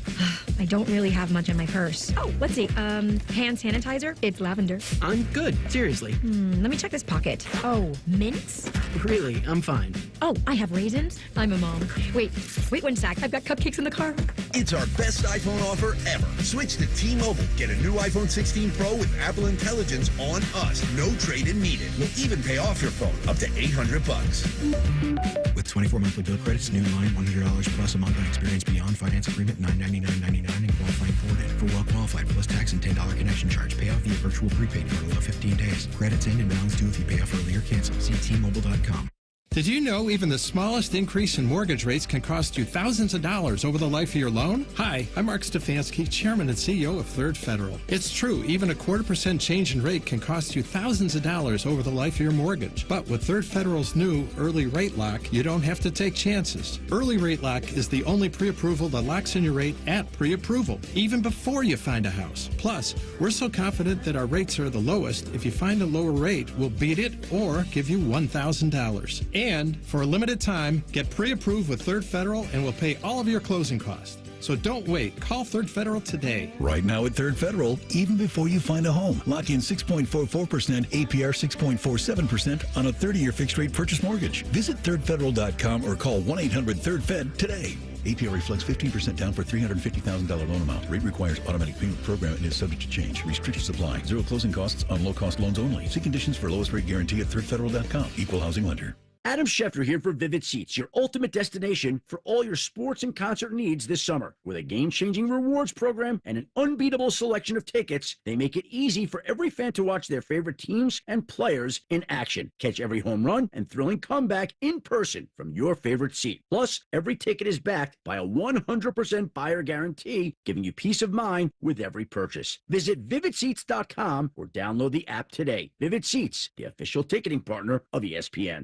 I don't really have much in my purse. Oh, let's see. Hand sanitizer. It's lavender. I'm good. Seriously. Let me check this pocket. Oh, mints? Really, I'm fine. Oh, I have raisins. I'm a mom. Wait 1 sec. I've got cupcakes in the car. It's our best iPhone offer ever. Switch to T-Mobile. Get a new iPhone 16 Pro with Apple Intelligence on us. No trade-in needed. We'll even pay off your phone up to $800. With 24 monthly bill credits, new line, $100 plus a month on experience beyond finance agreement, $999.99 and qualifying forwarded. For well qualified plus tax and $10 connection charge. Pay off via virtual prepaid card. Allow 15 days. Credits in and balance due if you pay off early or cancel. See T-Mobile.com. Did you know even the smallest increase in mortgage rates can cost you thousands of dollars over the life of your loan? Hi, I'm Mark Stefanski, Chairman and CEO of Third Federal. It's true, even a 0.25% change in rate can cost you thousands of dollars over the life of your mortgage. But with Third Federal's new Early Rate Lock, you don't have to take chances. Early Rate Lock is the only pre-approval that locks in your rate at pre-approval, even before you find a house. Plus, we're so confident that our rates are the lowest, if you find a lower rate, we'll beat it or give you $1,000. And for a limited time, get pre-approved with Third Federal and we'll pay all of your closing costs. So don't wait. Call Third Federal today. Right now at Third Federal, even before you find a home, lock in 6.44% APR 6.47% on a 30-year fixed-rate purchase mortgage. Visit thirdfederal.com or call 1-800-3rd-FED today. APR reflects 15% down for $350,000 loan amount. Rate requires automatic payment program and is subject to change. Restrictions apply. Zero closing costs on low-cost loans only. See conditions for lowest rate guarantee at thirdfederal.com. Equal housing lender. Adam Schefter here for Vivid Seats, your ultimate destination for all your sports and concert needs this summer. With a game-changing rewards program and an unbeatable selection of tickets, they make it easy for every fan to watch their favorite teams and players in action. Catch every home run and thrilling comeback in person from your favorite seat. Plus, every ticket is backed by a 100% buyer guarantee, giving you peace of mind with every purchase. Visit VividSeats.com or download the app today. Vivid Seats, the official ticketing partner of ESPN.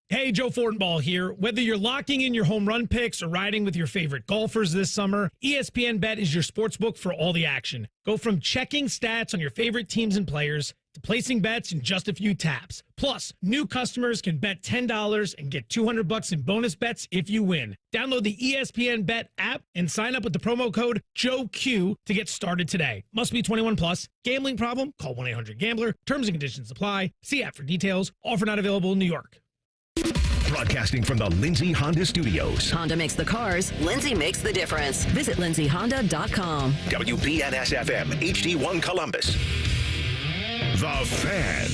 Hey, Joe Fortenbaugh here. Whether you're locking in your home run picks or riding with your favorite golfers this summer, ESPN Bet is your sportsbook for all the action. Go from checking stats on your favorite teams and players to placing bets in just a few taps. Plus, new customers can bet $10 and get $200 in bonus bets if you win. Download the ESPN Bet app and sign up with the promo code JOEQ to get started today. Must be 21 plus. Gambling problem? Call 1-800-GAMBLER. Terms and conditions apply. See app for details. Offer not available in New York. Broadcasting from the Lindsay Honda Studios. Honda makes the cars. Lindsay makes the difference. Visit lindsayhonda.com. WBNS-FM, HD1 Columbus. The Fan.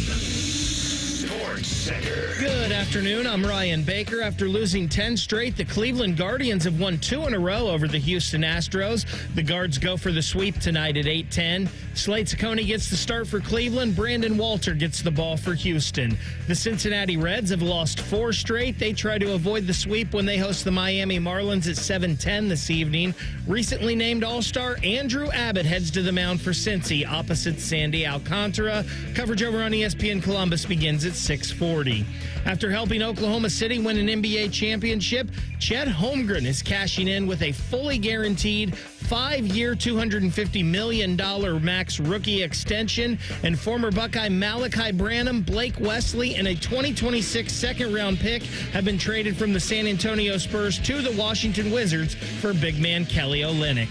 Sports Center. Good afternoon. I'm Ryan Baker. After losing 10 straight, the Cleveland Guardians have won 2 in a row over the Houston Astros. The Guards go for the sweep tonight at 8:10. Slade Ciccone gets the start for Cleveland. Brandon Walter gets the ball for Houston. The Cincinnati Reds have lost 4 straight. They try to avoid the sweep when they host the Miami Marlins at 7:10 this evening. Recently named All-Star Andrew Abbott heads to the mound for Cincy opposite Sandy Alcantara. Coverage over on ESPN Columbus begins at 6:40. After helping Oklahoma City win an NBA championship, Chet Holmgren is cashing in with a fully guaranteed 5-year, $250 million max rookie extension, and former Buckeye Malachi Branham, Blake Wesley, and a 2026 second-round pick have been traded from the San Antonio Spurs to the Washington Wizards for big man Kelly Olynyk.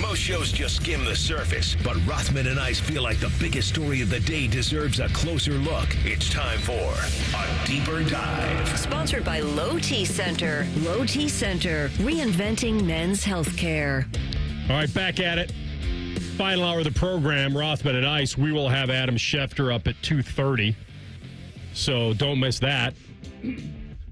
Most shows just skim the surface, but Rothman and Ice feel like the biggest story of the day deserves a closer look. It's time for a deeper dive. Sponsored by Low T Center. Low T Center, reinventing men's healthcare. All right, back at it. Final hour of the program, Rothman and Ice. We will have Adam Schefter up at 2:30, so don't miss that.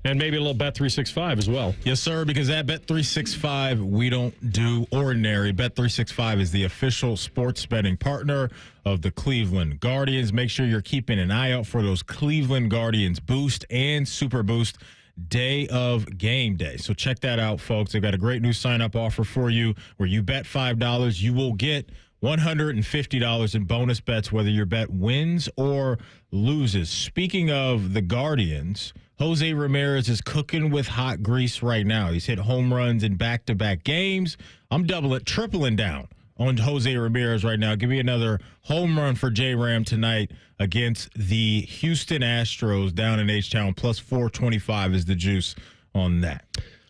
And maybe a little Bet365 as well. Yes, sir, because at Bet365, we don't do ordinary. Bet365 is the official sports betting partner of the Cleveland Guardians. Make sure you're keeping an eye out for those Cleveland Guardians Boost and Super Boost day of game day. So check that out, folks. They've got a great new sign-up offer for you where you bet $5, you will get $150 in bonus bets, whether your bet wins or loses. Speaking of the Guardians, Jose Ramirez is cooking with hot grease right now. He's hit home runs in back-to-back games. I'm tripling down on Jose Ramirez right now. Give me another home run for J-Ram tonight against the Houston Astros down in H-Town. Plus 425 is the juice on that.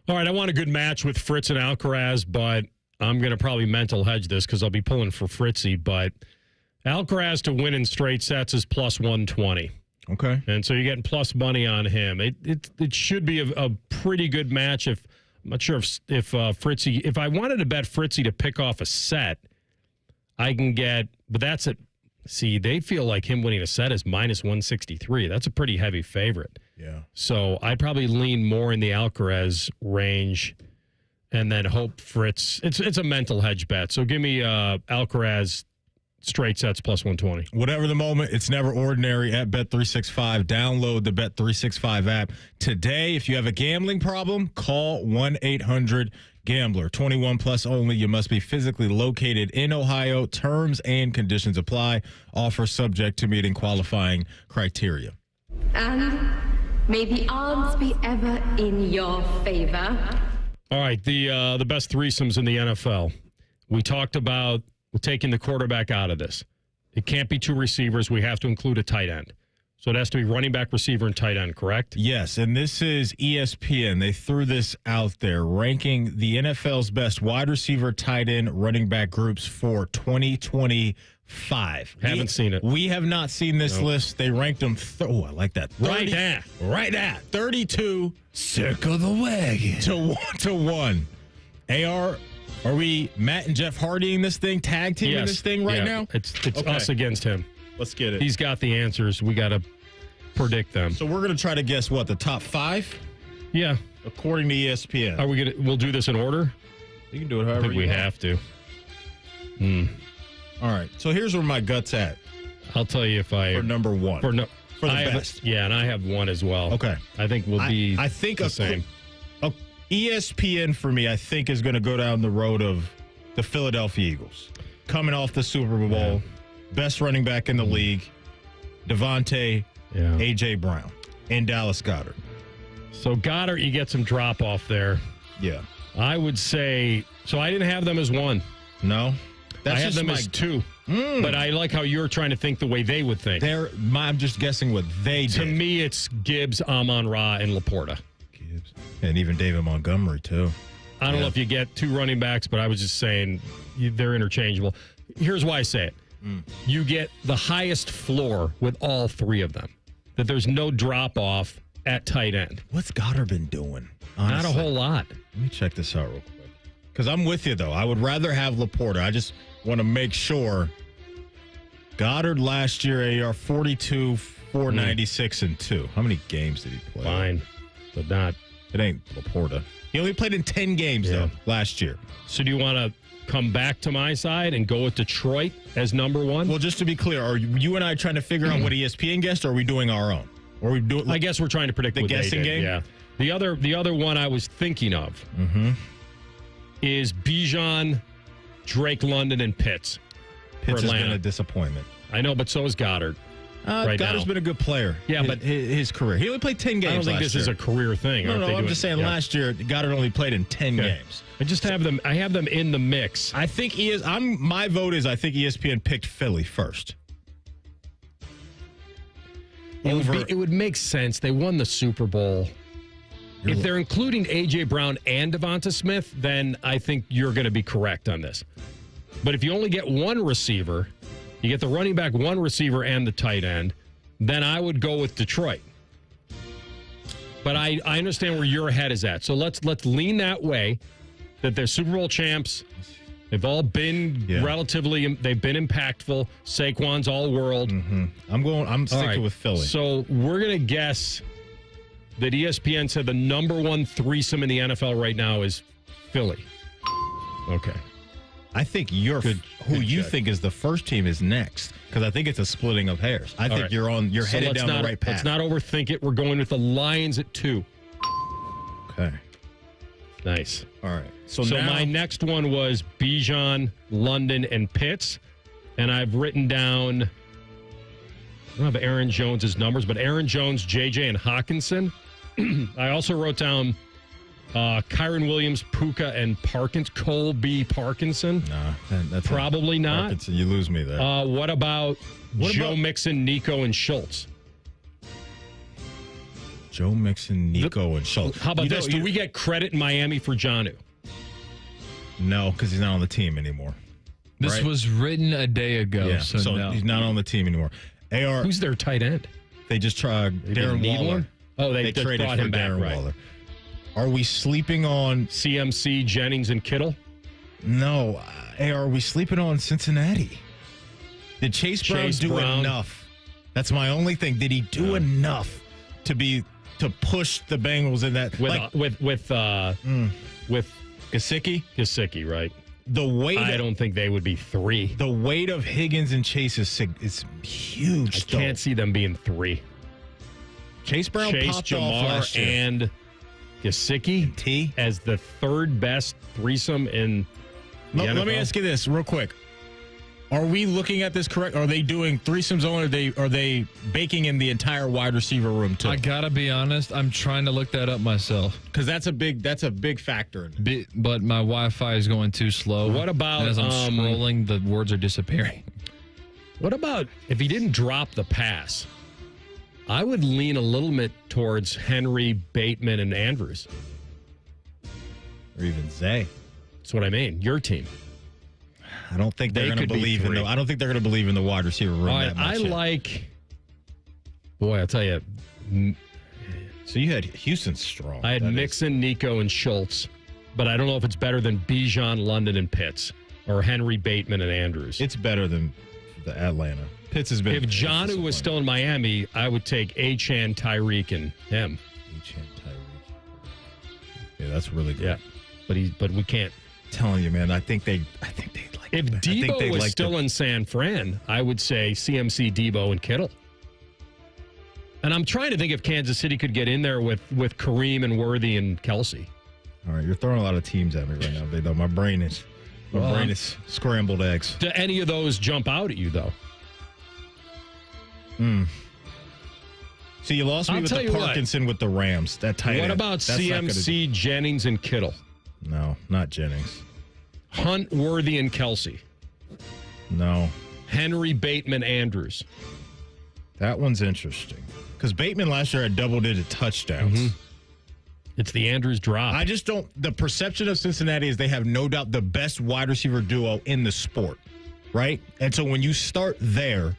All right, I want a good match with Fritz and Alcaraz, but I'm going to probably mental hedge this because I'll be pulling for Fritzy. But Alcaraz to win in straight sets is plus 120. Okay. And so you're getting plus money on him. It should be a pretty good match. I'm not sure if Fritzy, if I wanted to bet Fritzy to pick off a set, I can get, but that's it. See, they feel like him winning a set is minus 163. That's a pretty heavy favorite. Yeah. So I'd probably lean more in the Alcaraz range and then hope Fritz. It's a mental hedge bet. So give me Alcaraz straight sets plus 120. Whatever the moment, it's never ordinary at Bet365. Download the Bet365 app today. If you have a gambling problem, call 1-800-GAMBLER. 21 plus only. You must be physically located in Ohio. Terms and conditions apply. Offer subject to meeting qualifying criteria. And may the odds be ever in your favor. All right, the best threesomes in the NFL. We talked about taking the quarterback out of this. It can't be two receivers. We have to include a tight end. So it has to be running back, receiver, and tight end, correct? Yes, and this is ESPN. They threw this out there, ranking the NFL's best wide receiver, tight end, running back groups for 2025. Haven't seen it. We have not seen this list. They ranked them. I like that. Right at 32. Circle the wagon. To 1. AR. Are we Matt and Jeff Hardying this thing, tag teaming this thing right now? It's us against him. Let's get it. He's got the answers. We got to predict them. So we're going to try to guess what, the top 5? Yeah. According to ESPN. Are we going to? We'll do this in order? You can do it however I think we have to. All right. So here's where my gut's at. I'll tell you if I for number 1. For the best. And I have 1 as well. Okay. I think we'll be I think the same. ESPN for me, I think, is going to go down the road of the Philadelphia Eagles. Coming off the Super Bowl, best running back in the league, Devontae, A.J. Brown, and Dallas Goedert. So Goddard, you get some drop off there. Yeah. I would say, so I didn't have them as 1. No? I had them as 2. But I like how you're trying to think the way they would think. I'm just guessing what they did. To me, it's Gibbs, Amon-Ra, and Laporta. And even David Montgomery, too. I don't know if you get 2 running backs, but I was just saying they're interchangeable. Here's why I say it. You get the highest floor with all 3 of them. That there's no drop-off at tight end. What's Goddard been doing? Honestly? Not a whole lot. Let me check this out real quick. Because I'm with you, though. I would rather have Laporta. I just want to make sure. Goddard last year, AR 42, 496, and 2. How many games did he play? Fine, but not. It ain't Laporta. He only played in 10 games, though, last year. So do you want to come back to my side and go with Detroit as number 1? Well, just to be clear, are you and I trying to figure out what ESPN guessed, or are we doing our own? Or are we doing? I guess we're trying to predict the what guessing they did. game. Yeah. The other one I was thinking of is Bijan, Drake London, and Pitts. Pitts has been a disappointment. I know, but so is Goddard. Goddard's been a good player. Yeah, but his career. He only played 10 games. I don't think this is a career thing. No, I'm just saying last year Goddard only played in 10 games. I just have them. I have them in the mix. I think my vote is I think ESPN picked Philly first. It would make sense. They won the Super Bowl. If they're including A.J. Brown and Devonta Smith, then I think you're going to be correct on this. But if you only get 1 receiver, you get the running back, 1 receiver, and the tight end, then I would go with Detroit. But I understand where your head is at. So let's lean that way, that they're Super Bowl champs. They've all been they've been impactful. Saquon's all-world. I'm sticking with Philly. So we're going to guess that ESPN said the number 1 threesome in the NFL right now is Philly. Okay. I think you think is the first team is next, because I think it's a splitting of hairs. I think you're headed down the right path. Let's not overthink it. We're going with the Lions at 2. Okay. Nice. All right. So now, my next one was Bijan, London, and Pitts. And I've written down, I don't have Aaron Jones' numbers, but Aaron Jones, JJ, and Hawkinson. I also wrote down Kyron Williams, Puka, and Colby Parkinson. Nah, that's probably not. Parkinson, you lose me there. What about Joe Mixon, Nico, and Schultz? Joe Mixon, Nico, and Schultz. How about this? Do we get credit in Miami for Jonnu? No, because he's not on the team anymore. This right? was written a day ago, Yeah, so no. he's not on the team anymore. AR, Who's their tight end? they just tried They didn't Darren need Waller. one? Oh, they traded brought for him back, Darren right. Waller. Are we sleeping on? CMC, Jennings, and Kittle? No. Are we sleeping on Cincinnati? Did Chase Brown do enough? That's my only thing. Did he do enough to push the Bengals in that with Gesicki? Gesicki, right. The weight I don't think they would be 3. The weight of Higgins and Chase is huge. I can't see them being 3. Chase Brown popped off last year. and Gesicki as the third best threesome in the NFL. Let me ask you this real quick. Are we looking at this correct? Are they doing threesomes only? Or are they baking in the entire wide receiver room too? I gotta be honest. I'm trying to look that up myself because that's a big factor. But my Wi-Fi is going too slow. What about and as I'm scrolling, the words are disappearing. What about if he didn't drop the pass? I would lean a little bit towards Henry, Bateman, and Andrews, or even Zay. That's what I mean. Your team. I don't think they're going to believe in I don't think they're going to believe in the wide receiver room that much. I'll tell you. So you had Houston strong. I had Mixon, Nico, and Schultz, but I don't know if it's better than Bijan, London, and Pitts, or Henry, Bateman, and Andrews. It's better than the Atlanta. Pitts has been. If Jonnu was still in Miami, I would take Achane, Tyreek, and him. Achane, Tyreek. Yeah, that's really good. Yeah, but we can't. Telling you, man. I think they like. If Debo was still in San Fran, I would say CMC, Debo, and Kittle. And I'm trying to think if Kansas City could get in there with Kareem and Worthy and Kelsey. All right, you're throwing a lot of teams at me right now, though. My brain is scrambled eggs. Do any of those jump out at you, though? So you lost me with the Parkinson with the Rams. That tight end. What about CMC, Jennings, and Kittle? No, not Jennings. Hunt, Worthy, and Kelsey. No. Henry, Bateman, Andrews. That one's interesting. Because Bateman last year had double-digit touchdowns. Mm-hmm. It's the Andrews drop. I just don't... The perception of Cincinnati is they have no doubt the best wide receiver duo in the sport, right? And so when you start there...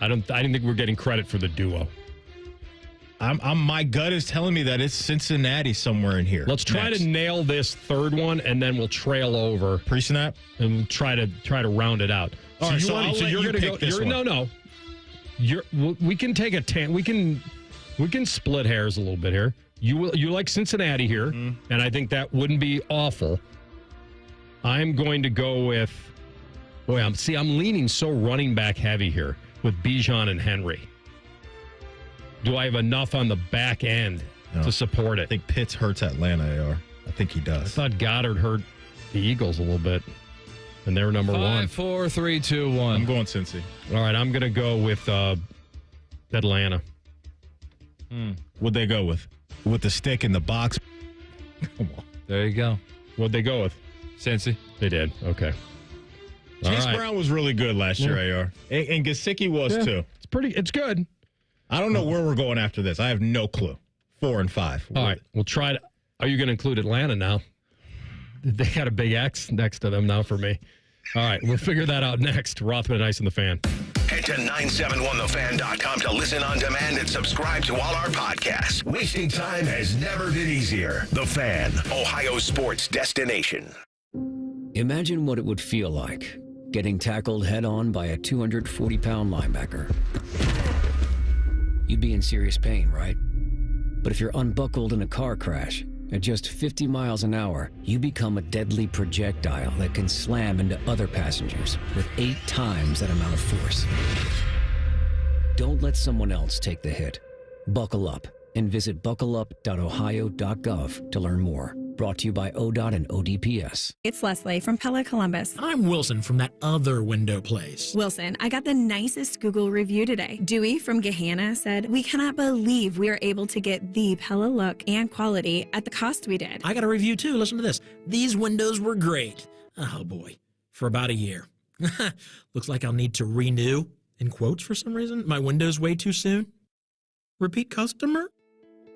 I didn't think we're getting credit for the duo. My gut is telling me that it's Cincinnati somewhere in here. Let's try to nail this third one, and then we'll trail over pre-snap and try to round it out. All right, so you're going to pick this one. No. We can take we can split hairs a little bit here. You like Cincinnati here, and I think that wouldn't be awful. I'm going to go with. Boy, I'm leaning so running back heavy here with Bijan and Henry. Do I have enough on the back end to support it? I think Pitts hurts Atlanta, AR. I think he does. I thought Goddard hurt the Eagles a little bit, and they're number 1. 5, 4, 3, 2, 1. I'm going Cincy. All right, I'm going to go with Atlanta. What'd they go with? With the stick in the box? Come on. There you go. What'd they go with? Cincy. They did. Okay. Chase Brown was really good last year, AR. And Gesicki was too. It's good. I don't know where we're going after this. I have no clue. 4 and 5. All right. We'll try to. Are you going to include Atlanta now? They got a big X next to them now for me. All right. We'll figure that out next. Rothman Ice and the Fan. Head to 971thefan.com to listen on demand and subscribe to all our podcasts. Wasting time has never been easier. The Fan, Ohio sports destination. Imagine what it would feel like getting tackled head-on by a 240-pound linebacker. You'd be in serious pain, right? But if you're unbuckled in a car crash, at just 50 miles an hour, you become a deadly projectile that can slam into other passengers with 8 times that amount of force. Don't let someone else take the hit. Buckle up and visit buckleup.ohio.gov to learn more. Brought to you by ODOT and ODPS. It's Leslie from Pella Columbus. I'm Wilson from that other window place. Wilson, I got the nicest Google review today. Dewey from Gahanna said, "We cannot believe we are able to get the Pella look and quality at the cost we did." I got a review too. Listen to this. "These windows were great." Oh boy. For about a year. Looks like I'll need to renew, in quotes for some reason, my windows way too soon. Repeat customer?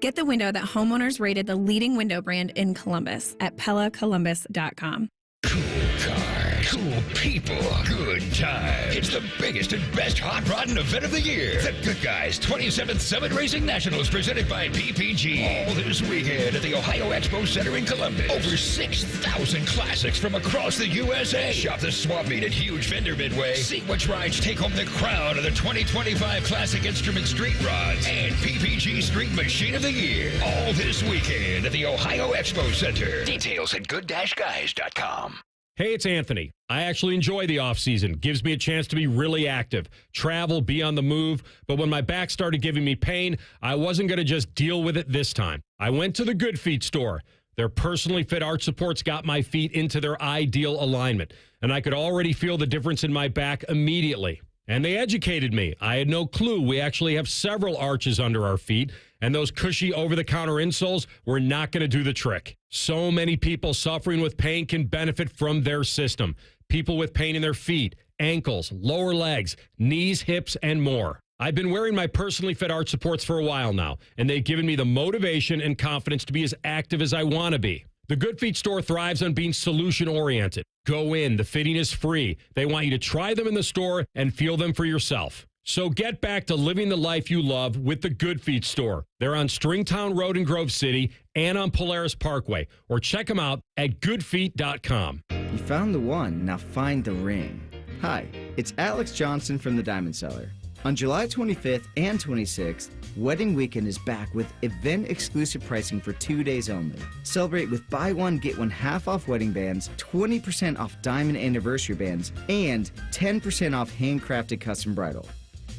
Get the window that homeowners rated the leading window brand in Columbus at PellaColumbus.com. Cool cool people, good time. It's the biggest and best hot rodding event of the year. The Good Guys 27th Summit Racing Nationals presented by PPG. All this weekend at the Ohio Expo Center in Columbus. Over 6,000 classics from across the USA. Shop the swap meet at Huge Vendor Midway. See which rides take home the crown of the 2025 Classic Instrument Street Rods and PPG Street Machine of the Year. All this weekend at the Ohio Expo Center. Details at good-guys.com. Hey, it's Anthony. I actually enjoy the off-season. Gives me a chance to be really active, travel, be on the move. But when my back started giving me pain, I wasn't going to just deal with it this time. I went to the Good Feet store. Their personally fit arch supports got my feet into their ideal alignment, and I could already feel the difference in my back immediately. And they educated me. I had no clue we actually have several arches under our feet, and those cushy over-the-counter insoles were not going to do the trick. So many people suffering with pain can benefit from their system. People with pain in their feet, ankles, lower legs, knees, hips, and more. I've been wearing my personally fit arch supports for a while now, and they've given me the motivation and confidence to be as active as I want to be. The Good Feet store thrives on being solution-oriented. Go in. The fitting is free. They want you to try them in the store and feel them for yourself. So get back to living the life you love with the Good Feet store. They're on Stringtown Road in Grove City and on Polaris Parkway. Or check them out at goodfeet.com. You found the one. Now find the ring. Hi, it's Alex Johnson from the Diamond Cellar. On July 25th and 26th, Wedding Weekend is back with event-exclusive pricing for 2 days only. Celebrate with buy one, get one half off wedding bands, 20% off diamond anniversary bands, and 10% off handcrafted custom bridal.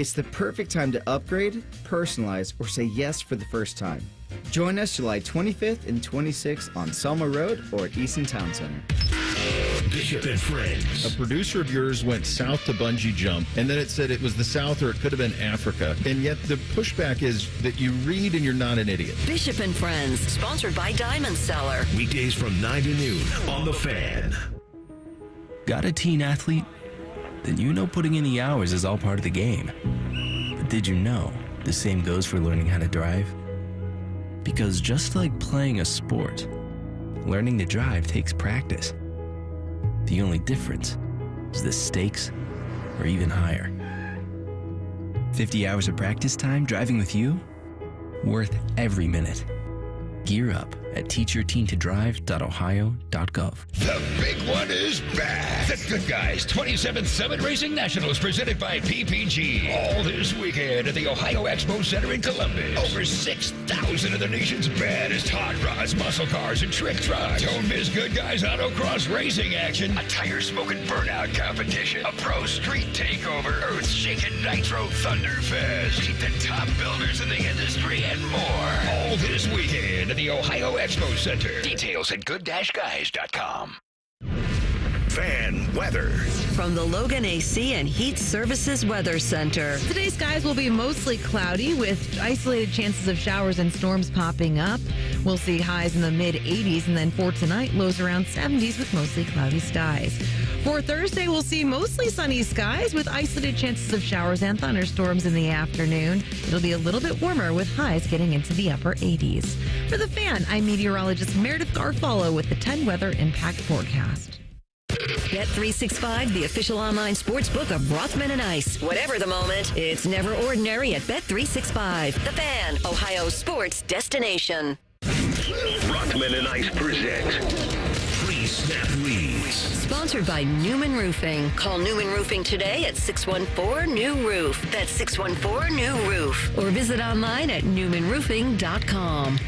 It's the perfect time to upgrade, personalize, or say yes for the first time. Join us July 25th and 26th on Selma Road or at Easton Town Center. Bishop and Friends. A producer of yours went south to bungee jump, and then it said it was the South or it could have been Africa. And yet the pushback is that you read and you're not an idiot. Bishop and Friends, sponsored by Diamond Cellar. Weekdays from 9 to noon on The Fan. Got a teen athlete? Then you know putting in the hours is all part of the game. But did you know the same goes for learning how to drive? Because just like playing a sport, learning to drive takes practice. The only difference is the stakes are even higher. 50 hours of practice time driving with you? Worth every minute. Gear up at teachyourteentodrive.ohio.gov. The big one is back. The Good Guys 27th Summit Racing Nationals presented by PPG. All this weekend at the Ohio Expo Center in Columbus. Over 6,000 of the nation's baddest hot rods, muscle cars, and trick trucks. Don't miss Good Guys autocross racing action, a tire-smoking burnout competition, a pro street takeover, earth-shaking nitro thunderfest. Meet the top builders in the industry and more. All this weekend at the Ohio Expo Center. Details at good-guys.com. Fan weather. From the Logan AC and Heat Services Weather Center. Today's skies will be mostly cloudy with isolated chances of showers and storms popping up. We'll see highs in the mid-80s, and then for tonight, lows around 70s with mostly cloudy skies. For Thursday, we'll see mostly sunny skies with isolated chances of showers and thunderstorms in the afternoon. It'll be a little bit warmer with highs getting into the upper 80s. For The Fan, I'm meteorologist Meredith Garfalo with the 10 Weather Impact Forecast. Bet365, the official online sports book of Rothman Ice. Whatever the moment, it's never ordinary at Bet365. The Fan, Ohio sports destination. Rothman and Ice present Pre-Snap Leads. Sponsored by Newman Roofing. Call Newman Roofing today at 614-NEW-ROOF. That's 614-NEW-ROOF. Or visit online at newmanroofing.com.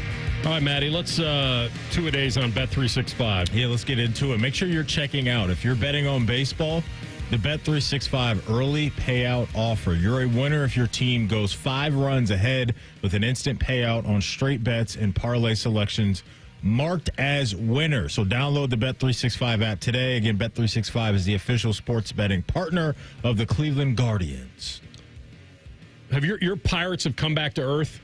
All right, Maddie, let's two-a-days on Bet365. Yeah, let's get into it. Make sure you're checking out. If you're betting on baseball, the Bet365 early payout offer. You're a winner if your team goes 5 runs ahead with an instant payout on straight bets and parlay selections marked as winner. So download the Bet365 app today. Again, Bet365 is the official sports betting partner of the Cleveland Guardians. Have your Pirates have come back to earth?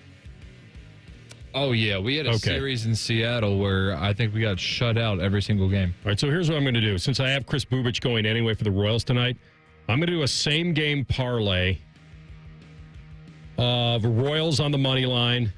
Oh, yeah. We had a series in Seattle where I think we got shut out every single game. All right, so here's what I'm going to do. Since I have Chris Bubich going anyway for the Royals tonight, I'm going to do a same-game parlay of Royals on the money line,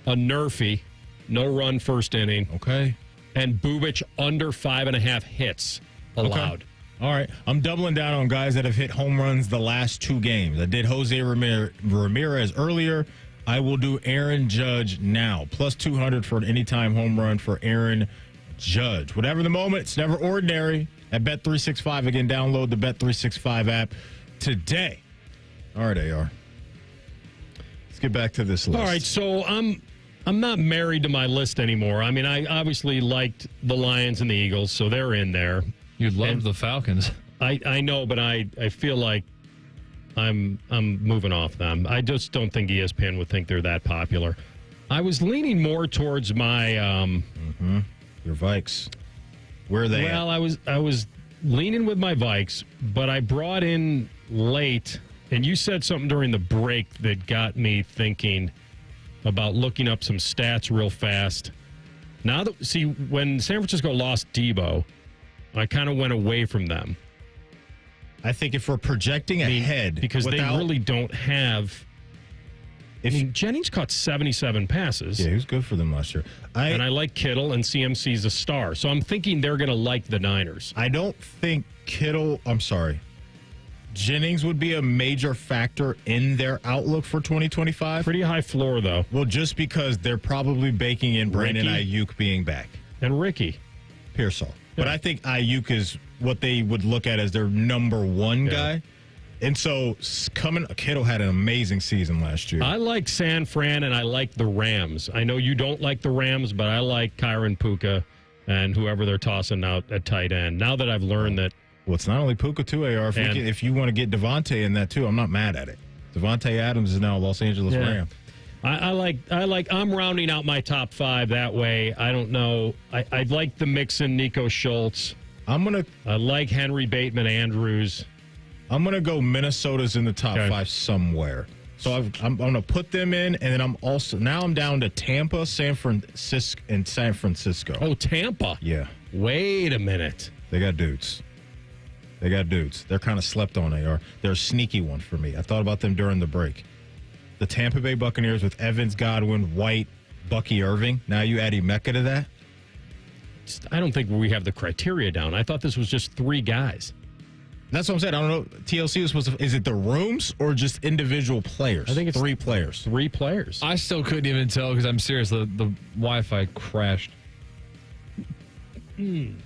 a Nerfy, no run first inning. Okay. And Bubich under 5.5 hits. allowed. Okay. All right. I'm doubling down on guys that have hit home runs the last 2 games. I did Jose Ramirez earlier. I will do Aaron Judge now. Plus 200 for an anytime home run for Aaron Judge. Whatever the moment, it's never ordinary. At Bet365, again, download the Bet365 app today. All right, AR. Let's get back to this list. All right, so I'm not married to my list anymore. I mean, I obviously liked the Lions and the Eagles, so they're in there. You love the Falcons. I know, but I feel like I'm moving off them. I just don't think ESPN would think they're that popular. I was leaning more towards my your Vikes. Where are they? Well, I was leaning with my Vikes, but I brought in late, and you said something during the break that got me thinking about looking up some stats real fast. Now that when San Francisco lost Debo, I kind of went away from them. I think if we're projecting ahead, because they really don't have. Jennings caught 77 passes. Yeah, he was good for them last year. And I like Kittle, and CMC's a star. So I'm thinking they're going to like the Niners. I don't think Jennings would be a major factor in their outlook for 2025. Pretty high floor, though. Well, just because they're probably baking in Brandon Ayuk being back. And Ricky Pearsall. But I think Ayuk is what they would look at as their number one guy. And so Kittle had an amazing season last year. I like San Fran, and I like the Rams. I know you don't like the Rams, but I like Kyron Puka and whoever they're tossing out at tight end. Now that I've learned that. Well, it's not only Puka, too, AR. If you want to get Devontae in that, too, I'm not mad at it. Devontae Adams is now a Los Angeles Ram. I'm rounding out my top 5 that way. I don't know. I like the Mixon, Nico Schultz. I like Henry Bateman Andrews. I'm going to go Minnesota's in the top 5 somewhere. So I'm going to put them in, and then I'm down to Tampa, San Francisco. Oh, Tampa. Yeah. Wait a minute. They got dudes. They're kind of slept on, AR. They're a sneaky one for me. I thought about them during the break. The Tampa Bay Buccaneers with Evans, Godwin, White, Bucky Irving. Now you add Emeka to that? I don't think we have the criteria down. I thought this was just 3 guys. That's what I'm saying. I don't know. TLC was supposed to. Is it the rooms or just individual players? I think it's 3 players. 3 players. I still couldn't even tell because I'm serious. The Wi-Fi crashed. I'm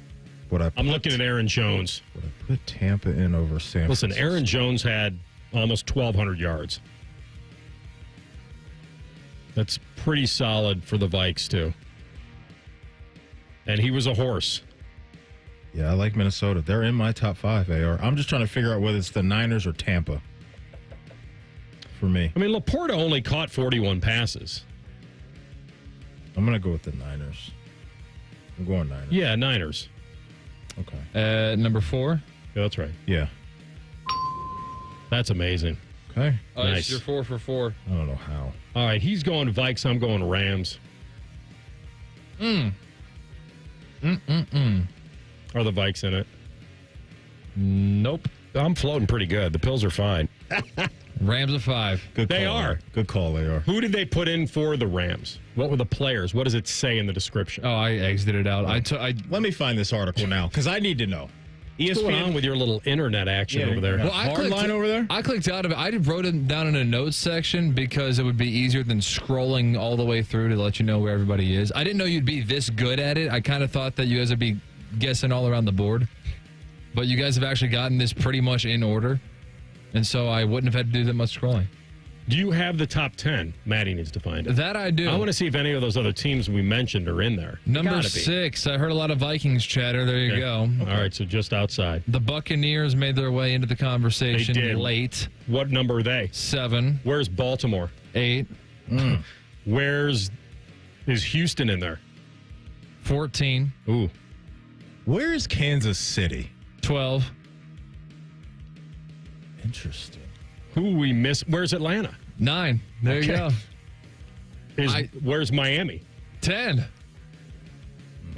looking at Aaron Jones. Would I put Tampa in over San Francisco? Listen, Aaron Jones had almost 1,200 yards. That's pretty solid for the Vikes, too. And he was a horse. Yeah, I like Minnesota. They're in my top 5, AR. I'm just trying to figure out whether it's the Niners or Tampa for me. I mean, Laporta only caught 41 passes. I'm going to go with the Niners. I'm going Niners. Yeah, Niners. Okay. Number 4? Yeah, that's right. Yeah. That's amazing. Okay. Nice. You're 4 for 4. I don't know how. All right, he's going Vikes. I'm going Rams. Are the Vikes in it? Nope. I'm floating pretty good. The pills are fine. Rams of 5. Good call. They are. Good call, they are. Who did they put in for the Rams? What were the players? What does it say in the description? Oh, I exited it out. Let me find this article now because I need to know. What's going on with your little internet action over there? Well, Hardline over there? I clicked out of it. I wrote it down in a notes section because it would be easier than scrolling all the way through to let you know where everybody is. I didn't know you'd be this good at it. I kind of thought that you guys would be guessing all around the board. But you guys have actually gotten this pretty much in order. And so I wouldn't have had to do that much scrolling. Do you have the top 10? Maddie needs to find it. That I do. I want to see if any of those other teams we mentioned are in there. Number 6. I heard a lot of Vikings chatter. There you go. All right, so just outside. The Buccaneers made their way into the conversation They did. late. What number are they? 7. Where's Baltimore? 8. Is Houston in there? 14. Ooh. Where is Kansas City? 12. Interesting. Who we miss? Where's Atlanta? 9. There you go. Where's Miami? 10.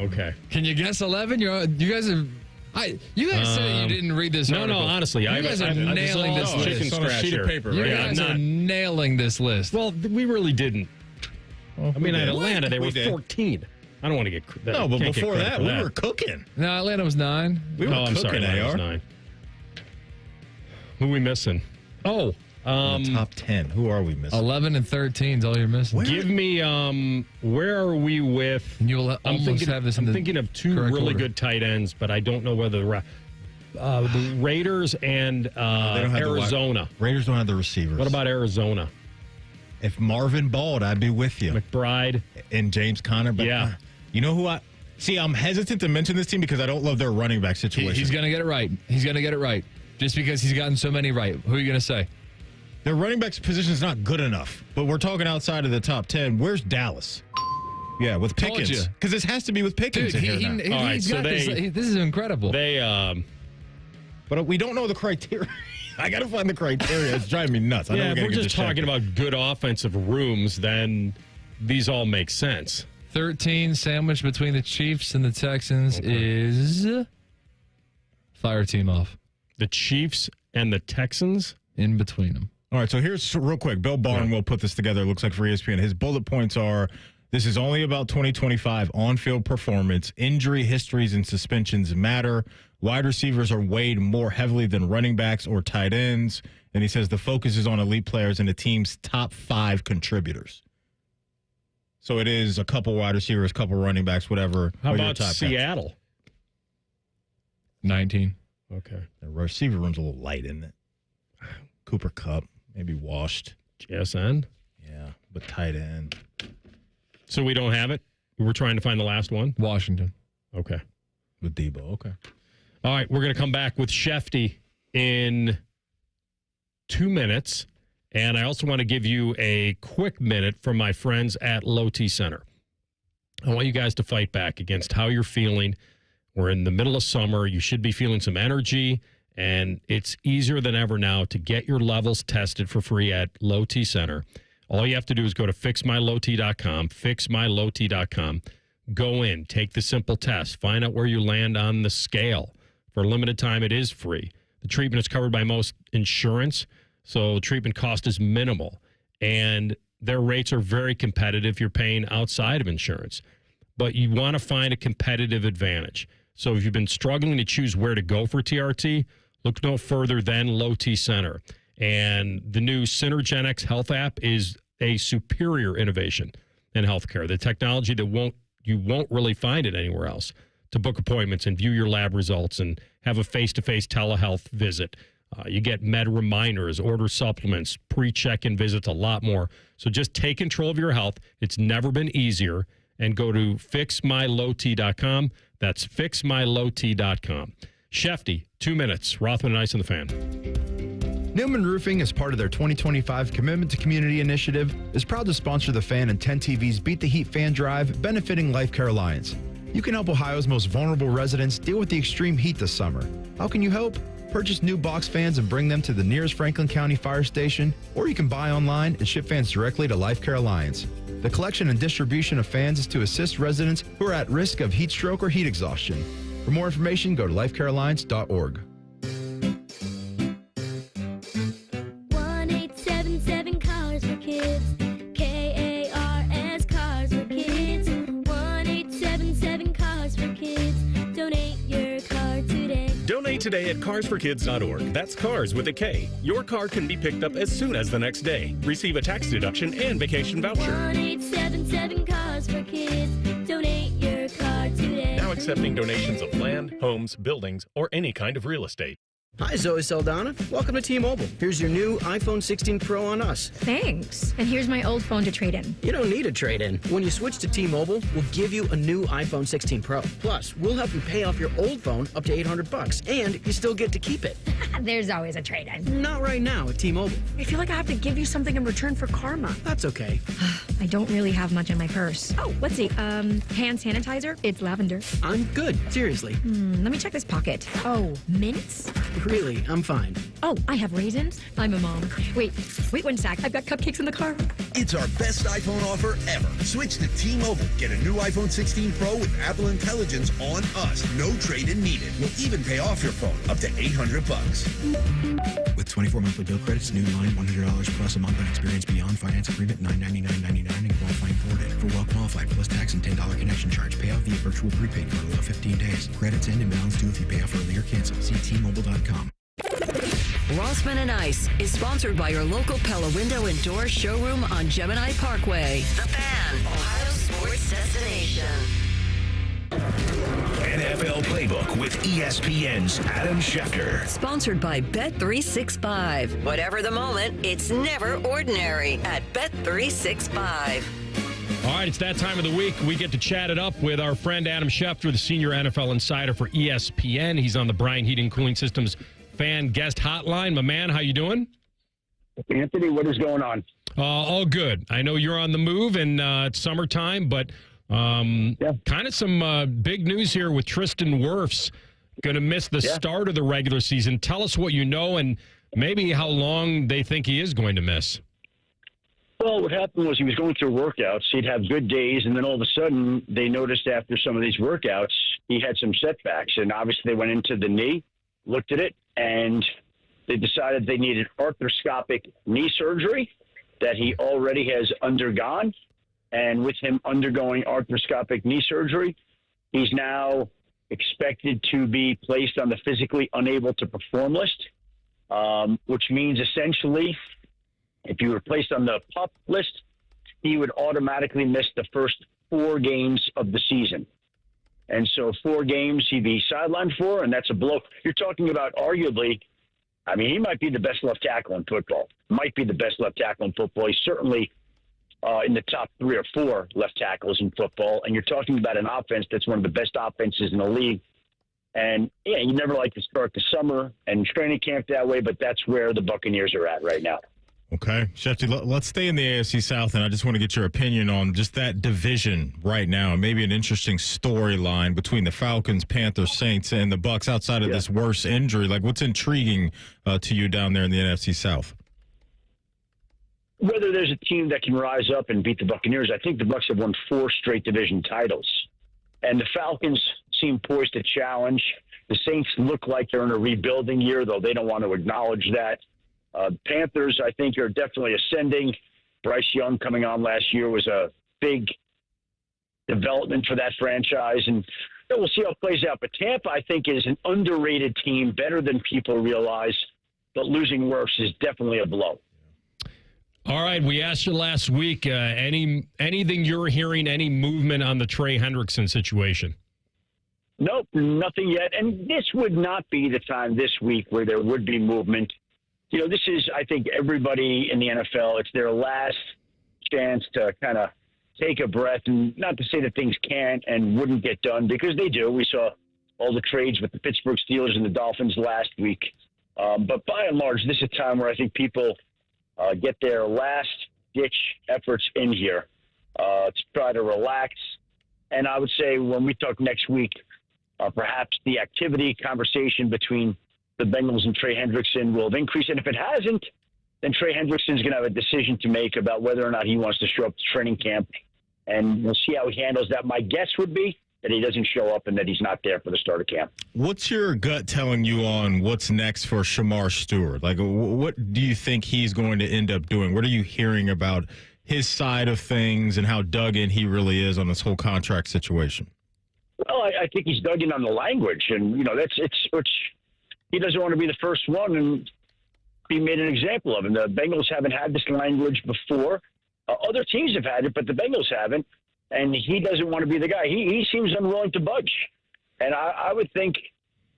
Okay. Can you guess 11? You guys have. You guys said you didn't read this article. No, honestly. You guys are nailing this list. Chicken scratch sheet here. of paper, You right? guys are nailing this list. Well, we really didn't. I mean, at Atlanta, they were We did. 14. I don't want to get No, but before that, we were cooking. No, Atlanta was 9. We were I'm cooking, sorry, Atlanta was AR. 9. Who are we missing? The top 10. Who are we missing? 11 and 13 is all you're missing. Give me, where are we with? And you'll almost have this in I'm the thinking of two correct really order. good tight ends, but I don't know whether the Raiders and They don't have Arizona. Raiders don't have the receivers. What about Arizona? If Marvin balled, I'd be with you. McBride and James Conner. But yeah. You know who I'm hesitant to mention this team because I don't love their running back situation. He's going to get it right. He's going to get it right. Just because he's gotten so many right. Who are you going to say? Their running back position is not good enough, but we're talking outside of the top 10. Where's Dallas? Yeah, with Told Pickens. you. Because this has to be with Pickens. Dude, in here now. All right, he's so got this. This is incredible. But we don't know the criteria. I got to find the criteria. It's driving me nuts. I know Yeah, if gotta we're get just this talking checked. about good offensive rooms, then these all make sense. 13 sandwiched between the Chiefs and the Texans is fire team off. The Chiefs and the Texans? In between them. All right, so here's real quick. Bill Barnwell put this together, it looks like, for ESPN. His bullet points are, this is only about 2025 on-field performance. Injury histories and suspensions matter. Wide receivers are weighed more heavily than running backs or tight ends. And he says the focus is on elite players and the team's top 5 contributors. So it is a couple wide receivers, a couple running backs, whatever. How are your about top Seattle? guys. 19. Okay. The receiver room's a little light, isn't it? Cooper Kupp, maybe washed. JSN? Yeah, but tight end. So we don't have it? We're trying to find the last one? Washington. Okay. With Debo, okay. All right, we're going to come back with Schefty in 2 minutes. And I also want to give you a quick minute from my friends at Low T Center. I want you guys to fight back against how you're feeling. We're in the middle of summer. You should be feeling some energy. And it's easier than ever now to get your levels tested for free at Low T Center. All you have to do is go to fixmylowt.com, fixmylowt.com. Go in, take the simple test, find out where you land on the scale. For a limited time, it is free. The treatment is covered by most insurance, so treatment cost is minimal. And their rates are very competitive. You're paying outside of insurance. But you want to find a competitive advantage. So if you've been struggling to choose where to go for TRT, look no further than Low T Center. And the new Synergenics Health app is a superior innovation in healthcare. The technology that you won't really find it anywhere else to book appointments and view your lab results and have a face-to-face telehealth visit. You get med reminders, order supplements, pre-check-in visits, a lot more. So just take control of your health. It's never been easier. And go to fixmylowt.com. That's fixmylowt.com. Schefty, 2 minutes. Rothman Ice on the Fan. Newman Roofing, as part of their 2025 Commitment to Community initiative, is proud to sponsor the Fan and 10 TV's Beat the Heat Fan Drive, benefiting Life Care Alliance. You can help Ohio's most vulnerable residents deal with the extreme heat this summer. How can you help? Purchase new box fans and bring them to the nearest Franklin County Fire Station, or you can buy online and ship fans directly to Life Care Alliance. The collection and distribution of fans is to assist residents who are at risk of heat stroke or heat exhaustion. For more information, go to lifecarealliance.org. 1-877 Cars for Kids. KARS Cars for Kids. 1-877 Cars for Kids. Donate your car today. Donate today at carsforkids.org. That's cars with a K. Your car can be picked up as soon as the next day. Receive a tax deduction and vacation voucher. 1-877 Cars for Kids. Donate your car today. Now accepting donations of land, homes, buildings, or any kind of real estate. Hi, Zoe Saldana. Welcome to T-Mobile. Here's your new iPhone 16 Pro on us. Thanks. And here's my old phone to trade in. You don't need a trade-in. When you switch to T-Mobile, we'll give you a new iPhone 16 Pro. Plus, we'll help you pay off your old phone up to $800, and you still get to keep it. There's always a trade-in. Not right now at T-Mobile. I feel like I have to give you something in return for karma. That's okay. I don't really have much in my purse. Oh, let's see. Hand sanitizer. It's lavender. I'm good. Seriously. Let me check this pocket. Oh, mints? Really, I'm fine. Oh, I have raisins. I'm a mom. Wait 1 sec. I've got cupcakes in the car. It's our best iPhone offer ever. Switch to T-Mobile. Get a new iPhone 16 Pro with Apple Intelligence on us. No trade-in needed. We'll even pay off your phone up to $800. With 24 monthly bill credits, new line $100 plus a month on experience beyond finance agreement $999.99 and qualifying forwarded. For well qualified plus tax and $10 connection charge. Pay out via virtual prepaid card allow 15 days. Credits end and balance due if you pay off early or cancel. See T-Mobile.com. Rothman Ice is sponsored by your local Pella Window and Door showroom on Gemini Parkway. The Fan, Ohio sports destination. NFL Playbook with ESPN's Adam Schefter. Sponsored by Bet365. Whatever the moment, it's never ordinary at Bet365. All right, it's that time of the week. We get to chat it up with our friend Adam Schefter, the senior NFL insider for ESPN. He's on the Bryan Heating Cooling Systems fan guest hotline. My man, how you doing? Anthony, what is going on? All good. I know you're on the move and it's summertime, but kind of some big news here with Tristan Wirfs going to miss the start of the regular season. Tell us what you know and maybe how long they think he is going to miss. Well, what happened was he was going through workouts. He'd have good days, and then all of a sudden they noticed after some of these workouts he had some setbacks, and obviously they went into the knee, looked at it, and they decided they needed arthroscopic knee surgery that he already has undergone. And with him undergoing arthroscopic knee surgery, he's now expected to be placed on the physically unable to perform list, which means essentially if you were placed on the PUP list, he would automatically miss the first 4 games of the season. And so 4 games he'd be sidelined for, and that's a blow. You're talking about arguably, I mean, he might be the best left tackle in football. Might be the best left tackle in football. He's certainly in the top 3 or 4 left tackles in football. And you're talking about an offense that's one of the best offenses in the league. And, yeah, you never like to start the summer and training camp that way, but that's where the Buccaneers are at right now. Okay. Shefty, let's stay in the AFC South, and I just want to get your opinion on just that division right now, and maybe an interesting storyline between the Falcons, Panthers, Saints, and the Bucs outside of this worst injury. Like, what's intriguing to you down there in the NFC South? Whether there's a team that can rise up and beat the Buccaneers, I think the Bucs have won 4 straight division titles. And the Falcons seem poised to challenge. The Saints look like they're in a rebuilding year, though they don't want to acknowledge that. Panthers, I think, are definitely ascending. Bryce Young coming on last year was a big development for that franchise, and we'll see how it plays out. But Tampa, I think, is an underrated team, better than people realize, but losing Wirfs is definitely a blow. All right, we asked you last week, anything you're hearing, any movement on the Trey Hendrickson situation? Nope, nothing yet. And this would not be the time this week where there would be movement. You know, this is, I think, everybody in the NFL, it's their last chance to kind of take a breath, and not to say that things can't and wouldn't get done, because they do. We saw all the trades with the Pittsburgh Steelers and the Dolphins last week. But by and large, this is a time where I think people get their last-ditch efforts in here to try to relax. And I would say when we talk next week, perhaps the activity conversation between the Bengals and Trey Hendrickson will have increased. And if it hasn't, then Trey Hendrickson's going to have a decision to make about whether or not he wants to show up to training camp. And we'll see how he handles that. My guess would be that he doesn't show up and that he's not there for the start of camp. What's your gut telling you on what's next for Shamar Stewart? Like, what do you think he's going to end up doing? What are you hearing about his side of things and how dug in he really is on this whole contract situation? Well, I think he's dug in on the language. And, you know, which he doesn't want to be the first one and be made an example of. And the Bengals haven't had this language before. Other teams have had it, but the Bengals haven't. And he doesn't want to be the guy. He seems unwilling to budge. And I would think,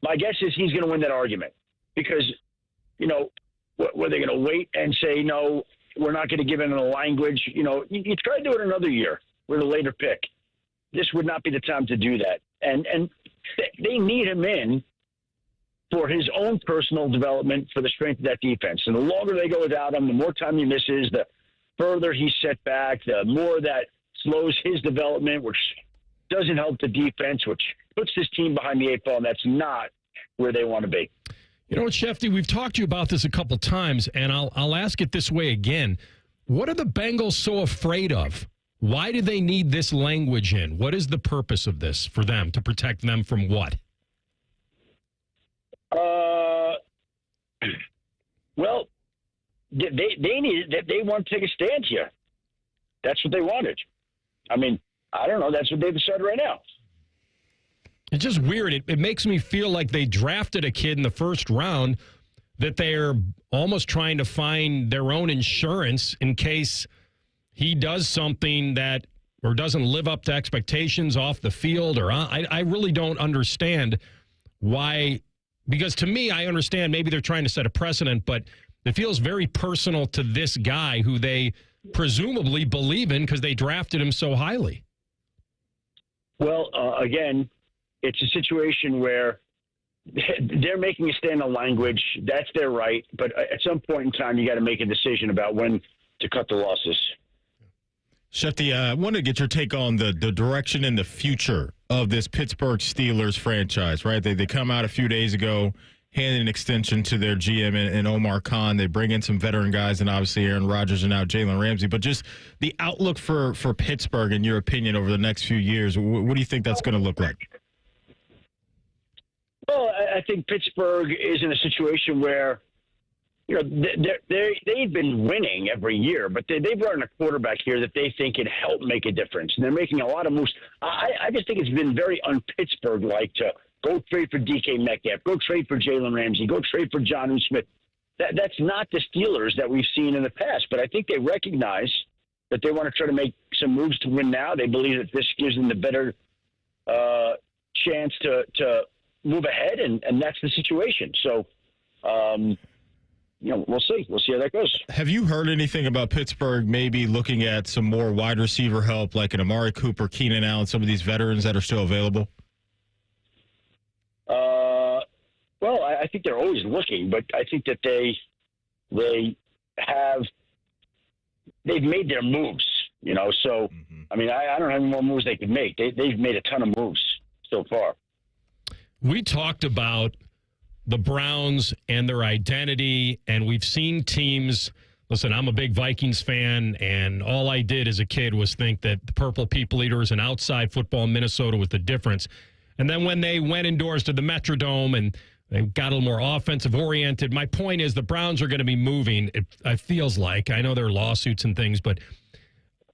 my guess is he's going to win that argument. Because, you know, were they going to wait and say, no, we're not going to give in the language? You know, you try to do it another year with a later pick. This would not be the time to do that. And they need him in for his own personal development, for the strength of that defense. And the longer they go without him, the more time he misses, the further he's set back, the more that slows his development, which doesn't help the defense, which puts this team behind the 8 ball, and that's not where they want to be. You know what, Schefty, we've talked to you about this a couple times, and I'll ask it this way again. What are the Bengals so afraid of? Why do they need this language in? What is the purpose of this for them? To protect them from what? Well, they needed that. They want to take a stand here. That's what they wanted. I mean, I don't know. That's what they've decided right now. It's just weird. It makes me feel like they drafted a kid in the first round that they're almost trying to find their own insurance in case he does something that or doesn't live up to expectations off the field. Or I really don't understand why. Because to me, I understand maybe they're trying to set a precedent, but it feels very personal to this guy who they presumably believe in because they drafted him so highly. Well, again, it's a situation where they're making a stand on language. That's their right. But at some point in time, you got to make a decision about when to cut the losses. Shefty, I want to get your take on the direction and the future of this Pittsburgh Steelers franchise, right? They come out a few days ago, handed an extension to their GM and Omar Khan. They bring in some veteran guys, and obviously Aaron Rodgers and now Jalen Ramsey. But just the outlook for Pittsburgh, in your opinion, over the next few years, what do you think that's going to look like? Well, I think Pittsburgh is in a situation where, you know, they've been winning every year, but they've run a quarterback here that they think can help make a difference. And they're making a lot of moves. I just think it's been very un-Pittsburgh-like to go trade for DK Metcalf, go trade for Jalen Ramsey, go trade for Jonnu Smith. That's not the Steelers that we've seen in the past. But I think they recognize that they want to try to make some moves to win now. They believe that this gives them the better chance to move ahead, and that's the situation. So, you know, we'll see. We'll see how that goes. Have you heard anything about Pittsburgh maybe looking at some more wide receiver help, like an Amari Cooper, Keenan Allen, some of these veterans that are still available? Well, I think they're always looking, but I think that they've made their moves, you know. So, I mean, I don't know how many more moves they could make. They've made a ton of moves so far. We talked about the Browns and their identity, and we've seen teams. Listen, I'm a big Vikings fan, and all I did as a kid was think that the Purple People Eaters and outside football in Minnesota was the difference. And then when they went indoors to the Metrodome and they got a little more offensive-oriented, my point is the Browns are going to be moving, it feels like. I know there are lawsuits and things, but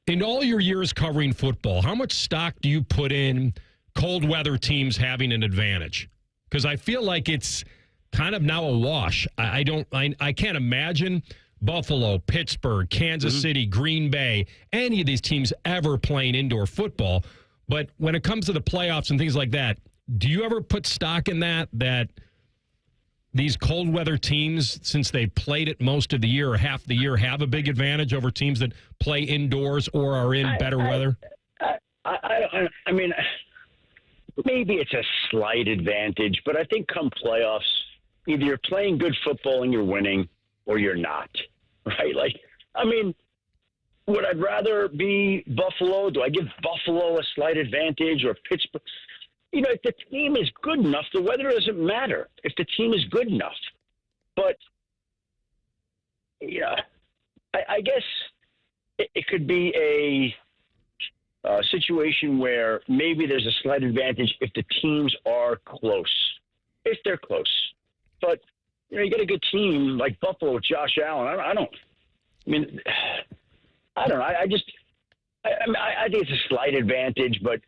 in all your years covering football, how much stock do you put in cold weather teams having an advantage? Because I feel like it's kind of now a wash. I can't imagine Buffalo, Pittsburgh, Kansas City, Green Bay, any of these teams ever playing indoor football. But when it comes to the playoffs and things like that, do you ever put stock in that these cold weather teams, since they played it most of the year or half the year, have a big advantage over teams that play indoors or are in better weather? I mean, maybe it's a slight advantage, but I think come playoffs, either you're playing good football and you're winning or you're not, right? Like, I mean, would I rather be Buffalo? Do I give Buffalo a slight advantage or Pittsburgh? You know, if the team is good enough, the weather doesn't matter. If the team is good enough. But, yeah, I guess it could be a situation where maybe there's a slight advantage if the teams are close, if they're close. But, you know, you get a good team like Buffalo with Josh Allen. I don't know. I think it's a slight advantage, but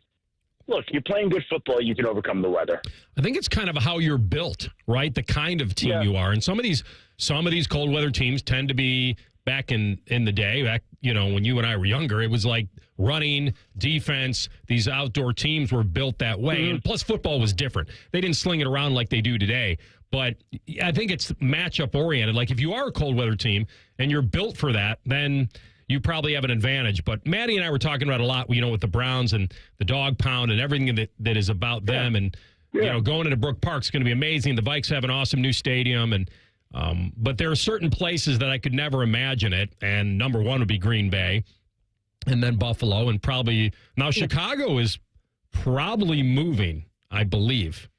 look, you're playing good football, you can overcome the weather. I think it's kind of how you're built, right? The kind of team you are. And some of these cold weather teams tend to be back in the day, you know, when you and I were younger, it was like running, defense, these outdoor teams were built that way. And plus football was different. They didn't sling it around like they do today. But I think it's matchup oriented. Like if you are a cold weather team and you're built for that, then you probably have an advantage. But Maddie and I were talking about a lot, you know, with the Browns and the dog pound and everything that is about them. And, you know, going into Brook Park is going to be amazing. The Vikes have an awesome new stadium. And but there are certain places that I could never imagine it. And number one would be Green Bay and then Buffalo. And probably now Chicago is probably moving, I believe.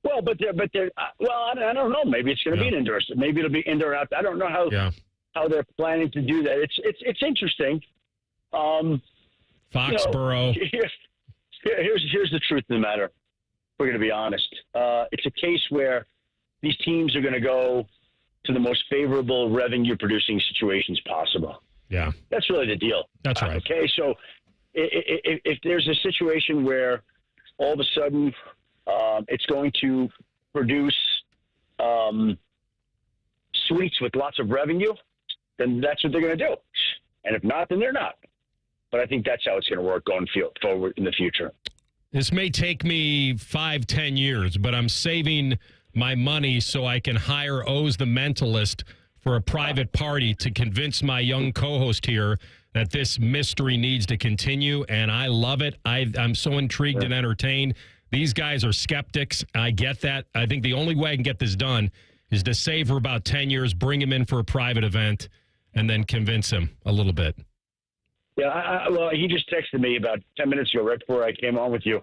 Well, but they're I don't know. Maybe it's going to be an indoor. Maybe it'll be indoor out. I don't know how they're planning to do that. It's interesting. Foxborough. Here's the truth of the matter. We're going to be honest. It's a case where these teams are going to go to the most favorable revenue-producing situations possible. Yeah. That's really the deal. That's right. Okay, so if there's a situation where all of a sudden it's going to produce suites with lots of revenue, then that's what they're going to do. And if not, then they're not. But I think that's how it's going to work going forward in the future. This may take me 5-10 years, but I'm saving my money so I can hire Oz the Mentalist for a private party to convince my young co-host here that this mystery needs to continue, and I love it. I'm so intrigued and entertained. These guys are skeptics. I get that. I think the only way I can get this done is to save for about 10 years, bring him in for a private event, and then convince him a little bit. Yeah, well, he just texted me about 10 minutes ago, right before I came on with you.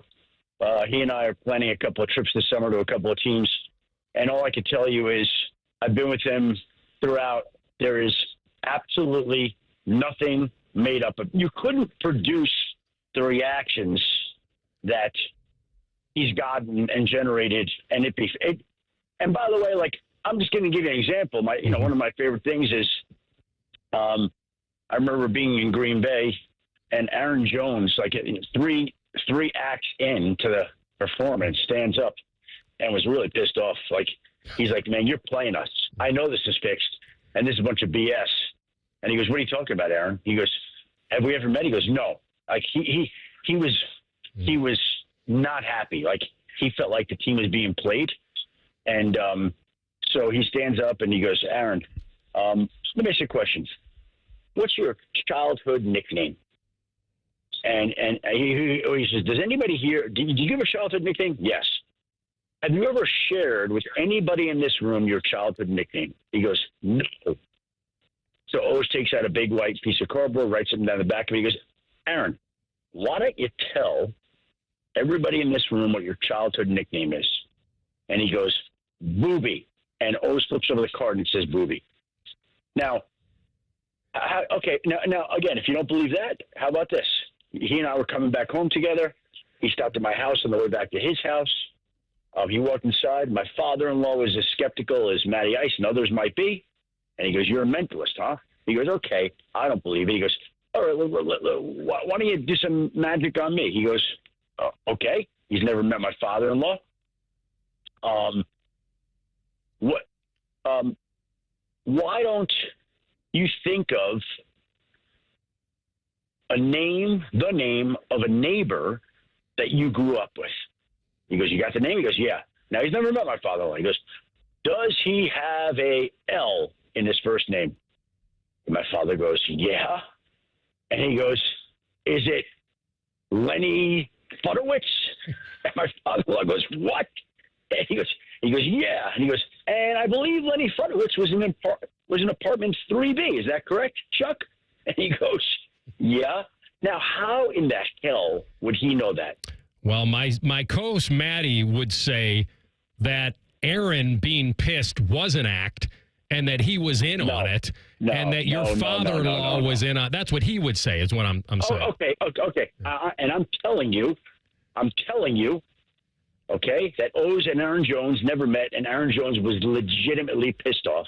He and I are planning a couple of trips this summer to a couple of teams, and all I can tell you is I've been with him throughout. There is absolutely nothing made up. You couldn't produce the reactions that he's gotten and generated, and and by the way, like, I'm just going to give you an example. One of my favorite things is, I remember being in Green Bay, and Aaron Jones, like three acts into the performance, stands up and was really pissed off. Like, he's like, "Man, you're playing us. I know this is fixed, and this is a bunch of BS." And he goes, "What are you talking about, Aaron?" He goes, "Have we ever met?" He goes, "No." Like, he was not happy. Like, he felt like the team was being played, and so he stands up and he goes, "Aaron, let me ask you questions. What's your childhood nickname?" And he says, "Does anybody here? Did you give a childhood nickname?" "Yes." "Have you ever shared with anybody in this room your childhood nickname?" He goes, "No." So Oz takes out a big white piece of cardboard, writes something down the back of it. He goes, "Aaron, why don't you tell everybody in this room what your childhood nickname is?" And he goes, "Booby." And Oz flips over the card and it says Booby. Now, now again, if you don't believe that, how about this? He and I were coming back home together. He stopped at my house on the way back to his house. He walked inside. My father-in-law was as skeptical as Matty Ice and others might be. And he goes, "You're a mentalist, huh?" He goes, "Okay, I don't believe it." He goes, "All right, why don't you do some magic on me?" He goes, "Okay." He's never met my father-in-law. Why don't you think of the name of a neighbor that you grew up with? He goes, "You got the name?" He goes, "Yeah." Now, he's never met my father-in-law. He goes, "Does he have a L in his first name?" And my father goes, "Yeah." And he goes, "Is it Lenny Futterwitz?" And my father-in-law goes, "What?" And he goes, "Yeah." And he goes, "And I believe Lenny Futterwitz was in apartment 3B. Is that correct, Chuck?" And he goes, "Yeah." Now, how in the hell would he know that? Well, my co-host Maddie would say that Aaron being pissed was an act and that he was in on it, and that your father-in-law was in on. That's what he would say. Is what I'm saying. Okay. And I'm telling you, okay, that Oz and Aaron Jones never met, and Aaron Jones was legitimately pissed off.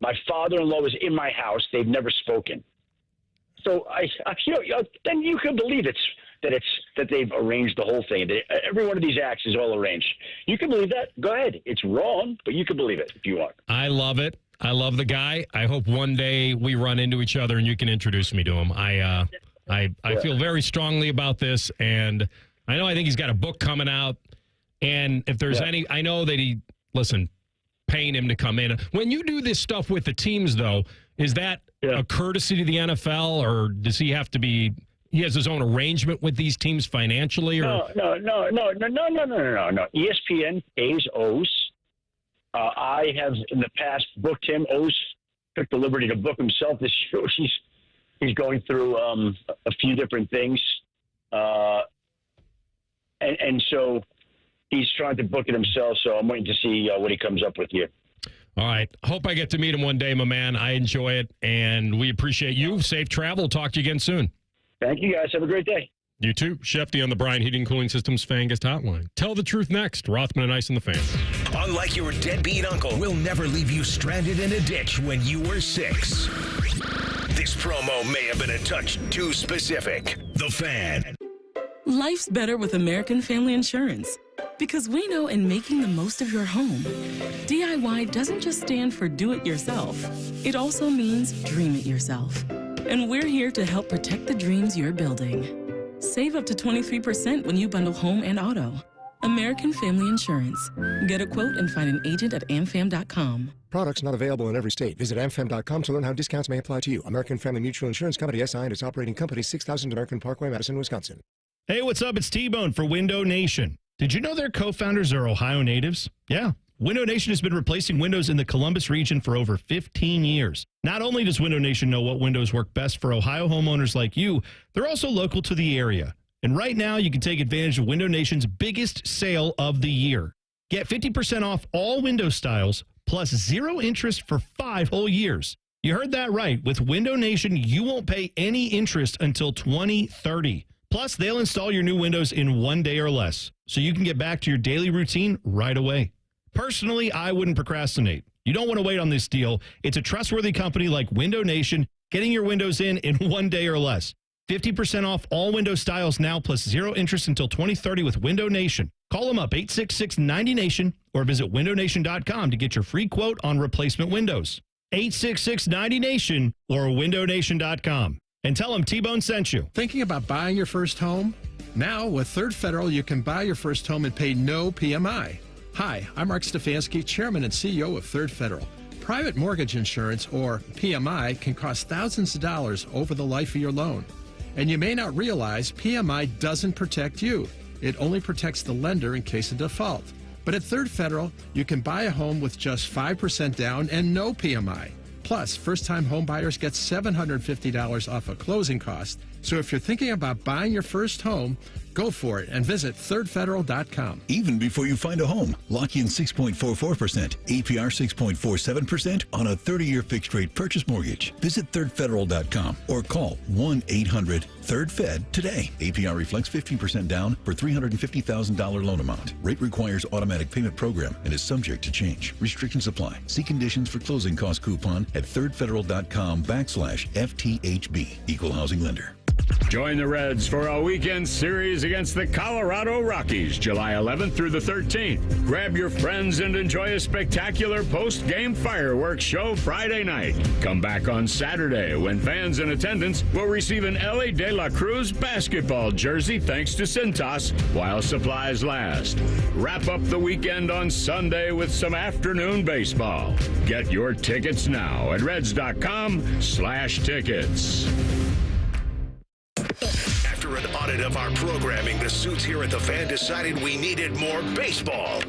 My father-in-law was in my house. They've never spoken. So then you can believe that they've arranged the whole thing. Every one of these acts is all arranged. You can believe that. Go ahead. It's wrong, but you can believe it if you want. I love it. I love the guy. I hope one day we run into each other and you can introduce me to him. I feel very strongly about this, and I think he's got a book coming out. And if there's I know that paying him to come in. When you do this stuff with the teams, though, is that a courtesy to the NFL, or does he have to be? He has his own arrangement with these teams financially, or no. ESPN pays Oz. I have in the past booked him. Oz took the liberty to book himself this year. He's going through a few different things, and so he's trying to book it himself, so I'm waiting to see what he comes up with here. All right. Hope I get to meet him one day, my man. I enjoy it, and we appreciate you. Safe travel. Talk to you again soon. Thank you, guys. Have a great day. You too. Schefter on the Bryan Heating and Cooling Systems Fan Guest Hotline. Tell the truth next. Rothman Ice and the Fan. Unlike your deadbeat uncle, we'll never leave you stranded in a ditch when you were 6. This promo may have been a touch too specific. The Fan. Life's better with American Family Insurance. Because we know in making the most of your home, DIY doesn't just stand for do it yourself. It also means dream it yourself. And we're here to help protect the dreams you're building. Save up to 23% when you bundle home and auto. American Family Insurance. Get a quote and find an agent at amfam.com. Products not available in every state. Visit amfam.com to learn how discounts may apply to you. American Family Mutual Insurance Company, SI, and its operating company, 6000 American Parkway, Madison, Wisconsin. Hey, what's up? It's T-Bone for Window Nation. Did you know their co-founders are Ohio natives? Yeah. Window Nation has been replacing windows in the Columbus region for over 15 years. Not only does Window Nation know what windows work best for Ohio homeowners like you, they're also local to the area. And right now, you can take advantage of Window Nation's biggest sale of the year. Get 50% off all window styles, plus 0 interest for 5 whole years. You heard that right. With Window Nation, you won't pay any interest until 2030. Plus, they'll install your new windows in 1 day or less, so you can get back to your daily routine right away. Personally, I wouldn't procrastinate. You don't want to wait on this deal. It's a trustworthy company like Window Nation, getting your windows in 1 day or less. 50% off all window styles now, plus 0 interest until 2030 with Window Nation. Call them up, 866-90NATION, or visit windownation.com to get your free quote on replacement windows. 866-90NATION or windownation.com. And tell them T-Bone sent you. Thinking about buying your first home? Now, with Third Federal, you can buy your first home and pay no PMI. Hi, I'm Mark Stefanski, Chairman and CEO of Third Federal. Private mortgage insurance, or PMI, can cost thousands of dollars over the life of your loan. And you may not realize PMI doesn't protect you. It only protects the lender in case of default. But at Third Federal, you can buy a home with just 5% down and no PMI. Plus, first-time home buyers get $750 off a closing cost. So if you're thinking about buying your first home, go for it and visit thirdfederal.com. Even before you find a home, lock in 6.44%, APR 6.47% on a 30-year fixed-rate purchase mortgage. Visit thirdfederal.com or call 1-800-THIRD-FED today. APR reflects 15% down for $350,000 loan amount. Rate requires automatic payment program and is subject to change. Restrictions apply. See conditions for closing cost coupon at thirdfederal.com/FTHB. Equal housing lender. Join the Reds for a weekend series against the Colorado Rockies, July 11th through the 13th. Grab your friends and enjoy a spectacular post-game fireworks show Friday night. Come back on Saturday when fans in attendance will receive an Ellie De La Cruz basketball jersey thanks to Cintas while supplies last. Wrap up the weekend on Sunday with some afternoon baseball. Get your tickets now at reds.com/tickets. After an audit of our programming, the suits here at the Fan decided we needed more baseball.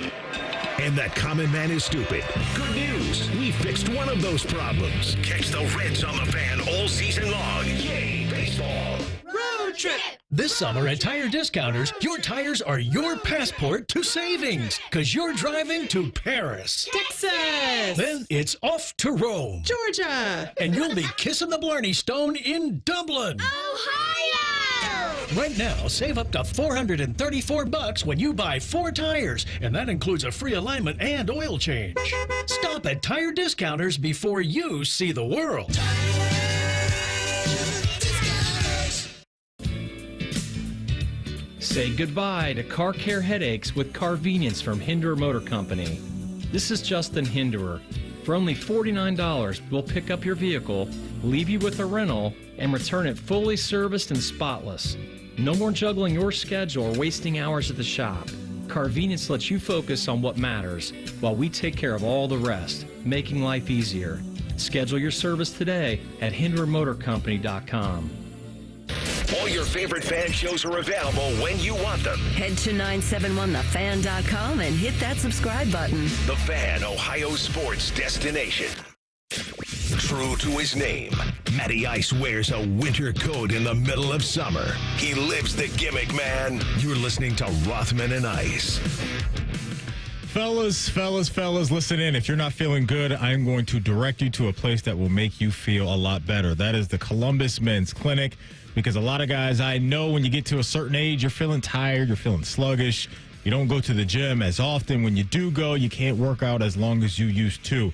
And that common man is stupid. Good news, we fixed one of those problems. Catch the Reds on the Fan all season long. Yay, baseball. Road trip! This summer at Tire Discounters, your tires are your passport to savings, because you're driving to Paris, Texas, then it's off to Rome, Georgia, and you'll be kissing the Blarney Stone in Dublin, Ohio! Right now, save up to $434 when you buy 4 tires, and that includes a free alignment and oil change. Stop at Tire Discounters before you see the world. Say goodbye to car care headaches with Carvenience from Hinderer Motor Company. This is Justin Hinderer. For only $49, we'll pick up your vehicle, leave you with a rental, and return it fully serviced and spotless. No more juggling your schedule or wasting hours at the shop. Carvenience lets you focus on what matters, while we take care of all the rest, making life easier. Schedule your service today at HindererMotorCompany.com. All your favorite Fan shows are available when you want them. Head to 971thefan.com and hit that subscribe button. The Fan, Ohio sports destination. True true to his name. Matty Ice wears a winter coat in the middle of summer. He lives the gimmick, man. You're listening to Rothman and Ice. Fellas, listen in. If you're not feeling good, I'm going to direct you to a place that will make you feel a lot better. That is the Columbus Men's Clinic, because a lot of guys, I know when you get to a certain age, you're feeling tired, you're feeling sluggish. You don't go to the gym as often. When you do go, you can't work out as long as you used to.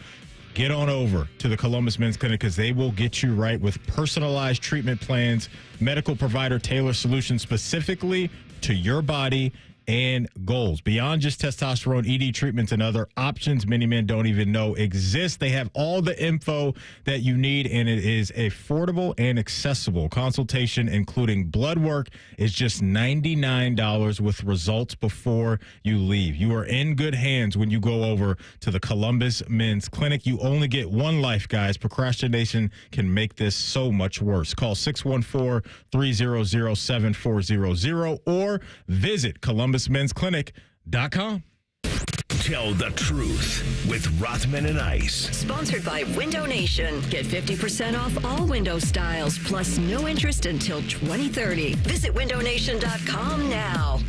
Get on over to the Columbus Men's Clinic because they will get you right with personalized treatment plans, medical provider tailored solutions specifically to your body and goals. Beyond just testosterone, ED treatments and other options many men don't even know exist. They have all the info that you need, and it is affordable and accessible. Consultation, including blood work, is just $99 with results before you leave. You are in good hands when you go over to the Columbus Men's Clinic. You only get one life, guys. Procrastination can make this so much worse. Call 614-300-7400 or visit ColumbusMen'sClinic.com. Tell the truth with Rothman and Ice. Sponsored by Window Nation. Get 50% off all window styles, plus no interest until 2030. Visit windownation.com now.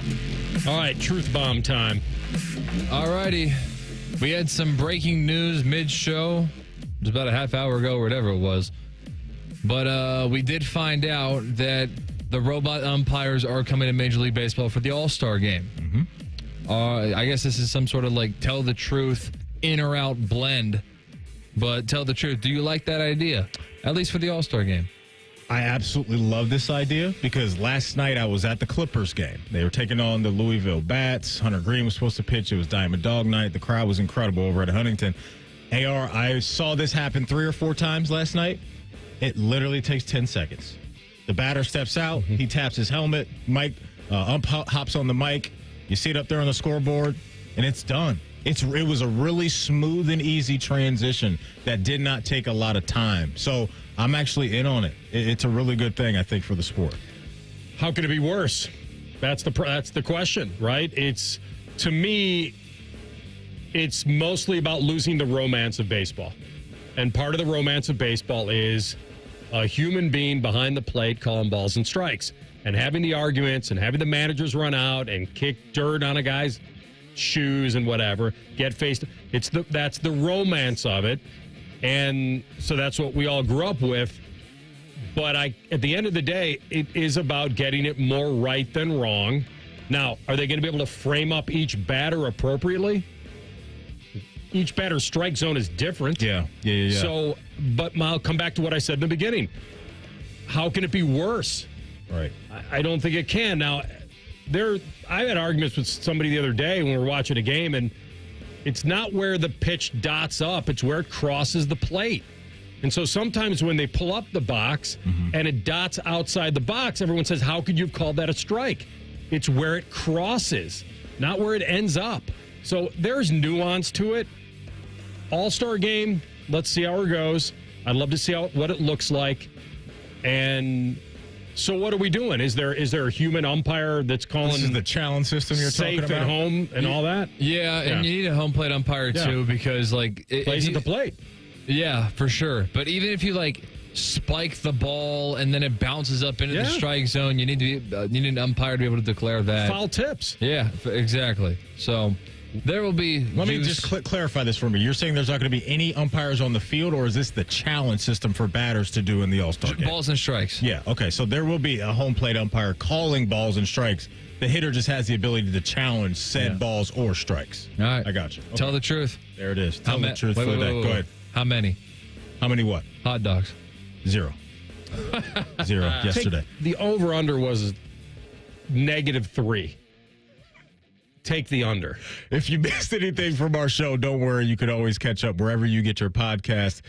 All right, truth bomb time. All righty. We had some breaking news mid-show. It was about a half hour ago or whatever it was. But we did find out that the robot umpires are coming to Major League Baseball for the All-Star game. Mm-hmm. I guess this is some sort of like tell the truth, in or out blend. But tell the truth. Do you like that idea? At least for the All-Star game. I absolutely love this idea because last night I was at the Clippers game. They were taking on the Louisville Bats. Hunter Green was supposed to pitch. It was Diamond Dog night. The crowd was incredible over at Huntington. AR, I saw this happen 3 or 4 times last night. It literally takes 10 seconds. The batter steps out. He taps his helmet. Ump hops on the mic. You see it up there on the scoreboard, and it's done. It was a really smooth and easy transition that did not take a lot of time. So I'm actually in on it. It's a really good thing, I think, for the sport. How could it be worse? That's the question, right? To me, it's mostly about losing the romance of baseball. And part of the romance of baseball is a human being behind the plate calling balls and strikes and having the arguments and having the managers run out and kick dirt on a guy's shoes and whatever, get faced. That's the romance of it. And so that's what we all grew up with. But at the end of the day, it is about getting it more right than wrong. Now, are they going to be able to frame up each batter appropriately? Each batter's strike zone is different. Yeah. So, but I'll come back to what I said in the beginning. How can it be worse? Right. I don't think it can. Now, I had arguments with somebody the other day when we were watching a game, and it's not where the pitch dots up, it's where it crosses the plate. And so sometimes when they pull up the box and it dots outside the box, everyone says, how could you have called that a strike? It's where it crosses, not where it ends up. So there's nuance to it. All-Star game, let's see how it goes. I'd love to see what it looks like. And so what are we doing? Is there a human umpire that's calling? This is the challenge system you're talking about? Safe at home and all that? Yeah, and you need a home plate umpire too, because plays at the plate. Yeah, for sure. But even if you spike the ball and then it bounces up into the strike zone, you need an umpire to be able to declare that. Foul tips. Yeah, exactly. So there will be. Let me just clarify this for me. You're saying there's not going to be any umpires on the field, or is this the challenge system for batters to do in the All-Star game? Balls and strikes. Yeah, okay. So there will be a home plate umpire calling balls and strikes. The hitter just has the ability to challenge said balls or strikes. All right. I got you. Okay. Tell the truth. There it is. Tell the truth wait, for that. Go ahead. How many? How many what? Hot dogs. 0. 0 yesterday. The over-under was -3. Take the under. If you missed anything from our show, don't worry. You can always catch up wherever you get your podcast.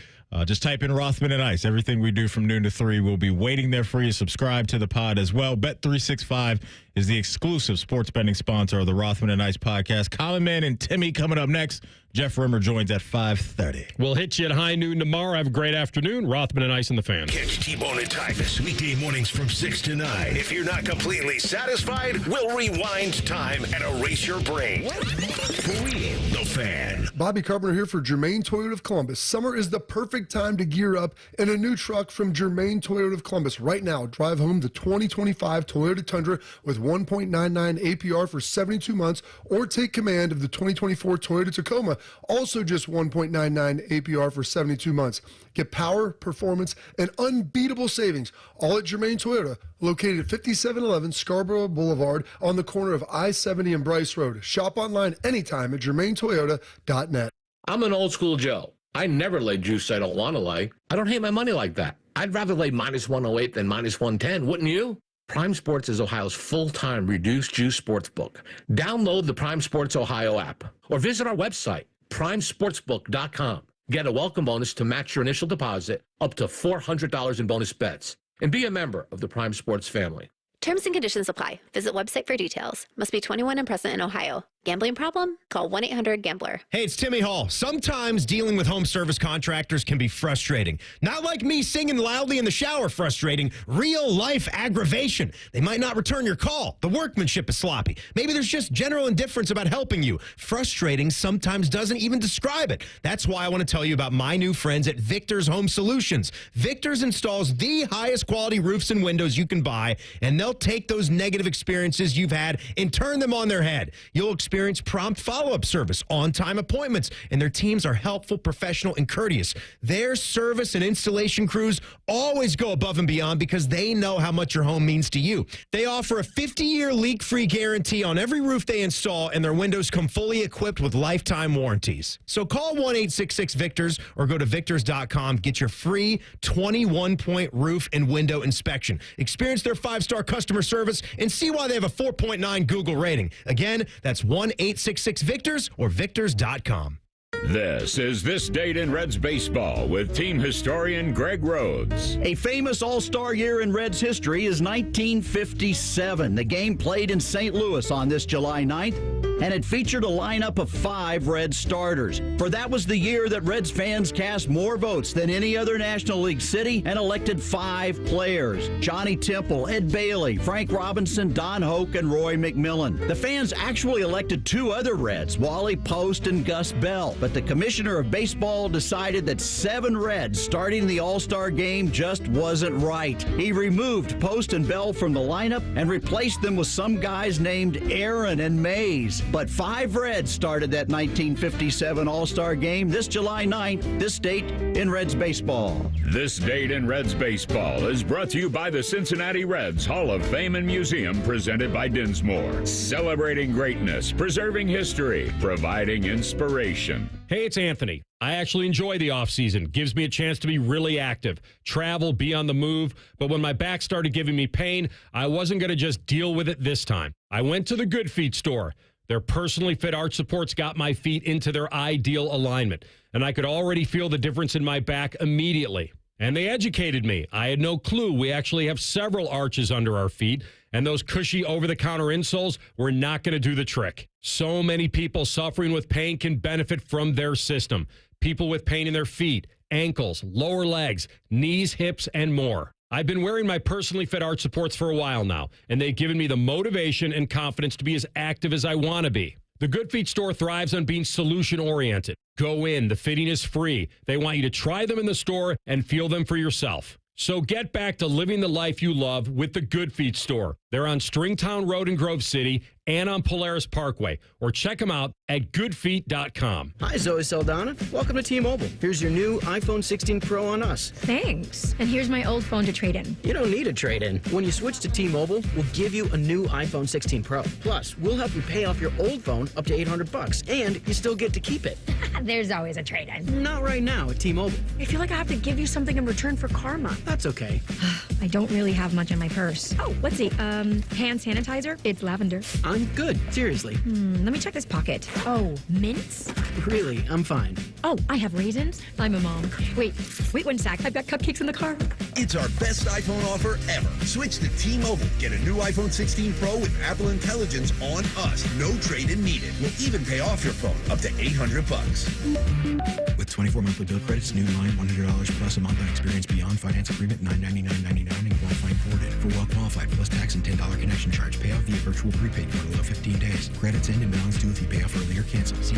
Just type in Rothman and Ice. Everything we do from noon to 3 will be waiting there for you. Subscribe to the pod as well. Bet365 is the exclusive sports betting sponsor of the Rothman and Ice podcast. Common Man and Timmy coming up next. Jeff Rimmer joins at 5:30. We'll hit you at high noon tomorrow. Have a great afternoon. Rothman and Ice and the Fan. Catch T-Bone and Tyvus weekday mornings from 6 to 9. If you're not completely satisfied, we'll rewind time and erase your brain. For real, the Fan. Bobby Carpenter here for Germain Toyota of Columbus. Summer is the perfect time to gear up in a new truck from Germain Toyota of Columbus. Right now, drive home the 2025 Toyota Tundra with 1.99 APR for 72 months, or take command of the 2024 Toyota Tacoma, also just 1.99 APR for 72 months. Get power, performance, and unbeatable savings, all at Germain Toyota, located at 5711 Scarborough Boulevard on the corner of I-70 and Bryce Road. Shop online anytime at germaintoyota.net. I'm an old school Joe. I never lay juice I don't want to lay. I don't hate my money like that. I'd rather lay minus 108 than minus 110, wouldn't you? Prime Sports is Ohio's full-time reduced juice sportsbook. Download the Prime Sports Ohio app or visit our website, primesportsbook.com. Get a welcome bonus to match your initial deposit up to $400 in bonus bets. And be a member of the Prime Sports family. Terms and conditions apply. Visit website for details. Must be 21 and present in Ohio. Gambling problem? Call 1-800-GAMBLER. Hey, it's Timmy Hall. Sometimes dealing with home service contractors can be frustrating. Not like me singing loudly in the shower frustrating. Real life aggravation. They might not return your call. The workmanship is sloppy. Maybe there's just general indifference about helping you. Frustrating sometimes doesn't even describe it. That's why I want to tell you about my new friends at Victor's Home Solutions. Victor's installs the highest quality roofs and windows you can buy, and they'll take those negative experiences you've had and turn them on their head. You'll experience prompt follow-up service, on-time appointments, and their teams are helpful, professional, and courteous. Their service and installation crews always go above and beyond because they know how much your home means to you. They offer a 50-year leak-free guarantee on every roof they install, and their windows come fully equipped with lifetime warranties. So call 1-866-VICTORS or go to victors.com. Get your free 21-point roof and window inspection. Experience their 5-star customer service and see why they have a 4.9 Google rating. Again, that's 1-866-VICTORS or victors.com. This is This Date in Reds Baseball with team historian Greg Rhodes. A famous all-star year in Reds history is 1957. The game played in St. Louis on this July 9th, and it featured a lineup of 5 Reds starters. For that was the year that Reds fans cast more votes than any other National League city and elected 5 players: Johnny Temple, Ed Bailey, Frank Robinson, Don Hoke, and Roy McMillan. The fans actually elected 2 other Reds, Wally Post and Gus Bell. But the commissioner of baseball decided that 7 Reds starting the All-Star game just wasn't right. He removed Post and Bell from the lineup and replaced them with some guys named Aaron and Mays. But 5 Reds started that 1957 All-Star game this July 9th, this date in Reds baseball. This Date in Reds Baseball is brought to you by the Cincinnati Reds Hall of Fame and Museum, presented by Dinsmore. Celebrating greatness, preserving history, providing inspiration. Hey, it's Anthony. I actually enjoy the offseason. Gives me a chance to be really active, travel, be on the move. But when my back started giving me pain, I wasn't going to just deal with it this time. I went to the Good Feet store. Their personally fit arch supports got my feet into their ideal alignment, and I could already feel the difference in my back immediately. And they educated me. I had no clue we actually have several arches under our feet, and those cushy over-the-counter insoles were not going to do the trick. So many people suffering with pain can benefit from their system. People with pain in their feet, ankles, lower legs, knees, hips, and more. I've been wearing my personally fit arch supports for a while now, and they've given me the motivation and confidence to be as active as I want to be. The Good Feet store thrives on being solution-oriented. Go in. The fitting is free. They want you to try them in the store and feel them for yourself. So get back to living the life you love with the Good Feet store. They're on Stringtown Road in Grove City and on Polaris Parkway. Or check them out at goodfeet.com. Hi, Zoe Saldana. Welcome to T-Mobile. Here's your new iPhone 16 Pro on us. Thanks. And here's my old phone to trade in. You don't need a trade-in. When you switch to T-Mobile, we'll give you a new iPhone 16 Pro. Plus, we'll help you pay off your old phone up to $800, and you still get to keep it. There's always a trade-in. Not right now at T-Mobile. I feel like I have to give you something in return for karma. That's okay. I don't really have much in my purse. Oh, let's see. Hand sanitizer. It's lavender. I'm I'm good. Seriously. Let me check this pocket. Oh, mints? Really, I'm fine. Oh, I have raisins. I'm a mom. Wait one sec. I've got cupcakes in the car. It's our best iPhone offer ever. Switch to T-Mobile. Get a new iPhone 16 Pro with Apple Intelligence on us. No trade-in needed. We'll even pay off your phone up to $800. With 24 monthly bill credits, new line $100 plus a month on experience beyond finance agreement $999.99 and qualifying forwarded. For well qualified plus tax and $10 connection charge. Pay off via virtual prepaid card below 15 days. Credits end and balance due if you pay off early or cancel. See